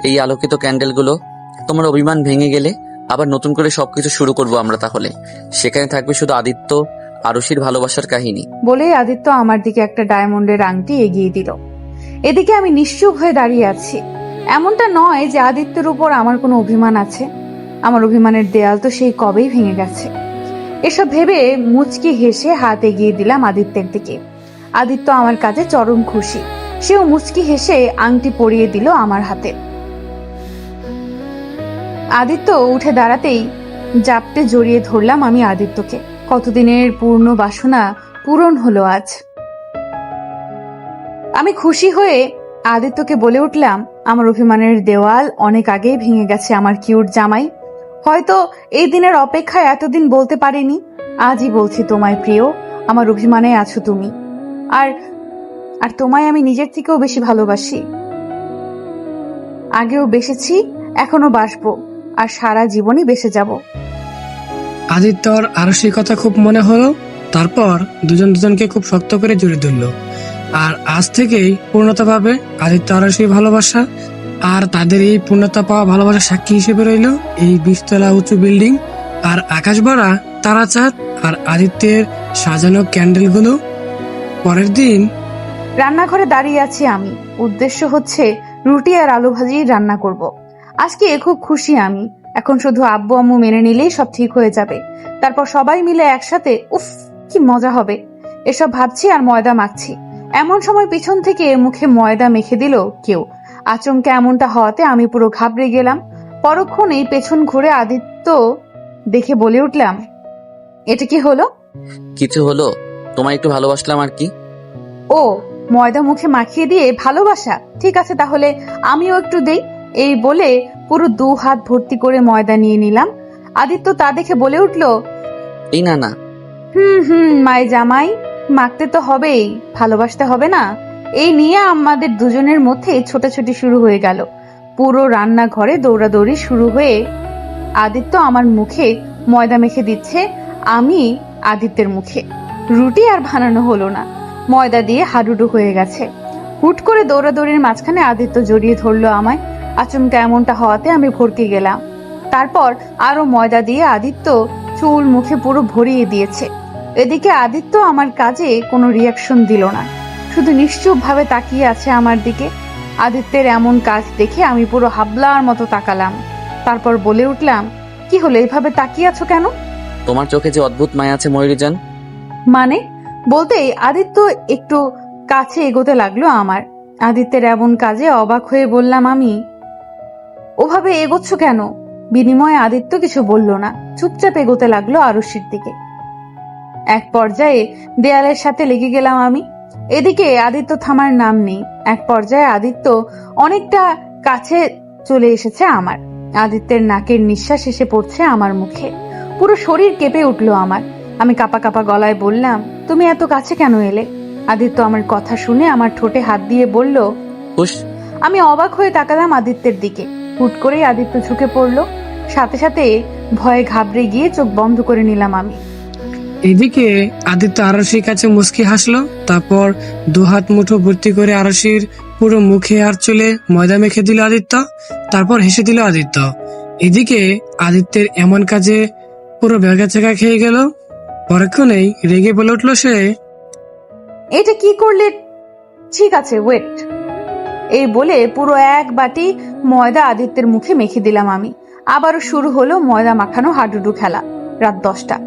এই আলোকিত ক্যান্ডেলগুলো। তোমার অভিমান ভেঙে গেলে আবার নতুন করে সবকিছু শুরু করব আমরা। তাহলে সেখানে থাকবে শুধু আদিত্য আরুষির ভালোবাসার কাহিনী। বলেই আদিত্য আমার দিকে একটা ডায়মন্ডের আংটি এগিয়ে দিল। এদিকে আমি নিশ্চুপ হয়ে দাঁড়িয়ে আছি। এমনটা নয় যে আদিত্যের উপর আমার কোনো অভিমান আছে। আমার অভিমানের দেয়াল তো সেই কবেই ভেঙে গেছে। এসব ভেবে মুচকি হেসে হাত এগিয়ে দিলাম আদিত্যের দিকে। আদিত্য আমার কাছে চরম খুশি। সেও মুচকি হেসে আংটি পরিয়ে দিল আমার হাতে। আদিত্য উঠে দাঁড়াতেই জাপটে জড়িয়ে ধরলাম আমি আদিত্যকে। কতদিনের পূর্ণ বাসনা পূরণ হলো আজ। আমি খুশি হয়ে আদিত্যকে বলে উঠলাম, আমার অভিমানের দেওয়াল অনেক আগেই ভেঙে গেছে আমার কিউট জামাই। হয়তো এই দিনের অপেক্ষায় এতদিন বলতে পারিনি, আজই বলছি তোমায় প্রিয়, আমার অভিমানে আছো তুমি। আর তোমায় আমি নিজের থেকেও বেশি ভালোবাসি। আগেও বেসেছি, এখনো বাসবো, আর সারা জীবনই বেসে যাব। আদিত্যর আরশির কথা খুব মনে হলো। তারপর দুজনকে খুব শক্ত করে জড়িয়ে ধরল। আর আজ থেকেই পূর্ণতা পাবে আদিত্য আরশি ভালোবাসা। আর তাদের এই পূর্ণতা পাওয়া ভালোবাসার সাক্ষী হিসেবে রইল এই 20 তলা উঁচু বিল্ডিং আর আকাশ ভরা তারাচাঁদ আর আদিত্যের সাজানো ক্যান্ডেলগুলো। পরের দিন রান্নাঘরে দাঁড়িয়ে আছি আমি, উদ্দেশ্য হচ্ছে রুটি আর আলু ভাজি রান্না করব। আজকে খুব খুশি আমি। এখন শুধু আব্বু আম্মু মেনে নিলেই সব ঠিক হয়ে যাবে। তারপর সবাই মিলে একসাথে উফ কি মজা হবে, এসব ভাবছি আর ময়দা মাখছি। এমন সময় পিছন থেকে মুখে ময়দা মেখে দিল কেউ। আচমকা এমনটা হওয়াতে আমি পুরো ঘাবড়ে গেলাম। পরক্ষণেই পেছন ঘুরে আদিত্য দেখে বলে উঠলাম, এটা কি হলো? কিছু হলো, তোমায় একটু ভালোবাসলাম আর কি। ও, ময়দা মুখে মাখিয়ে দিয়ে ভালোবাসা, ঠিক আছে তাহলে আমিও একটু দেই। এই বলে পুরো 2 হাত ভর্তি করে ময়দা নিয়ে নিলাম। আদিত্য তা দেখে বলে উঠলো, এই না না, মাই জামাই, মাখতে তো হবেই, ভালোবাসতে হবে না? এই নিয়ে আমাদের দুজনের মধ্যে ছোটাছুটি শুরু হয়ে গেল। পুরো রান্নাঘরে দৌড়াদৌড়ি শুরু হয়ে আদিত্য আমার মুখে ময়দা মেখে দিচ্ছে, আমি আদিত্যের মুখে। রুটি আর বানানো হলো না, ময়দা দিয়ে হাডুডু হয়ে গেছে। হুট করে দৌড়াদৌড়ির মাঝখানে আদিত্য জড়িয়ে ধরলো আমায়। আচমকা এমনটা হওয়াতে আমি ভরকে গেলাম। তারপর আরো ময়দা দিয়ে আদিত্য চুল মুখে পুরো ভরিয়ে দিয়েছে। এদিকে আদিত্য আমার কাজে কোনো রিয়াকশন দিল না, শুধু নিশ্চুপ ভাবে তাকিয়ে আছে আমার দিকে। আদিত্যের এমন কাজ দেখে আমি পুরো হাবলার মতো তাকালাম। তারপর বলে উঠলাম, কি হলো, এইভাবে তাকিয়ে আছো কেন? তোমার চোখে যে অদ্ভুত মায়া আছে ময়ূরীজান। মানে? বলতেই আদিত্য একটু কাছে এগোতে লাগলো আমার। আদিত্যের এমন কাজে অবাক হয়ে বললাম আমি, ওভাবে এগোচ্ছ কেন? বিনিময়ে আদিত্য কিছু বলল না, চুপচাপ এগোতে লাগলো আরুষির দিকে। এক পর্যায়ে দেয়ালের সাথে লেগে গেলাম আমি। এদিকে আদিত্য থামার নাম নেই। এক পর্যায়ে আদিত্য অনেকটা কাছে চলে এসেছে আমার। আদিত্যের নাকের নিঃশ্বাস এসে পড়ছে আমার মুখে। পুরো শরীর কেঁপে উঠলো আমার। আমি কাঁপা কাঁপা গলায় বললাম, তুমি এত কাছে কেন এলে? আদিত্য আমার কথা শুনে আমার ঠোঁটে হাত দিয়ে বলল, হুশ। আমি অবাক হয়ে তাকালাম আদিত্যের দিকে। হুট করেই আদিত্য ঝুঁকে পড়লো। সাথে সাথে ভয়ে ঘাবড়ে গিয়ে চোখ বন্ধ করে নিলাম আমি। এদিকে আদিত্য আরশির কাছে মুচকি হাসলো। তারপর 2 হাত মুঠো ভর্তি করে আরশির পুরো মুখে আর চুলে ময়দা মেখে দিল আদিত্য। তারপর হেসে দিল আদিত্য। এদিকে আদিত্যের এমন কাজে পুরো বেগাচেকা খেয়ে গেল। পরক্ষণেই রেগে বলে উঠলো সে, এটা কি করলে? ঠিক আছে, ওয়েট। এই বলে পুরো 1 বাটি ময়দা আদিত্যের মুখে মেখে দিলাম আমি। আবারও শুরু হলো ময়দা মাখানো হাডুডু খেলা। রাত 10টা,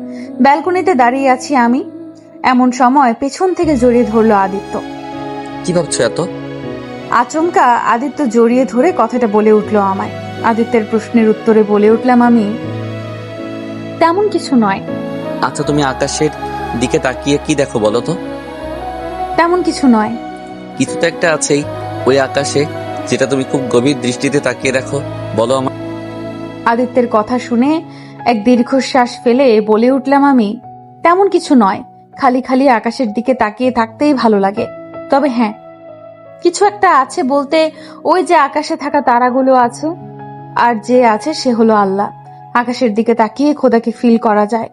ব্যালকনিতে দাঁড়িয়ে আছি আমি। এমন সময় পেছন থেকে জড়িয়ে ধরলো আদিত্য। কি ভাবছো এত? আচমকা আদিত্য জড়িয়ে ধরে কথাটা বলে উঠলো আমায়। আদিত্যের প্রশ্নের উত্তরে বলে উঠলাম আমি, তেমন কিছু নয়। আচ্ছা, তুমি আকাশের দিকে তাকিয়ে কি দেখো বলো তো? তেমন কিছু নয়। কিছু তো একটা আছেই ওই আকাশে, যেটা তুমি খুব গভীর দৃষ্টিতে তাকিয়ে দেখো, বলো আমার। আদিত্যের কথা শুনে এক দীর্ঘশ্বাস ফেলে বলে উঠলাম আমি, তেমন কিছু নয়, খালি খালি আকাশের দিকে তাকিয়ে থাকতেই ভালো লাগে। তবে হ্যাঁ, কিছু একটা আছে বলতে ওই যে আকাশে থাকা তারাগুলো আছে, আর যে আছে সে হলো আল্লাহ। আকাশের দিকে তাকিয়ে খোদাকে ফিল করা যায়।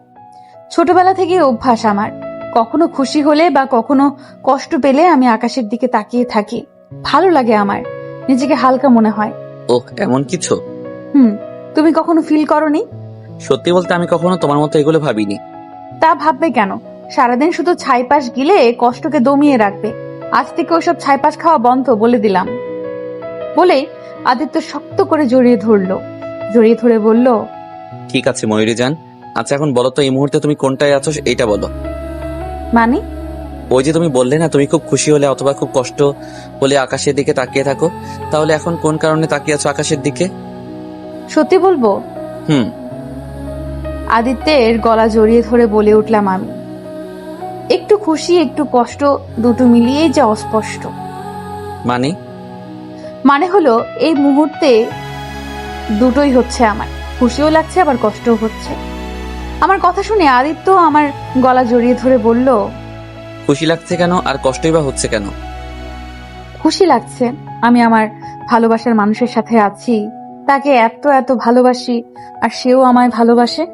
ছোটবেলা থেকে অভ্যাস আমার। কখনো খুশি হলে বা কখনো কষ্ট পেলে আমি আকাশের দিকে তাকিয়ে থাকি। ভালো লাগে আমার, নিজেকে হালকা মনে হয়। ও, এমন কিছু? তুমি কখনো ফিল করনি? সত্যি বলতে আমি কখনো তোমার মতো এগুলো ভাবিনি। তা ভাববে কেন? সারাদিন শুধু ছাইপাশ গিলে কষ্টকে দমিয়ে রাখবে। আজ থেকে ওইসব ছাইপাশ খাওয়া বন্ধ বলে দিলাম। বলে আদিত্য শক্ত করে জড়িয়ে ধরে বলল, ঠিক আছে ময়ূরীজান, আচ্ছা এখন বলো তো এই মুহূর্তে তুমি কোনটায় আছো এটা বলো। মানে? ওই যে তুমি বললে না তুমি খুব খুশি হলে অথবা খুব কষ্ট হলে আকাশের দিকে তাকিয়ে থাকো, তাহলে এখন কোন কারণে তাকিয়ে আছো আকাশের দিকে? সত্যি বলবো? আদিত্যের গলা জড়িয়ে ধরে বলে উঠলাম আমি। একটু খুশি একটু কষ্ট দুটো মিলিয়েই যা অস্পষ্ট। মানে হলো এই মুহূর্তে দুটোই হচ্ছে আমার, খুশিও লাগছে আবার কষ্টও হচ্ছে। আমার কথা শুনে আদিত্য আমার গলা জড়িয়ে ধরে বলল, খুশি লাগছে কেন আর কষ্টই বা হচ্ছে কেন? খুশি লাগছে, আমি আমার ভালোবাসার মানুষের সাথে আছি, তাকে এত এত ভালোবাসি আর সেও আমায় ভালোবাসে।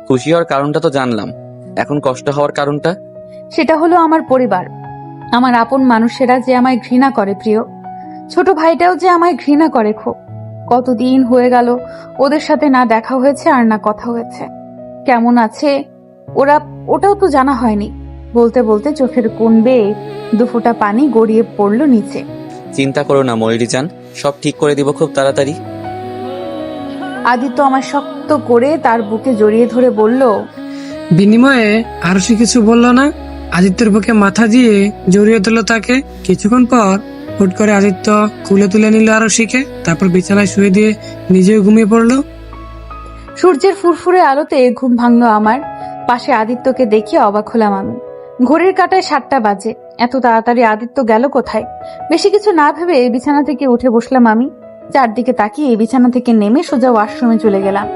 খুশি হওয়ার কারণটা তো জানলাম, এখন কষ্ট হওয়ার কারণটা? সেটা হলো আমার পরিবার। আমার আপন মানুষেরা যে আমায় ঘৃণা করে প্রিয়, ছোট ভাইটাও যে আমায় ঘৃণা করে খুব। কতদিন হয়ে গেল ওদের সাথে না দেখা হয়েছে আর না কথা হয়েছে। কেমন আছে ওটাও তো জানা হয়নি। বলতে বলতে চোখের কোণ বেয়ে দুফোঁটা পানি গড়িয়ে পড়ল নিচে। চিন্তা করো না ময়ূরী জান, সব ঠিক করে দিব খুব তাড়াতাড়ি। আদিত্য আমার শক্ত করে তার বুকে জড়িয়ে ধরে বলল, বিনিময়ে আরশি কিছু বলল না। আদিত্যের বুকে মাথা দিয়ে জড়িয়ে দিল তাকে। কিছুক্ষণ পর হুট করে আদিত্য কুলে তুলে নিল আরশিকে, তারপর বিছানায় শুয়ে দিয়ে নিজেও ঘুমিয়ে পড়লো। সূর্যের ফুরফুরে আলোতে ঘুম ভাঙল আমার। পাশে আদিত্যকে দেখে অবাক হলাম আমি। ঘড়ির কাঁটায় 7টা বাজে। এত তাড়াতাড়ি আদিত্য গেল কোথায়? বেশি কিছু না ভেবে বিছানা থেকে উঠে বসলাম আমি। চারদিকে তাকিয়ে বিছানা থেকে নেমে সোজা ওয়াশরুমে চলে গেলাম।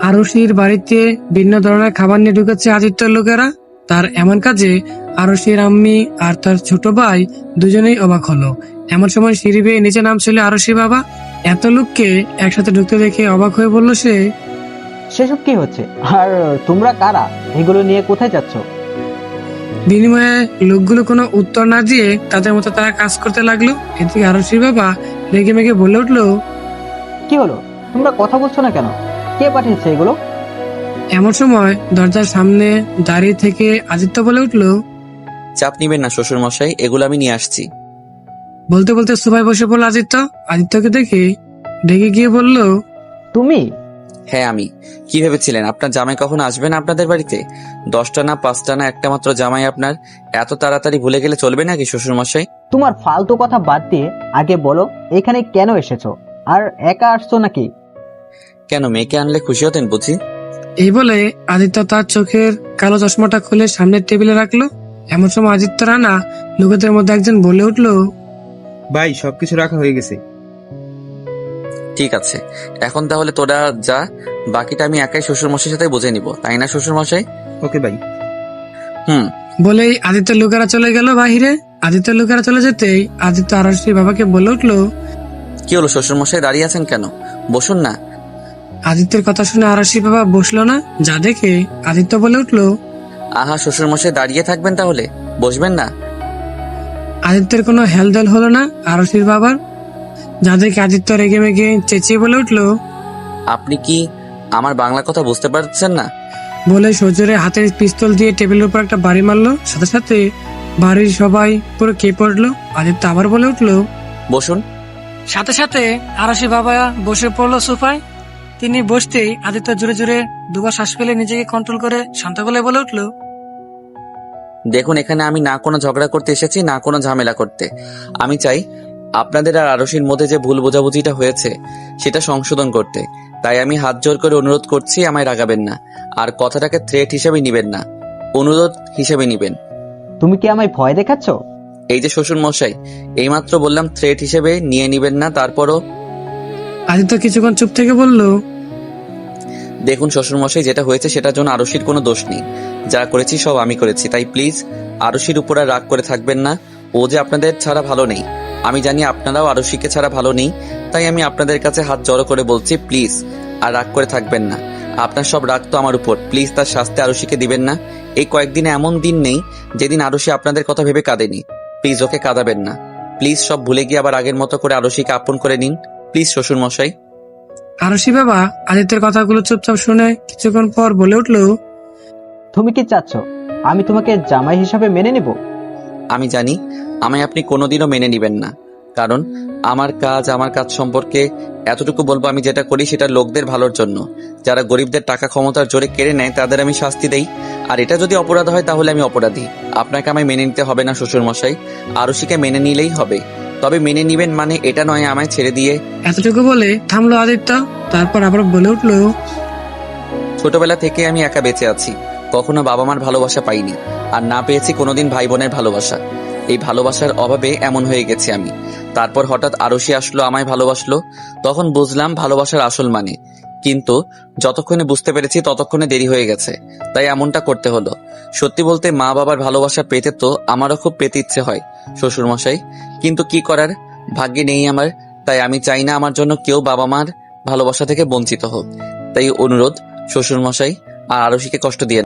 আরশির বাড়িতে ভিন্ন ধরনের খাবার নিয়ে ঢুকেছে আদিত্যর লোকেরা। তার এমন কাজে আরশির আম্মি আর তার ছোট ভাই দুজনেই অবাক হলো। এমন সময় সিঁড়ি বেয়ে নিচে নামছিল আরশি বাবা। এত লোককে একসাথে ঢুকতে দেখে অবাক হয়ে বলল সে, সেসব কি হচ্ছে? আর তোমরা কারা? এগুলো নিয়ে কোথায় যাচ্ছ? বিনিময়ে লোকগুলো কোনো উত্তর না দিয়ে তাদের মতো তারা কাজ করতে লাগলো। এদিকে আরশির বাবা রেগে মেগে বলে উঠলো, কি হলো? তোমরা কথা বলছো না কেন? কে পাঠিয়েছে এগুলো? এমন সময় দরজার সামনে দাঁড়িয়ে থেকে আদিত্য বলে উঠলো, চাপ নিবেন না শ্বশুর মশাই, এগুলো আমি নিয়ে আসছি। বলতে বলতে সোফায় বসে পড়ল আদিত্য। আদিত্যকে দেখে রেগে গিয়ে বলল, তুমি? হ্যাঁ আমি। কি ভেবেছিলেন আপনার জামাই কখন আসবে না আপনাদের বাড়িতে? 10টা না 5টা না একটা মাত্র জামাই আপনার। এত তাড়াতাড়ি ভুলে গেলে চলবে নাকি শ্বশুর মশাই? তোমার ফালতু কথা বাদ দিয়ে আগে বলো এখানে কেন এসেছো? আর একা আসছো নাকি? কেন, মেয়েকে আনলে খুশি হতেন বুঝি? এই বলে আদিত্য তার চোখের কালো চশমাটা খুলে সামনের টেবিলে রাখলো। এমন সময় আদিত্য রানা লোকেদের মধ্যে একজন বলে উঠলো, ভাই সবকিছু রাখা হয়ে গেছে। ঠিক আছে, এখন তাহলে তোরা যা, বাকিটা আমি একাই শ্বশুর মশাইয়ের সাথে বুঝে নিব, তাই না শ্বশুর মশাই? ওকে ভাই। বলেই আদিত্যের লোকেরা চলে গেল বাহিরে। আদিত্যের লোকেরা চলে যেতেই আদিত্য আরশির বাবাকে বলে উঠলো, কি হলো শ্বশুর মশাই, দাঁড়িয়ে আছেন কেন? বসুন না। আদিত্যের কথা শুনে আরশির বাবা বসলো না। যা দেখে আদিত্য বলে উঠলো, আহা শ্বশুর মশাই, দাঁড়িয়ে থাকবেন তাহলে, বসবেন না? আদিত্যের কোনো হেলদোল হলো না আরশির বাবার। যা দেখে আদিত্য রেগে মেগে চেঁচিয়ে বলে উঠলো, আপনি কি আমার বাংলা কথা বুঝতে পারছেন না? বলে সজোরে হাতের পিস্তল দিয়ে টেবিলের উপর একটা বাড়ি মারলো। সাথে সাথে বাড়ির সবাই পুরো কেঁপে পড়লো। আদিত্য আবার বলে উঠলো, বসুন। সাথে সাথে আরশি বাবা বসে পড়লো সোফায়। তিনি বসতেই আদিত্য জোরে জোরে দুবার শ্বাস ফেলে নিজেকে কন্ট্রোল করে শান্ত গলায় বলে উঠলো, দেখুন, এখানে আমি না কোনো ঝগড়া করতে এসেছি না কোনো ঝামেলা করতে। আমি চাই আপনাদের আর আরশির মধ্যে যে ভুল বোঝাবুঝিটা হয়েছে সেটা সংশোধন করতে। তাই আমি হাত জোর করে অনুরোধ করছি, আমায় রাগাবেন না, আর কথাটাকে থ্রেট হিসেবে নিবেন না, অনুরোধ হিসেবে নিবেন। তুমি কি আমায় ভয় দেখাচ্ছ? এই যে শ্বশুর মশাই, এইমাত্র বললাম থ্রেট হিসেবে নিয়ে নিবেন না। তারপরও আদিত্য কিছুক্ষণ চুপ থেকে বলল, দেখুন শ্বশুর মশাই, যেটা হয়েছে সেটার জন্য আরশির কোনো দোষ নেই। যা করেছি সব আমি করেছি, তাই প্লিজ আরশির উপর আর রাগ করে থাকবেন না। ও যে আপনাদের ছাড়া ভালো নেই, আমি জানি আপনারাও আরশিকে ছাড়া ভালো নেই। তাই আমি আপনাদের কাছে হাত জড়ো করে বলছি, প্লিজ আর রাগ করে থাকবেন না। আপনার সব রাগ তো আমার উপর, প্লিজ তার শাস্তি আরশিকে দিবেন না। এই কয়েকদিনে এমন দিন নেই যেদিন আরশি আপনাদের কথা ভেবে কাঁদেনি। প্লিজ ওকে কাঁদাবেন না। প্লিজ সব ভুলে গিয়ে আবার আগের মতো করে আরশিকে আপন করে নিন, প্লিজ শ্বশুর মশাই। আরশি বাবা আদিত্যের কথাগুলো চুপচাপ শুনে কিছুক্ষণ পর বলে উঠলো, তুমি কি চাচ্ছ আমি তোমাকে জামাই হিসাবে মেনে নেব? আমি জানি আমায় আপনি কোনোদিনও মেনে নিবেন না, কারণ আমার কাজ সম্পর্কে এতটুকু বলবো, আমি যেটা করি সেটা লোকদের ভালোর জন্য। যারা গরিবদের টাকা ক্ষমতার জোরে কেড়ে নেয় তাদের আমি শাস্তি দেই, আর এটা যদি অপরাধ হয় তাহলে আমি অপরাধী। আপনাকে আমায় মেনে নিতে হবে না শ্বশুর মশাই, আরশিকে মেনে নিলেই হবে। তবে মেনে নিবেন মানে এটা নয় আমায় ছেড়ে দিয়ে। এতটুকু বলে থামলো আদিত্য। তারপর আবার বলে উঠলো, ছোটবেলা থেকে আমি একা বেঁচে আছি, কখনো বাবা মার ভালোবাসা পাইনি, আর না পেয়েছি কোনোদিন ভাই বোনের ভালোবাসা। এই ভালোবাসার অভাবে এমন হয়ে গেছি আমি। তারপর হঠাৎ আরশি আসলো, আমায় ভালোবাসলো, তখন বুঝলাম ভালোবাসার আসল মানে। কিন্তু যতক্ষণে বুঝতে পেরেছি ততক্ষণে দেরি হয়ে গেছে, তাই এমনটা করতে হলো। সত্যি বলতে মা বাবার ভালোবাসা পেতে তো আমারও খুব পেতে ইচ্ছে হয় শ্বশুর মশাই, কিন্তু কি করার, ভাগ্যে নেই আমার। তাই আমি চাই না আমার জন্য কেউ বাবা মার ভালোবাসা থেকে বঞ্চিত হোক। তাই অনুরোধ শ্বশুর মশাই, আর আরশিকে কষ্ট দিয়ে।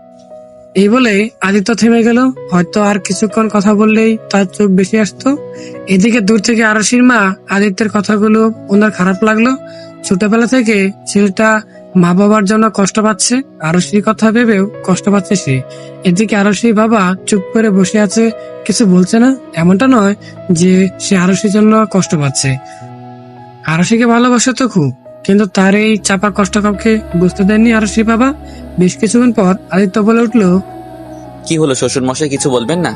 এই বলে আদিত্য থেমে গেল। হয়তো আর কিছুক্ষণ কথা বললেই তার চোখ বেশি আসতো। এদিকে দূর থেকে আরশির মা আদিত্যের কথাগুলো ওনার খারাপ লাগলো। ছোটবেলা থেকে ছেলেটা মা বাবার জন্য কষ্ট পাচ্ছে, আরশির কথা ভেবেও কষ্ট পাচ্ছে সে। এদিকে আরশির বাবা চুপ করে বসে আছে, কিছু বলছে না। এমনটা নয় যে সে আরশির জন্য কষ্ট পাচ্ছে, আরশিকে ভালোবাসে তো খুব, কিন্তু তার এই চাপা কষ্ট কাউকে বুঝতে দেননি আরশির বাবা। বেশ কিছুক্ষণ পর আদিত্য বলে উঠলো, কি হলো শ্বশুর মশাই, কিছু বলবেন না?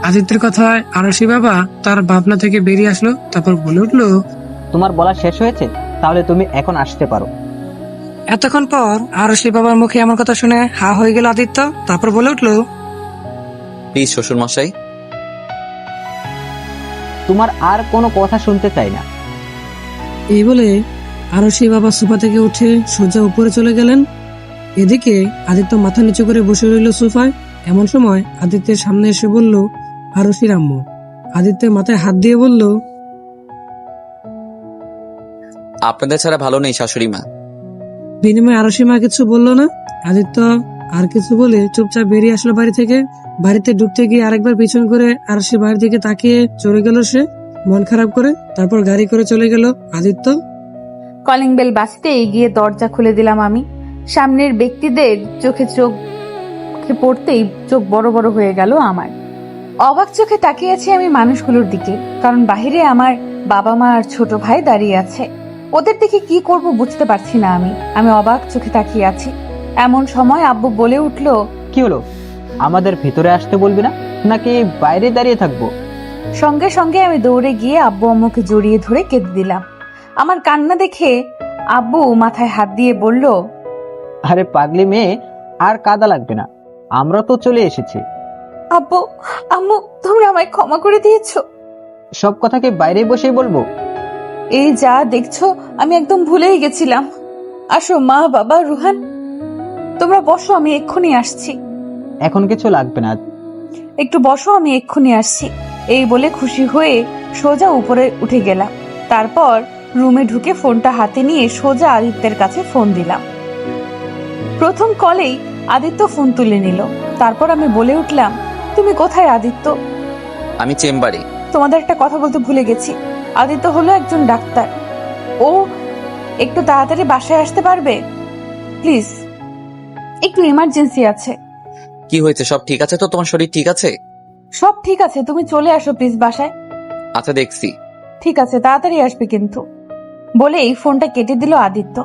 আদিত্যের কথায় আরশি বাবা তার ভাবনা থেকে বেরিয়ে আসলো। তারপর বলে উঠলো, তোমার বলা শেষ হয়েছে? তাহলে তুমি এখন আসতে পারো। এতক্ষণ পর আরশি বাবার মুখে আমার কথা শুনে হা হয়ে গেল আদিত্য। তারপর বলে উঠলো, প্লিজ শ্বশুর মশাই। তোমার আর কোনো কথা শুনতে চাই না। এই বলে আরশি বাবা সোফা থেকে উঠে সোজা উপরে চলে গেলেন। এদিকে আদিত্য মাথা নিচু করে বসে রইল সোফায়। এমন সময় আদিত্যের সামনে এসে বলল আরশির আম্মু। আদিত্যের মাথায় হাত দিয়ে বলল, আপনাদের ছাড়া ভালো নেই শাশুড়ি মা। বিনিময়ে আরশি মা কিছু বলল না। আদিত্য আর কিছু বলে চুপচাপ বেরিয়ে আসলো বাড়ি থেকে। বাড়িতে ঢুকতে গিয়ে আরেকবার পিছন করে আরশি বাড়ির দিকে তাকিয়ে চলে গেল সে, মন খারাপ করে। তারপর গাড়ি করে চলে গেল আদিত্য। কলিং বেল বাজতে গিয়ে দরজা খুলে দিলাম আমি। সামনের ব্যক্তিদের চোখে পড়তেই চোখ বড় বড় হয়ে গেল আমার। অবাক চোখে তাকিয়ে আছি আমি মানুষগুলোর দিকে, কারণ বাহিরে আমার বাবা মা আর ছোট ভাই দাঁড়িয়ে আছে। ওদের দিকে কি করব বুঝতে পারছি না আমি অবাক চোখে তাকিয়ে আছি। এমন সময় আব্বু বলে উঠলো, কি হলো? আমাদের ভেতরে আসতে বলবি না, নাকি বাইরে দাঁড়িয়ে থাকবো? সঙ্গে সঙ্গে আমি দৌড়ে গিয়ে আব্বু আম্মুকে জড়িয়ে ধরে কেঁদে দিলাম। আমার কান্না দেখে আব্বু মাথায় হাত দিয়ে বলল, আরে পাগলি মেয়ে, আর কাঁদা লাগবে না, আমরা তো চলে এসেছি। আব্বু আম্মু, তোমরা আমায় ক্ষমা করে দিয়েছো। সব কথাকে বাইরে বসেই বলবো? এই যা দেখছো আমি একদম ভুলেই গেছিলাম। আসো মা, বাবা, রুহান, তোমরা বসো, আমি এক্ষুনি আসছি। এখন কিছু লাগবে না। একটু বসো, আমি এক্ষুনি আসছি। এই বলে খুশি হয়ে সোজা উপরে উঠে গেলাম। তারপর রুমে ঢুকে ফোনটা হাতে নিয়ে সোজা আদিত্যের কাছে ফোন দিলাম। প্রথম কলেই আদিত্য ফোন তুলে নিল। তারপর আমি বলে উঠলাম, তুমি কোথায় আদিত্য? আমি চেম্বারে। তোমাদের একটা কথা বলতে ভুলে গেছি। আদিত্য হলো একজন ডাক্তার। ও একটু তাড়াতাড়ি বাসায় আসতে পারবে প্লিজ? একটু ইমার্জেন্সি আছে। কি হয়েছে? সব ঠিক আছে তো? তোমার শরীর ঠিক আছে? সব ঠিক আছে, তুমি চলে আসো প্লিজ বাসায়। আচ্ছা দেখছি। ঠিক আছে, তাড়াতাড়ি আসবে কিন্তু। বলেই ফোনটা কেটে দিল আদিত্য।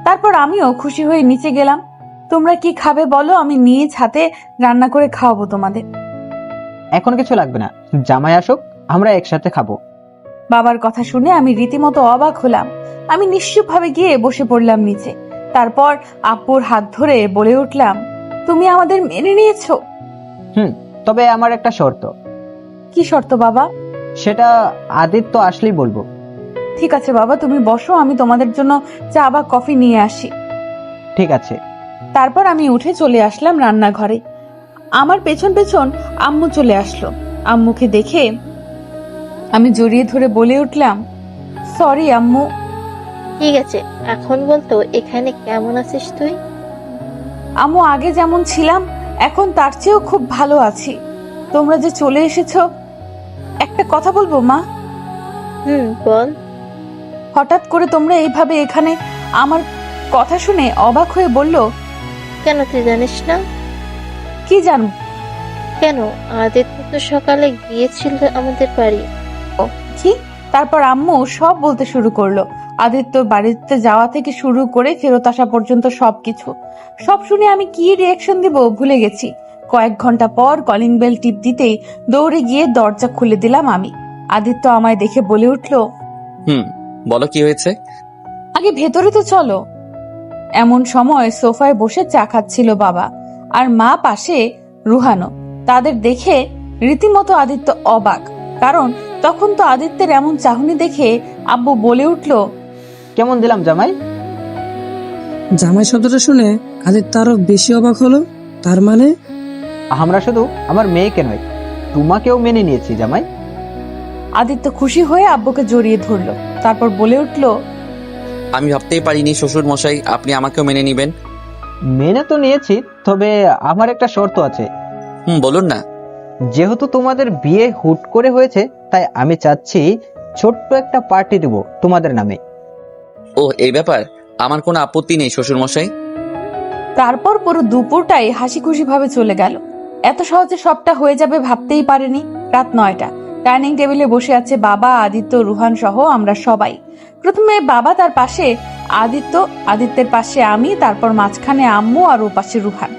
তারপর আমিও খুশি হয়ে নিচে গেলাম। তোমরা কি খাবে বলো, আমি নিজ হাতে রান্না করে খাওয়াবো তোমাদের। এখন কিছু লাগবে না, জামাই আসুক, আমরা একসাথে খাবো। বাবার কথা শুনে আমি রীতিমতো অবাক হলাম। আমি নিশ্চুপভাবে গিয়ে বসে পড়লাম নিচে। তারপর আব্বুর হাত ধরে বলে উঠলাম, তুমি আমাদের মেনে নিয়েছো? তবে আমার একটা শর্ত। কি শর্ত বাবা? সেটা আদিত্য আসলেই বলবো। ঠিক আছে বাবা, তুমি বসো, আমি তোমাদের জন্য চা বা কফি নিয়ে আসি। ঠিক আছে। তারপর আমি উঠে চলে আসলাম রান্নাঘরে। আমার পেছন পেছন আম্মু চলে আসলো। আম্মুকে দেখে আমি জড়িয়ে ধরে বলে উঠলাম, সরি আম্মু। ঠিক আছে, এখন বলতো এখানে কেমন আছিস তুই? আম্মু, আগে যেমন ছিলাম এখন তার চেয়েও খুব ভালো আছি। তোমরা যে চলে এসেছো, একটা কথা বলবো মা? বল। হঠাৎ করে তোমরা এইভাবে এখানে আমার কথা শুনে অবাক হয়ে বলল, কেন তুই জানিস না? কি জানো? কেন, আদিত্য তো সকালে গিয়েছিল আমাদের বাড়ি। কি? তারপর আম্মু সব বলতে শুরু করলো। আদিত্য বাড়িতে যাওয়া থেকে শুরু করে ফেরত আসা পর্যন্ত সবকিছু। সব শুনে আমি কি রিয়াকশন দিব ভুলে গেছি। কয়েক ঘন্টা পর কলিং বেল টিপ দিতেই দৌড়ে গিয়ে দরজা খুলে দিলাম আমি। আদিত্য আমায় দেখে বলে উঠলো, বলো কি হয়েছে? আগে ভেতরে তো চলো। এমন সময় সোফায় বসে চা খাচ্ছিল বাবা, আর মা পাশে রুহানো। তাদের দেখে রীতিমতো আদিত্য অবাক, কারণ তখন তো আদিত্যের এমন চাহনি দেখে আব্বু বলে উঠলো, কেমন দিলাম জামাই? জামাই শব্দটা শুনে আদিত্য আরো বেশি অবাক হলো। তার মানে আমরা শুধু আমার মেয়েকে নয়, তোমাকেও মেনে নিয়েছি জামাই। আদিত্য খুশি হয়ে আব্বুকে জড়িয়ে ধরলো। তারপর বলে উঠলো, আমি ভাবতেই পারিনি শ্বশুর মশাই আপনি আমাকেও মেনে নিবেন। মেনে তো নিয়েছি, তবে আমার একটা শর্ত আছে। বলুন না। যেহেতু তোমাদের বিয়ে হুট করে হয়েছে, তাই আমি চাচ্ছি ছোট্ট একটা পার্টি দেব তোমাদের নামে। ও, এই ব্যাপার। আমার কোনো আপত্তি নেই শ্বশুরমশাই। তারপর পুরো দুপুরটাই হাসি খুশি ভাবে চলে গেল। এত সহজে সবটা হয়ে যাবে ভাবতেই পারেনি। রাত 9টা, ডাইনিং টেবিলে বসে আছে বাবা, আদিত্য, রুহান সহ আমরা সবাই। প্রথমে বাবা, তার পাশে আদিত্য, আদিত্যের পাশে আমি, তারপর মাঝখানে আম্মু আর ও পাশে রুহান।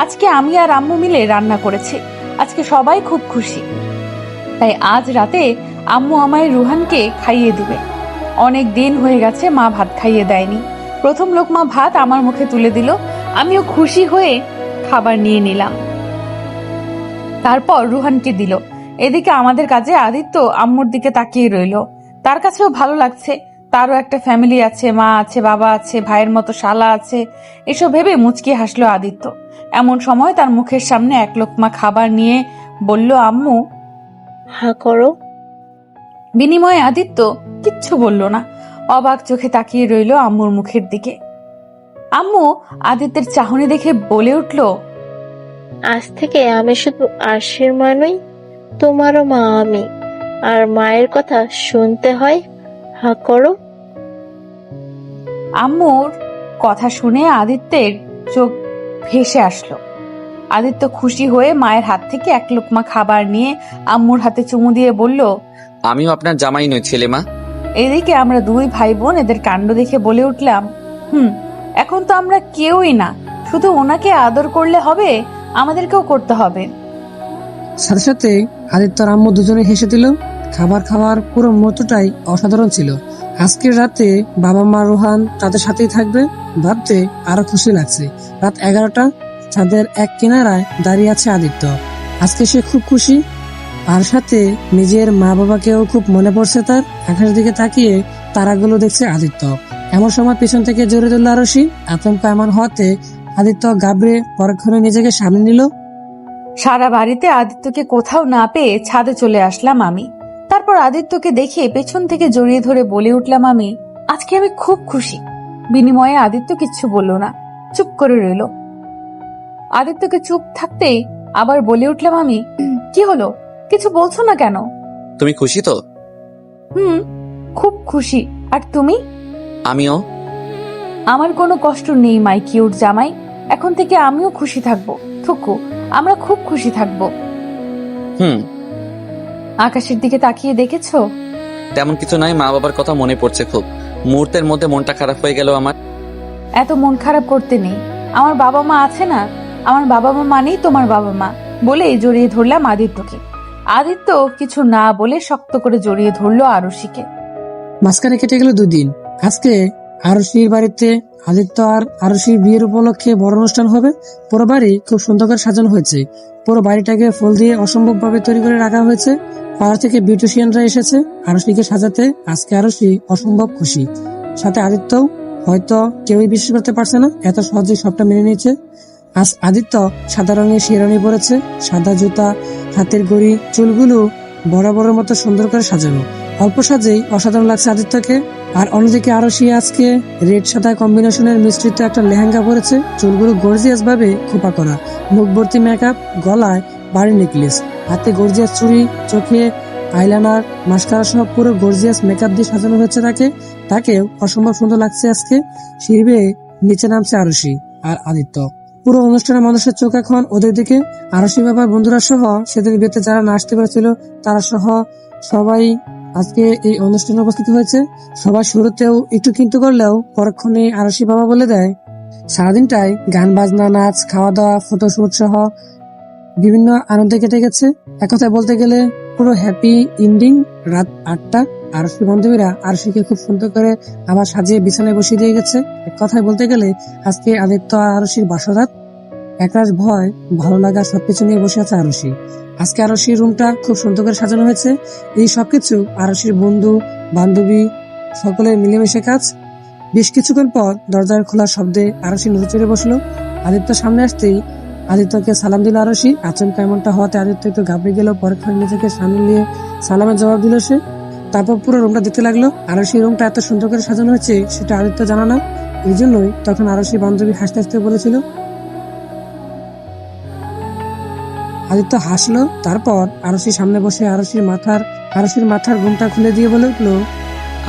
আজকে আমি আর আম্মু মিলে রান্না করেছি। আজকে সবাই খুব খুশি, তাই আজ রাতে আম্মু আমায় রুহানকে খাইয়ে দিবে। অনেক দিন হয়ে গেছে মা ভাত খাইয়ে দেয়নি। প্রথম লোকমা ভাত আমার মুখে তুলে দিল, আমিও খুশি হয়ে খাবার নিয়ে নিলাম। তারপর রুহানকে দিল। এদিকে আমাদের কাজে আদিত্য আম্মুর দিকে তাকিয়ে রইল। তার কাছেও ভালো লাগছে, তারও একটা ফ্যামিলি আছে, মা আছে, বাবা আছে, ভাইয়ের মতো শালা আছে। এসব ভেবে মুচকি হাসলো আদিত্য। এমন সময় তার মুখের সামনে এক লোকমা খাবার নিয়ে বলল, আম্মু। হা করো। বিনিময়ে আদিত্য কিচ্ছু বলল না, অবাক চোখে তাকিয়ে রইল আম্মুর মুখের দিকে। আম্মু আদিত্যের চাহনি দেখে বলে উঠল, আজ থেকে আমি শুধু আরশির মা নই, তোমারও মা আমি। আর মায়ের কথা শুনতে হয়। হা করো। আম্মুর কথা শুনে আদিত্যের চোখ ভেসে আসলো। আদিত্য খুশি হয়ে মায়ের হাত থেকে এক লোকমা খাবার নিয়ে আম্মুর হাতে চুমু দিয়ে বলল, আমিও আপনার জামাই নই, ছেলে মা। এদিকে আমরা দুই ভাই বোন এদের কাণ্ড দেখে বলে উঠলাম, এখন তো আমরা কেউই না, শুধু ওনাকে আদর করলে হবে, আমাদেরকেও করতে হবে। সাথে সাথে আদিত্য আর আম্মু দুজনে হেসে দিল। খাবার খাওয়ার পুরো মুহূর্তটাই অসাধারণ ছিল। আজকের রাতে বাবা মা রোহান তাদের সাথেই থাকবে ভাবতে আরো খুশি লাগছে। রাত 11টা, ছাদের এক কিনারায় দাঁড়িয়ে আছে আদিত্য। আজকে সে খুব খুশি, আর সাথে নিজের মা বাবাকেও খুব মনে পড়ছে তার। আকাশের দিকে তাকিয়ে তারাগুলো দেখছে আদিত্য। এমন সময় পিছন থেকে জোরে ধরল আরশি। আচমকা এমন হওয়াতে আদিত্য গাবড়ে পরক্ষণে নিজেকে সামনে নিল। সারা বাড়িতে আদিত্যকে কোথাও না পেয়ে ছাদে চলে আসলাম আমি। তারপর আদিত্যকে দেখে পেছন থেকে জড়িয়ে ধরে বলে উঠলাম, আমি আজকে আমি খুব খুশি। বিনিময়ে আদিত্য কিচ্ছু বলল না, চুপ করে রইল। আদিত্যকে চুপ থাকতেই আবার বলে উঠলাম আমি, কি হলো, কিছু বলছো না কেন? তুমি খুশি তো? খুব খুশি। আর তুমি? আমিও। আমার কোনো কষ্ট নেই মাই কিউট জামাই। এখন থেকে আমিও খুশি থাকবো। থুকু, আমরা খুব খুশি থাকবো। আকাশের দিকে তাকিয়ে দেখেছো? তেমন কিছু নাই, মা বাবার কথা মনে পড়ছে খুব। মুহূর্তের মধ্যে মনটা খারাপ হয়ে গেল আমার। এত মন খারাপ করতে নেই, আমার বাবা মা আছে না, আমার বাবা মা মানেই তোমার বাবা মা। বলে জড়িয়ে ধরলাম আদিত্যকে। আদিত্য কিছু না বলে শক্ত করে জড়িয়ে ধরলো আরশিকে। মাঝখানে কেটে গেল 2 দিন। আজকে আরশির বাড়িতে আদিত্য আর আরশির বিয়ের উপলক্ষে বড় অনুষ্ঠান হবে। পুরো বাড়ি খুব সুন্দর করে সাজানো হয়েছে। পুরো বাড়িটাকে ফুল দিয়ে অসম্ভব ভাবে তৈরি করে রাখা হয়েছে। পাড়া থেকে বিউটিশিয়ানরা এসেছে আরশিকে সাজাতে। আজকে আরশি অসম্ভব খুশি, সাথে আদিত্যও। হয়তো কেউই বিশ্বাস করতে পারছে না এত সহজে সবটা মেনে নিয়েছে। আজ আদিত্য সাদা রঙের শেরওয়ানি পরেছে, সাদা জুতা, হাতের ঘড়ি, চুলগুলো বরাবরের মতো সুন্দর করে সাজানো। অল্প সাজেই অসাধারণ লাগছে আদিত্যকে। আর অন্যদিকে আরশি আজকে রেড সাদা কম্বিনেশনের মিশ্রিত একটা লেহেঙ্গা পরেছে। চুলগুলো গর্জিয়াস ভাবে খোপা করা, মুখ ভর্তি মেকআপ, গলায় বাড়ি নেকলেস, হাতে গর্জিয়াস চুড়ি, চোখে আইলাইনার, মাস্কারা সহ পুরো গর্জিয়াস মেকআপ দিয়ে সাজানো হয়েছে তাকেও অসম্ভব সুন্দর লাগছে আজকে। সিঁড়ি বেয়ে নিচে নামছে আরশি আর আদিত্য। পুরো অনুষ্ঠানের মানুষের চোখ এখন ওদের দিকে। আরশি বাবার বন্ধুরা সহ সেদিন বিয়েতে যারা না আসতে পেরেছিল তারা সহ সবাই আজকে এই অনুষ্ঠানে উপস্থিত হয়েছে। সবার শুরুতেও একটু কিন্তু করলেও পরক্ষণে আরশি বাবা বলে দেয়, সারাদিনটাই গান বাজনা, নাচ, খাওয়া দাওয়া, ফটোশুট সহ বিভিন্ন আনন্দে কেটে গেছে। এক কথায় বলতে গেলে পুরো হ্যাপি এন্ডিং। রাত 8টা, আরশি বান্ধবীরা আরশিকে খুব সুন্দর করে আবার সাজিয়ে বিছানায় বসিয়ে দিয়ে গেছে। এক কথায় বলতে গেলে আজকে আদিত্য আর আরশির বাসরাত। একরাশ ভয়, ভালো লাগা সবকিছু নিয়ে বসে আছে আরশি। আজকে আরশির রুমটা খুব সুন্দর করে সাজানো হয়েছে। এই সবকিছু আরশির বন্ধু বান্ধবী সকলের মিলেমিশে কাজ। বেশ কিছুক্ষণ পর দরজার খোলার শব্দে আরশি নড়ে চড়ে বসলো। আদিত্য সামনে আসতেই আদিত্যকে সালাম দিল আরশি। আচমকা এমনটা হওয়াতে আদিত্য একটু ঘাবড়ে গেল। পরক্ষণ নিজেকে সামনে নিয়ে সালামের জবাব দিল সে। তারপর পুরো রুমটা দেখতে লাগলো। আরশির রুমটা এত সুন্দর করে সাজানো হয়েছে সেটা আদিত্য জানা না। এই জন্যই তখন আরশি বান্ধবী হাসতে হাসতে বলেছিল। আদিত্য হাসলো, তারপর আরশির সামনে বসে আরশির মাথার ঘুমটা খুলে দিয়ে বলে উঠলো।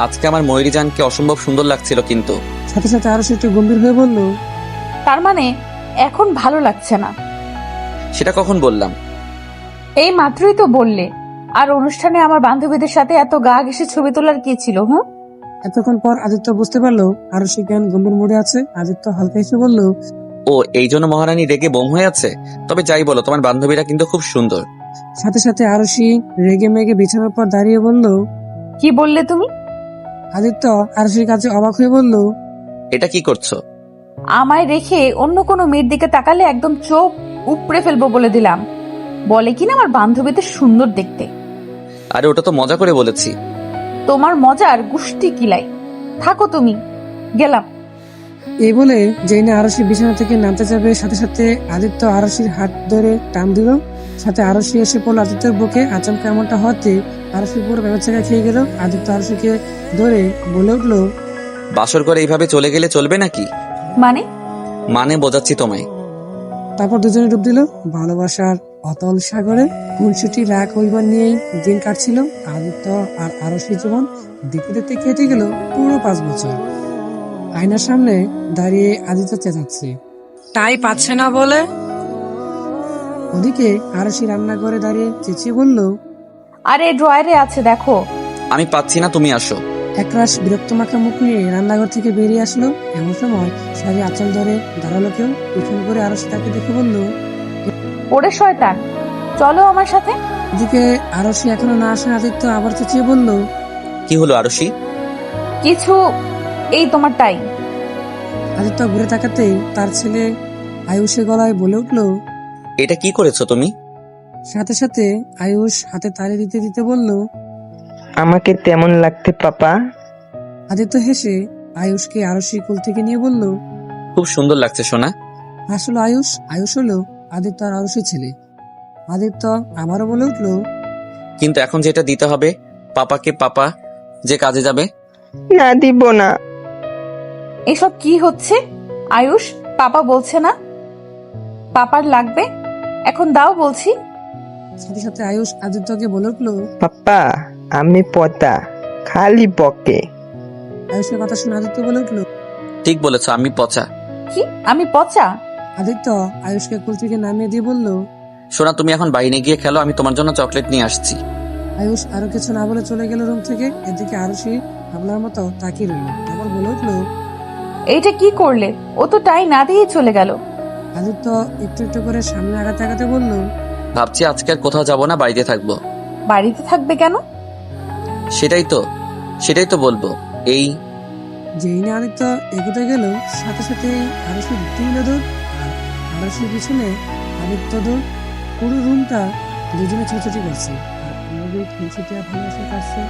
আজকে আমার ময়ূরী জানকে অসম্ভব সুন্দর লাগছিল কিন্তু। সাথে সাথে আরশি একটু গম্ভীর হয়ে বলল, তার মানে এখন ভালো লাগছে না? সেটা কখন বললাম? এই মাত্রই তো বললে। আর অনুষ্ঠানে আমার বান্ধবীদের সাথে এত গা ঘেঁষে ছবি তোলার কি ছিল? এতক্ষণ পর আদিত্য বুঝতে পারলো আরশি কেন গম্ভীর মুডে আছে। আদিত্য হালকা হেসে বলল, ও এই জন্য মহারানী রেগে বোম হয়ে আছে? তবে যাই বলো, তোমার বান্ধবীরা কিন্তু খুব সুন্দর। সাথে সাথে আরশি রেগে মেগে বিছানার পর দাঁড়িয়ে বলল। কি বললে তুমি? আদিত্য আরশির কাছে অবাক হয়ে বলল, এটা কি করছো? আমায় রেখে অন্য কোনো মেয়ের দিকে তাকালে একদম চোখ উপড়ে ফেলবো বলে দিলাম। বলে কিনা আমার বান্ধবীদের সুন্দর দেখতে। আরে ওটা তো মজা করে বলেছি। তোমার মজার গুষ্টি কিলাই। থাকো তুমি, গেলাম। এই বলে যেই না আরশি বিছানা থেকে নামতে যাবে, সাথে সাথে আদিত্য আরশির হাত ধরে টান দিল। সাথে আরশি এসে পড়লো আদিত্যের বুকে। আচমকা এমনটা হতে আরশি পুরো ব্যবচ্ছাকা খেয়ে গেল। আদিত্য আরশিকে ধরে বলে উঠলো, বাসর করে এইভাবে চলে গেলে চলবে নাকি? মানে বোঝাচ্ছি তোমায়। তারপর দুজনে ডুব দিল ভালোবাসার অতল সাগরে। খুনসুটি রাগ হইবার নিয়েই দিন কাটছিল আদিত্য আর আরশি জীবন। দেখতে দেখতে কেটে গেল পুরো 5 বছর। আয়নার সামনে দাঁড়িয়ে আদিত্য চেঁচাচ্ছে, তাই পাচ্ছে না বলে। ওদিকে আরশি রান্নাঘরে দাঁড়িয়ে চেঁচিয়ে বলল, আরে ড্রয়ারে আছে দেখো। আমি পাচ্ছি না, তুমি আসো। একরাশ বিরক্ত মাখা মুখ নিয়ে রান্নাঘর থেকে বেরিয়ে আসলো। এমন সময় শাড়ি আঁচল ধরে দাঁড়ালো কেউ। পিছন করে আরশি তাকে দেখে বলল, ওরে শয়তান, চলো আমার সাথে। এদিকে আরশি এখনো না আসে। আদিত্য আবার চেঁচিয়ে বলল, কি হলো আরশি? কিছু, এই তোমার টাইম। আদিত্য ঘুরে তাকাতেই তার ছেলে আয়ুষের গলায় বলে উঠল। এটা কি করেছো তুমি? সাথে সাথে আয়ুষ হাতে তালি দিতে দিতে বলল, আমাকে তেমন লাগতে পাপা। আদিত্য হেসে আয়ুষকে আরশির কোল থেকে নিয়ে বলল, খুব সুন্দর লাগছে সোনা। আসলে আয়ুষ হলো আদিত্য আর আরশির ছেলে। আদিত্য আবারও বলে উঠল, কিন্তু এখন যেটা দিতে হবে পাপাকে, পাপা যে কাজে যাবে। না, দিব না। এসব কি হচ্ছে? আয়ুষ পাপা বলছে না? পাপার লাগবে, এখন দাও বলছি। সাথে সাথে আয়ুষ আদিত্যকে বলে উঠল, পাপা আমি পতা, খালি বকে। আয়ুষের কথা শুনে আদিত্য বলে উঠল, ঠিক বলেছো, আমি পচা। কি আমি পচা? আদিত্য আয়ুষকে কোল থেকে নামিয়ে দিয়ে বলল, সোনা তুমি এখন বাইরে গিয়ে খেলো, আমি তোমার জন্য চকলেট নিয়ে আসছি। আয়ুষ আরো কিছু না বলে চলে গেল রুম থেকে। এদিকে আরশি ভাবনার মতো তাকিয়ে রইল। তারপর বলে উঠল, এইটা কি করলে? ও তো টাই না দিয়ে চলে গেল। আদিত্য একটু একটু করে সামনে আগাতে আগাতে বলল, ভাবছি আজকে আর কোথাও যাবো না, বাড়িতে থাকবো। বাড়িতে থাকবে কেন? সেটাই তো বলবো। এই যেই না আদিত্য এগোতে গেল, সাথে সাথে আরশি দিল দৌড়। আর আরশির পিছনে আদিত্য দৌড়। পুরো রুমটা দুজনে ছোটাছুটি করছে আর আমাদের খুনসুটি আর ভালোবাসা কাটছে।